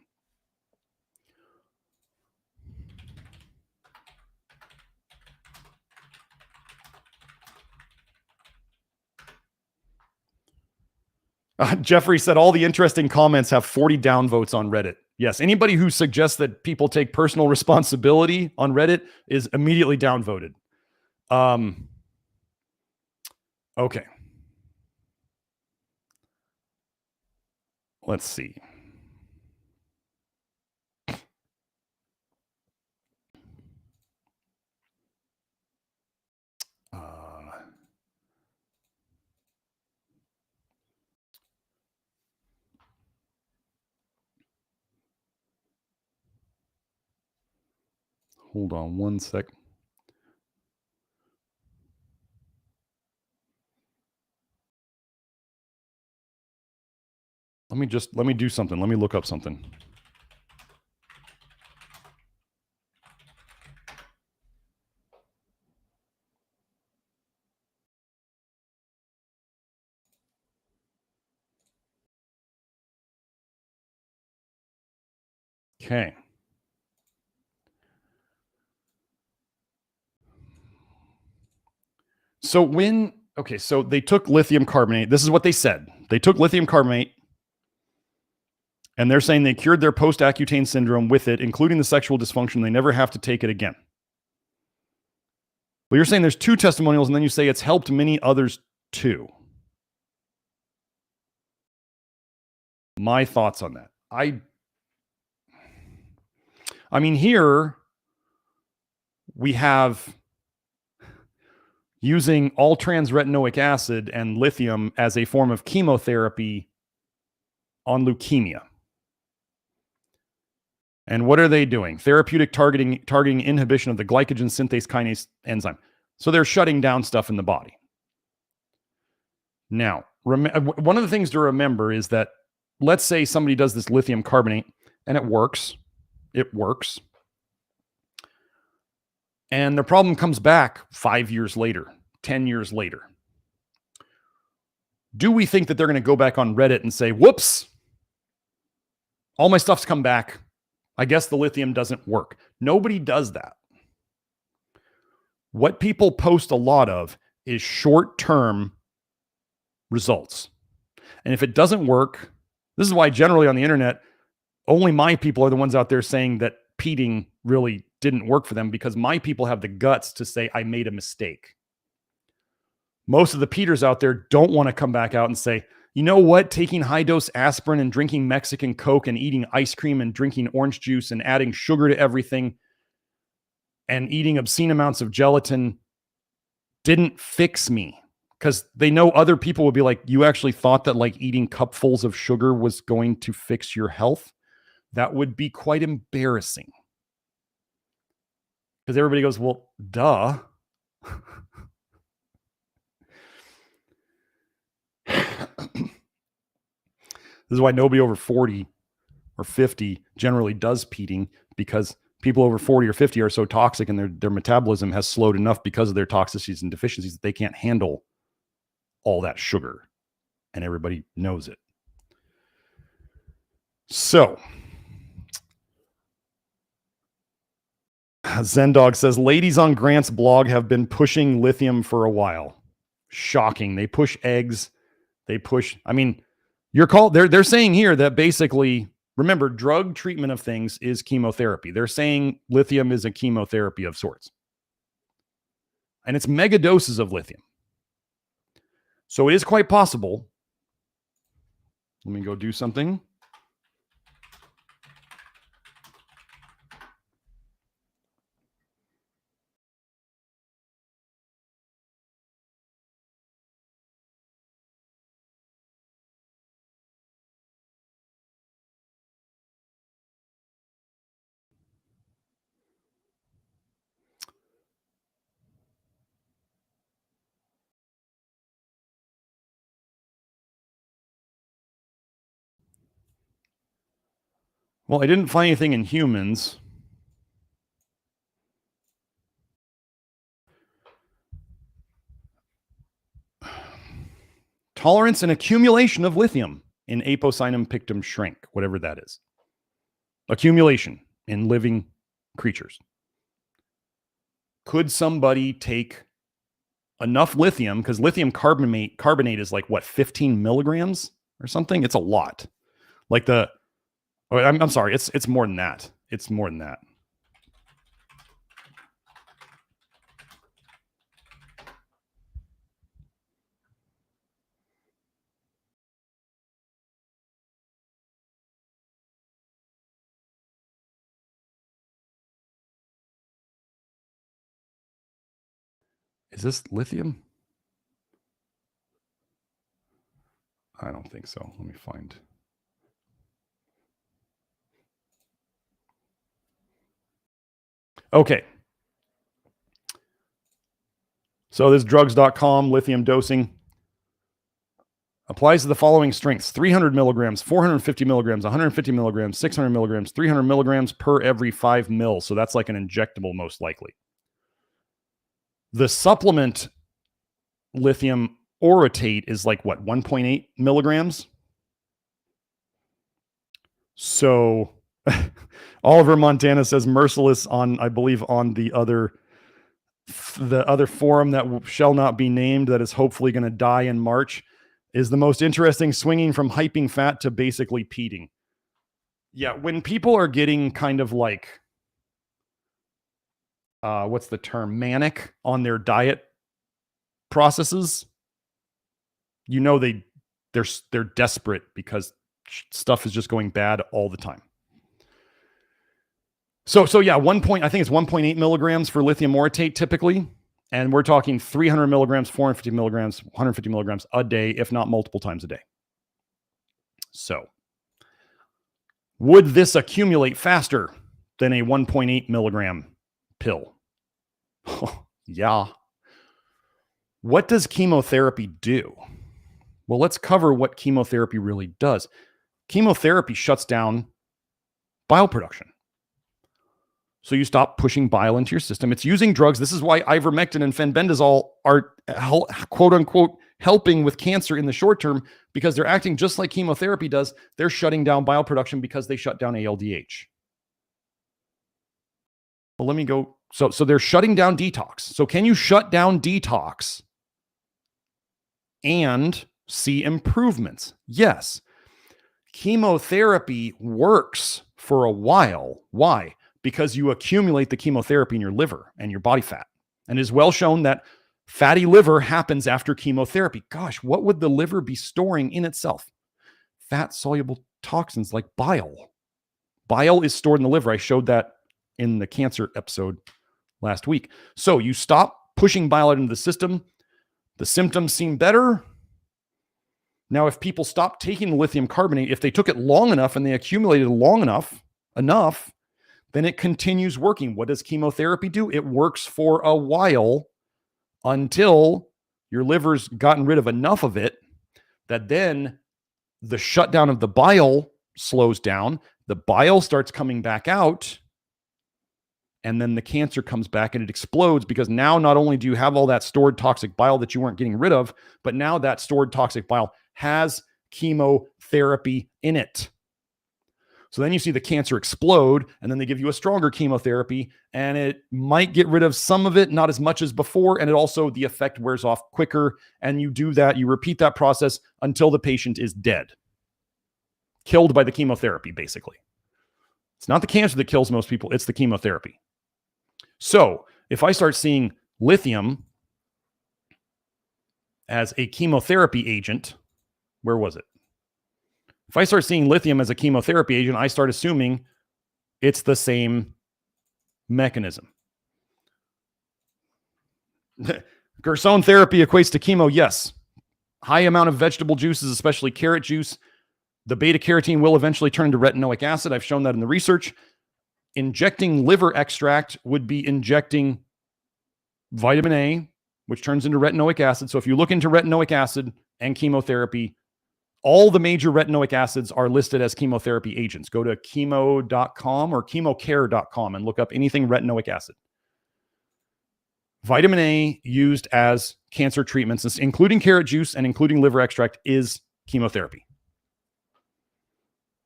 Jeffrey said all the interesting comments have 40 downvotes on Reddit. Yes, anybody who suggests that people take personal responsibility on Reddit is immediately downvoted. Okay. Let's see. Hold on one sec. Let me do something. Let me look up something. Okay. So so they took lithium carbonate. This is what they said. They took lithium carbonate, and they're saying they cured their post-Accutane syndrome with it, including the sexual dysfunction. They never have to take it again. But you're saying there's 2 testimonials, and then you say it's helped many others too. My thoughts on that. I mean, here we have using all-trans retinoic acid and lithium as a form of chemotherapy on leukemia. And what are they doing? Therapeutic targeting inhibition of the glycogen synthase kinase enzyme. So they're shutting down stuff in the body. Now, one of the things to remember is that, let's say somebody does this lithium carbonate and it works. It works. And the problem comes back 5 years later, 10 years later. Do we think that they're going to go back on Reddit and say, whoops, all my stuff's come back. I guess the lithium doesn't work. Nobody does that. What people post a lot of is short-term results. And if it doesn't work, This is why generally on the internet, only my people are the ones out there saying that peating really didn't work for them, because my people have the guts to say, I made a mistake. Most of the peaters out there don't want to come back out and say, you know what, taking high dose aspirin and drinking Mexican Coke and eating ice cream and drinking orange juice and adding sugar to everything and eating obscene amounts of gelatin didn't fix me. Because they know other people would be like, you actually thought that like eating cupfuls of sugar was going to fix your health? That would be quite embarrassing. Because everybody goes, well, duh. This is why nobody over 40 or 50 generally does peating, because people over 40 or 50 are so toxic and their metabolism has slowed enough because of their toxicities and deficiencies that they can't handle all that sugar. And everybody knows it. So, Zendog says, ladies on Grant's blog have been pushing lithium for a while. Shocking. They push eggs. They push, I mean, they're saying here that basically, remember, drug treatment of things is chemotherapy. They're saying lithium is a chemotherapy of sorts. And it's mega doses of lithium. So it is quite possible. Let me go do something. Well, I didn't find anything in humans. Tolerance and accumulation of lithium in Apocynon pictum shrink, whatever that is. Accumulation in living creatures. Could somebody take enough lithium, because lithium carbonate is like what, 15 milligrams or something? It's a lot. Like I'm sorry, it's more than that. It's more than that. Is this lithium? I don't think so. Let me find. Okay. So this drugs.com lithium dosing applies to the following strengths: 300 milligrams, 450 milligrams, 150 milligrams, 600 milligrams, 300 milligrams per every 5 mils. So that's like an injectable, most likely. The supplement lithium orotate is like what, 1.8 milligrams? So Oliver Montana says merciless on, I believe, on the other forum that shall not be named, that is hopefully going to die in March, is the most interesting, swinging from hyping fat to basically peating. Yeah, when people are getting kind of like, what's the term, manic on their diet processes, you know they're desperate because stuff is just going bad all the time. So yeah, I think it's 1.8 milligrams for lithium orotate typically. And we're talking 300 milligrams, 450 milligrams, 150 milligrams a day, if not multiple times a day. So would this accumulate faster than a 1.8 milligram pill? Yeah. What does chemotherapy do? Well, let's cover what chemotherapy really does. Chemotherapy shuts down bile production. So you stop pushing bile into your system. It's using drugs. This is why ivermectin and fenbendazole are quote unquote helping with cancer in the short term, because they're acting just like chemotherapy does. They're shutting down bile production because they shut down ALDH. Well, let me go. So they're shutting down detox. So can you shut down detox and see improvements? Yes. chemotherapy works for a while. Why? Because you accumulate the chemotherapy in your liver and your body fat. And it is well shown that fatty liver happens after chemotherapy. Gosh, what would the liver be storing in itself? Fat-soluble toxins like bile. Bile is stored in the liver. I showed that in the cancer episode last week. So you stop pushing bile out into the system. The symptoms seem better. Now, if people stop taking the lithium carbonate, if they took it long enough and they accumulated long enough, then it continues working. What does chemotherapy do? It works for a while until your liver's gotten rid of enough of it that then the shutdown of the bile slows down. The bile starts coming back out, and then the cancer comes back and it explodes, because now not only do you have all that stored toxic bile that you weren't getting rid of, but now that stored toxic bile has chemotherapy in it. So then you see the cancer explode, and then they give you a stronger chemotherapy, and it might get rid of some of it, not as much as before. And it also, the effect wears off quicker. And you do that, you repeat that process until the patient is dead, killed by the chemotherapy, basically. It's not the cancer that kills most people, it's the chemotherapy. So if I start seeing lithium as a chemotherapy agent, where was it? If I start seeing lithium as a chemotherapy agent, I start assuming it's the same mechanism. Gerson therapy equates to chemo, yes. High amount of vegetable juices, especially carrot juice. The beta carotene will eventually turn into retinoic acid. I've shown that in the research. Injecting liver extract would be injecting vitamin A, which turns into retinoic acid. So if you look into retinoic acid and chemotherapy, all the major retinoic acids are listed as chemotherapy agents. Go to chemo.com or chemocare.com and look up anything retinoic acid. Vitamin A used as cancer treatments, including carrot juice and including liver extract, is chemotherapy.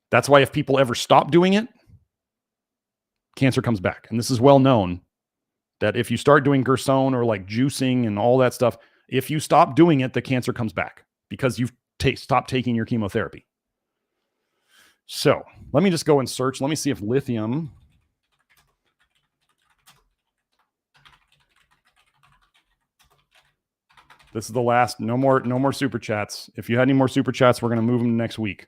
That's why if people ever stop doing it, cancer comes back. And this is well known that if you start doing Gerson or like juicing and all that stuff, if you stop doing it, the cancer comes back because you've stopped taking your chemotherapy. So let me just go and search. Let me see if lithium. This is the last. No more super chats. If you had any more super chats, we're going to move them next week.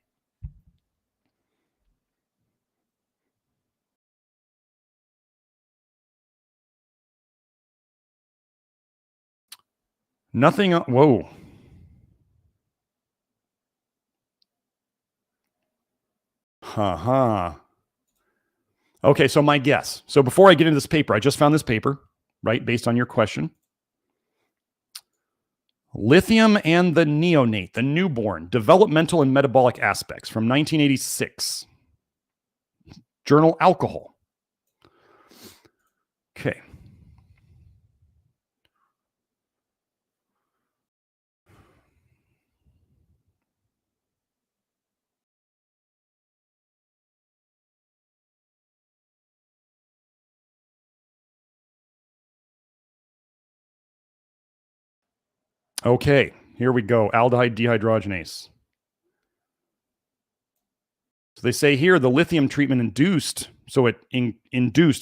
Nothing. Whoa. Okay, so my guess. So before I get into this paper, I just found this paper, right, based on your question. Lithium and the neonate, the newborn, developmental and metabolic aspects, from 1986. Journal Alcohol. Okay. Okay, here we go. Aldehyde dehydrogenase. So they say here the lithium treatment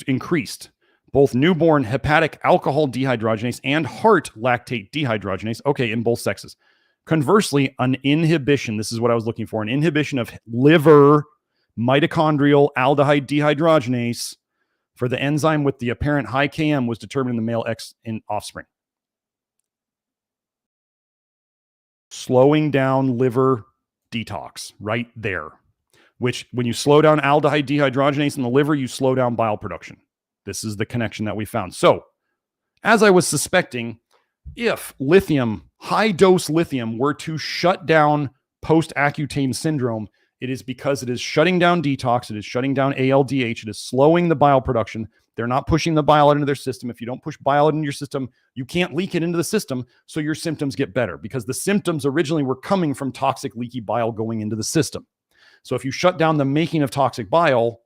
increased both newborn hepatic alcohol dehydrogenase and heart lactate dehydrogenase. Okay, in both sexes. Conversely, an inhibition, this is what I was looking for, an inhibition of liver mitochondrial aldehyde dehydrogenase for the enzyme with the apparent high Km was determined in the male X in offspring. Slowing down liver detox right there, which when you slow down aldehyde dehydrogenase in the liver, you slow down bile production. This is the connection that we found. So as I was suspecting, if lithium, high dose lithium, were to shut down post-Accutane syndrome, it is because it is shutting down detox, it is shutting down ALDH, it is slowing the bile production. They're not pushing the bile out into their system. If you don't push bile out into your system, you can't leak it into the system, so your symptoms get better, because the symptoms originally were coming from toxic leaky bile going into the system. So if you shut down the making of toxic bile,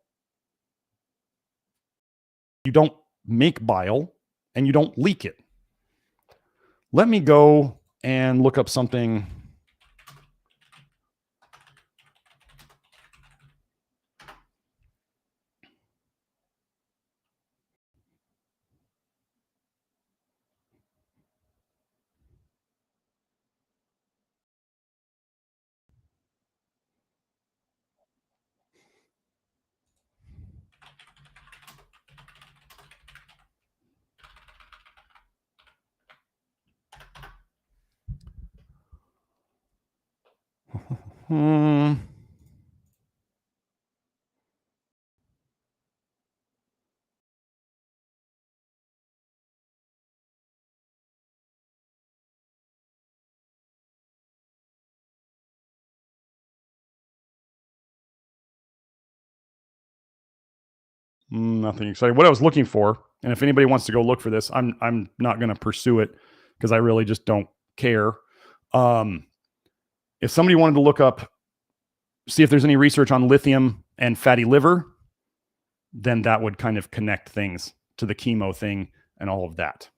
you don't make bile and you don't leak it. Let me go and look up something. Nothing exciting. What I was looking for, and if anybody wants to go look for this, I'm not going to pursue it because I really just don't care. If somebody wanted to look up, see if there's any research on lithium and fatty liver, then that would kind of connect things to the chemo thing and all of that.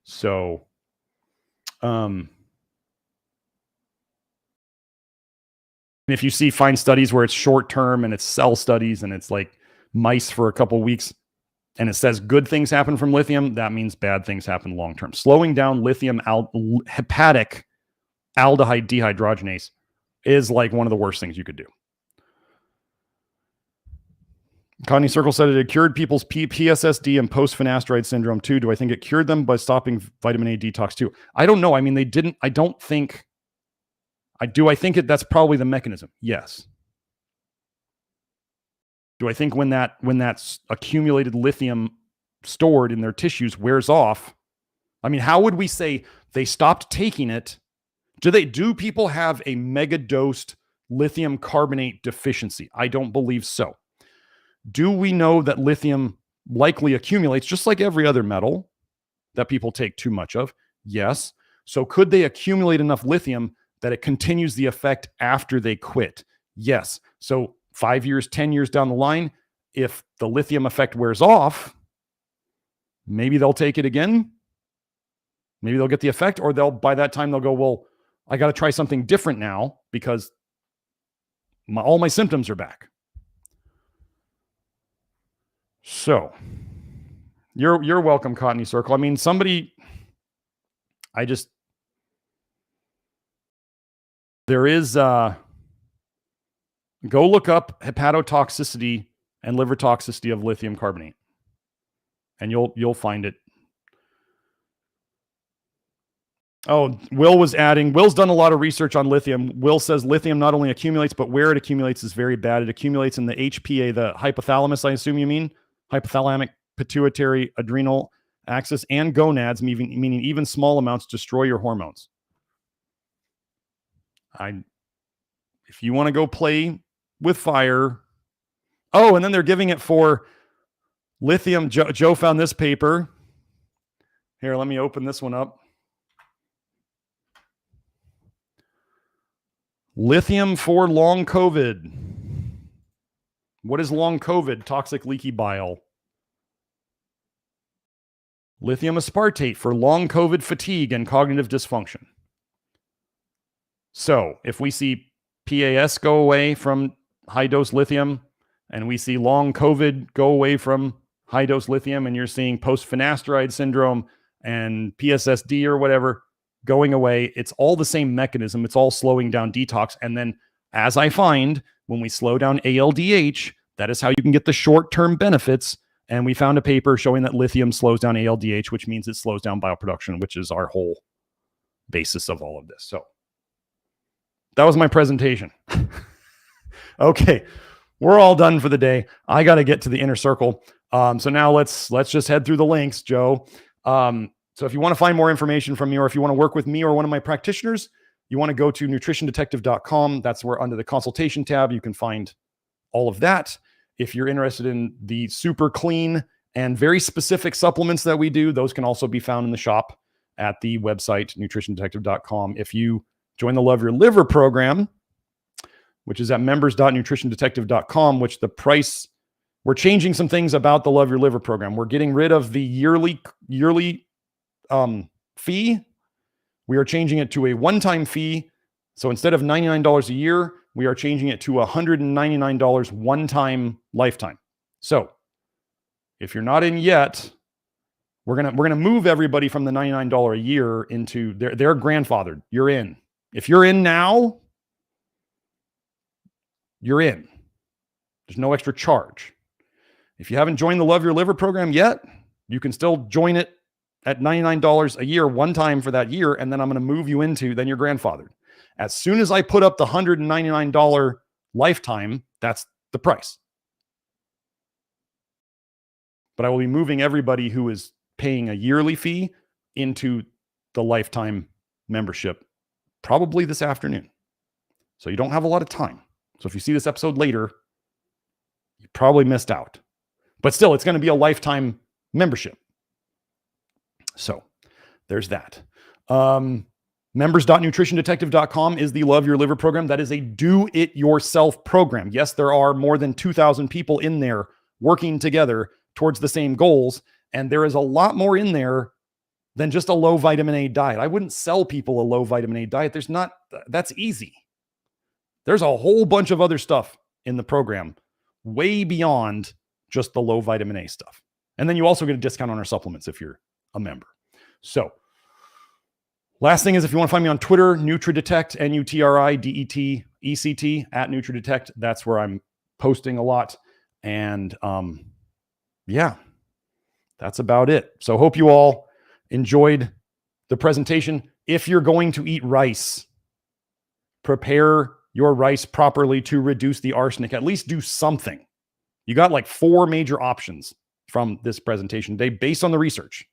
So, if you find studies where it's short term and it's cell studies and it's like mice for a couple weeks and it says good things happen from lithium, that means bad things happen long term. Slowing down lithium hepatic aldehyde dehydrogenase is like one of the worst things you could do. Connie Circle said it had cured people's PSSD and post-finasteride syndrome too. Do I think it cured them by stopping vitamin A detox too? I don't know. I mean, they didn't. I don't think. I do. I think that's probably the mechanism. Yes. Do I think when that's accumulated lithium stored in their tissues wears off? I mean, how would we say they stopped taking it? Do people have a mega dosed lithium carbonate deficiency? I don't believe so. Do we know that lithium likely accumulates just like every other metal that people take too much of? Yes. So could they accumulate enough lithium that it continues the effect after they quit? Yes. So 5 years, 10 years down the line, if the lithium effect wears off, maybe they'll take it again. Maybe they'll get the effect, or by that time they'll go, well, I got to try something different now because all my symptoms are back. So you're welcome, Cottony Circle. I mean, there is, go look up hepatotoxicity and liver toxicity of lithium carbonate, and you'll find it. Oh, Will's done a lot of research on lithium. Will says lithium not only accumulates, but where it accumulates is very bad. It accumulates in the HPA, the hypothalamus, I assume you mean, hypothalamic pituitary adrenal axis, and gonads, meaning even small amounts destroy your hormones. If you want to go play with fire. Oh, and then they're giving it for lithium. Joe found this paper. Here, let me open this one up. Lithium for long COVID. What is long COVID? Toxic leaky bile. Lithium aspartate for long COVID fatigue and cognitive dysfunction. So if we see PAS go away from high dose lithium, and we see long COVID go away from high dose lithium, and you're seeing post-finasteride syndrome and PSSD or whatever going away, it's all the same mechanism. It's all slowing down detox. And then, as I find, when we slow down ALDH, that is how you can get the short-term benefits. And we found a paper showing that lithium slows down ALDH, which means it slows down bioproduction, which is our whole basis of all of this. So that was my presentation. Okay, we're all done for the day. I got to get to the inner circle. So now let's just head through the links, Joe. So if you want to find more information from me, or if you want to work with me or one of my practitioners, you want to go to nutritiondetective.com. That's where under the consultation tab, you can find all of that. If you're interested in the super clean and very specific supplements that we do, those can also be found in the shop at the website, nutritiondetective.com. If you join the Love Your Liver program, which is at members.nutritiondetective.com, which the price, we're changing some things about the Love Your Liver program. We're getting rid of the yearly fee. We are changing it to a one-time fee. So instead of $99 a year, we are changing it to $199 one-time lifetime. So if you're not in yet, we're gonna move everybody from the $99 a year into they're grandfathered. You're in. If you're in now, you're in. There's no extra charge. If you haven't joined the Love Your Liver program yet, you can still join it at $99 a year, one time for that year, and then I'm going to move you into, then you're grandfathered. As soon as I put up the $199 lifetime, that's the price. But I will be moving everybody who is paying a yearly fee into the lifetime membership probably this afternoon. So you don't have a lot of time. So if you see this episode later, you probably missed out. But still, it's going to be a lifetime membership. So there's that. Members.nutritiondetective.com is the Love Your Liver program. That is a do-it-yourself program. Yes, there are more than 2,000 people in there working together towards the same goals. And there is a lot more in there than just a low vitamin A diet. I wouldn't sell people a low vitamin A diet. That's easy. There's a whole bunch of other stuff in the program way beyond just the low vitamin A stuff. And then you also get a discount on our supplements if you're a member. So last thing is, if you want to find me on Twitter, NutriDetect, NutriDetect, at NutriDetect. That's where I'm posting a lot. And yeah, that's about it. So hope you all enjoyed the presentation. If you're going to eat rice, prepare your rice properly to reduce the arsenic. At least do something. You got like 4 major options from this presentation today based on the research.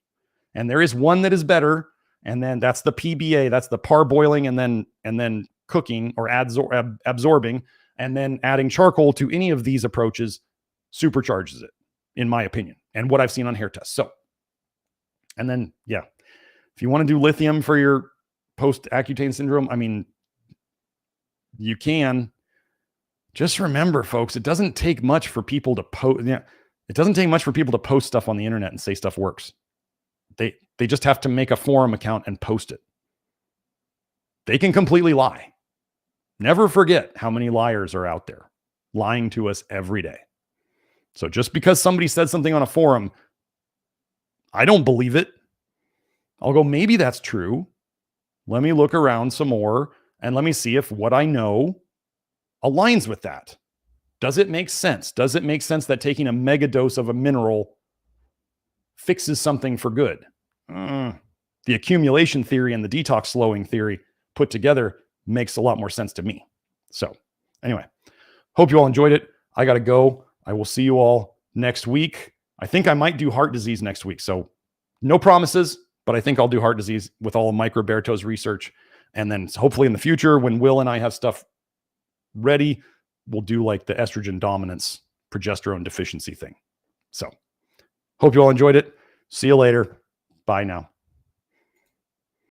And there is one that is better. And then that's the PBA, that's the parboiling and then cooking or absorbing, and then adding charcoal to any of these approaches supercharges it, in my opinion, and what I've seen on hair tests. So, and then, yeah, if you want to do lithium for your post-Accutane syndrome, I mean, you can. Just remember, folks, it doesn't take much for people to post. Yeah, it doesn't take much for people to post stuff on the internet and say stuff works. They just have to make a forum account and post it. They can completely lie. Never forget how many liars are out there lying to us every day. So just because somebody said something on a forum, I don't believe it. I'll go, maybe that's true. Let me look around some more and let me see if what I know aligns with that. Does it make sense? Does it make sense that taking a mega dose of a mineral fixes something for good? The accumulation theory and the detox slowing theory put together makes a lot more sense to me. So anyway, hope you all enjoyed it. I got to go. I will see you all next week. I think I might do heart disease next week. So no promises, but I think I'll do heart disease with all of Mike Roberto's research. And then hopefully in the future, when Will and I have stuff ready, we'll do like the estrogen dominance, progesterone deficiency thing. So hope you all enjoyed it. See you later. Bye now.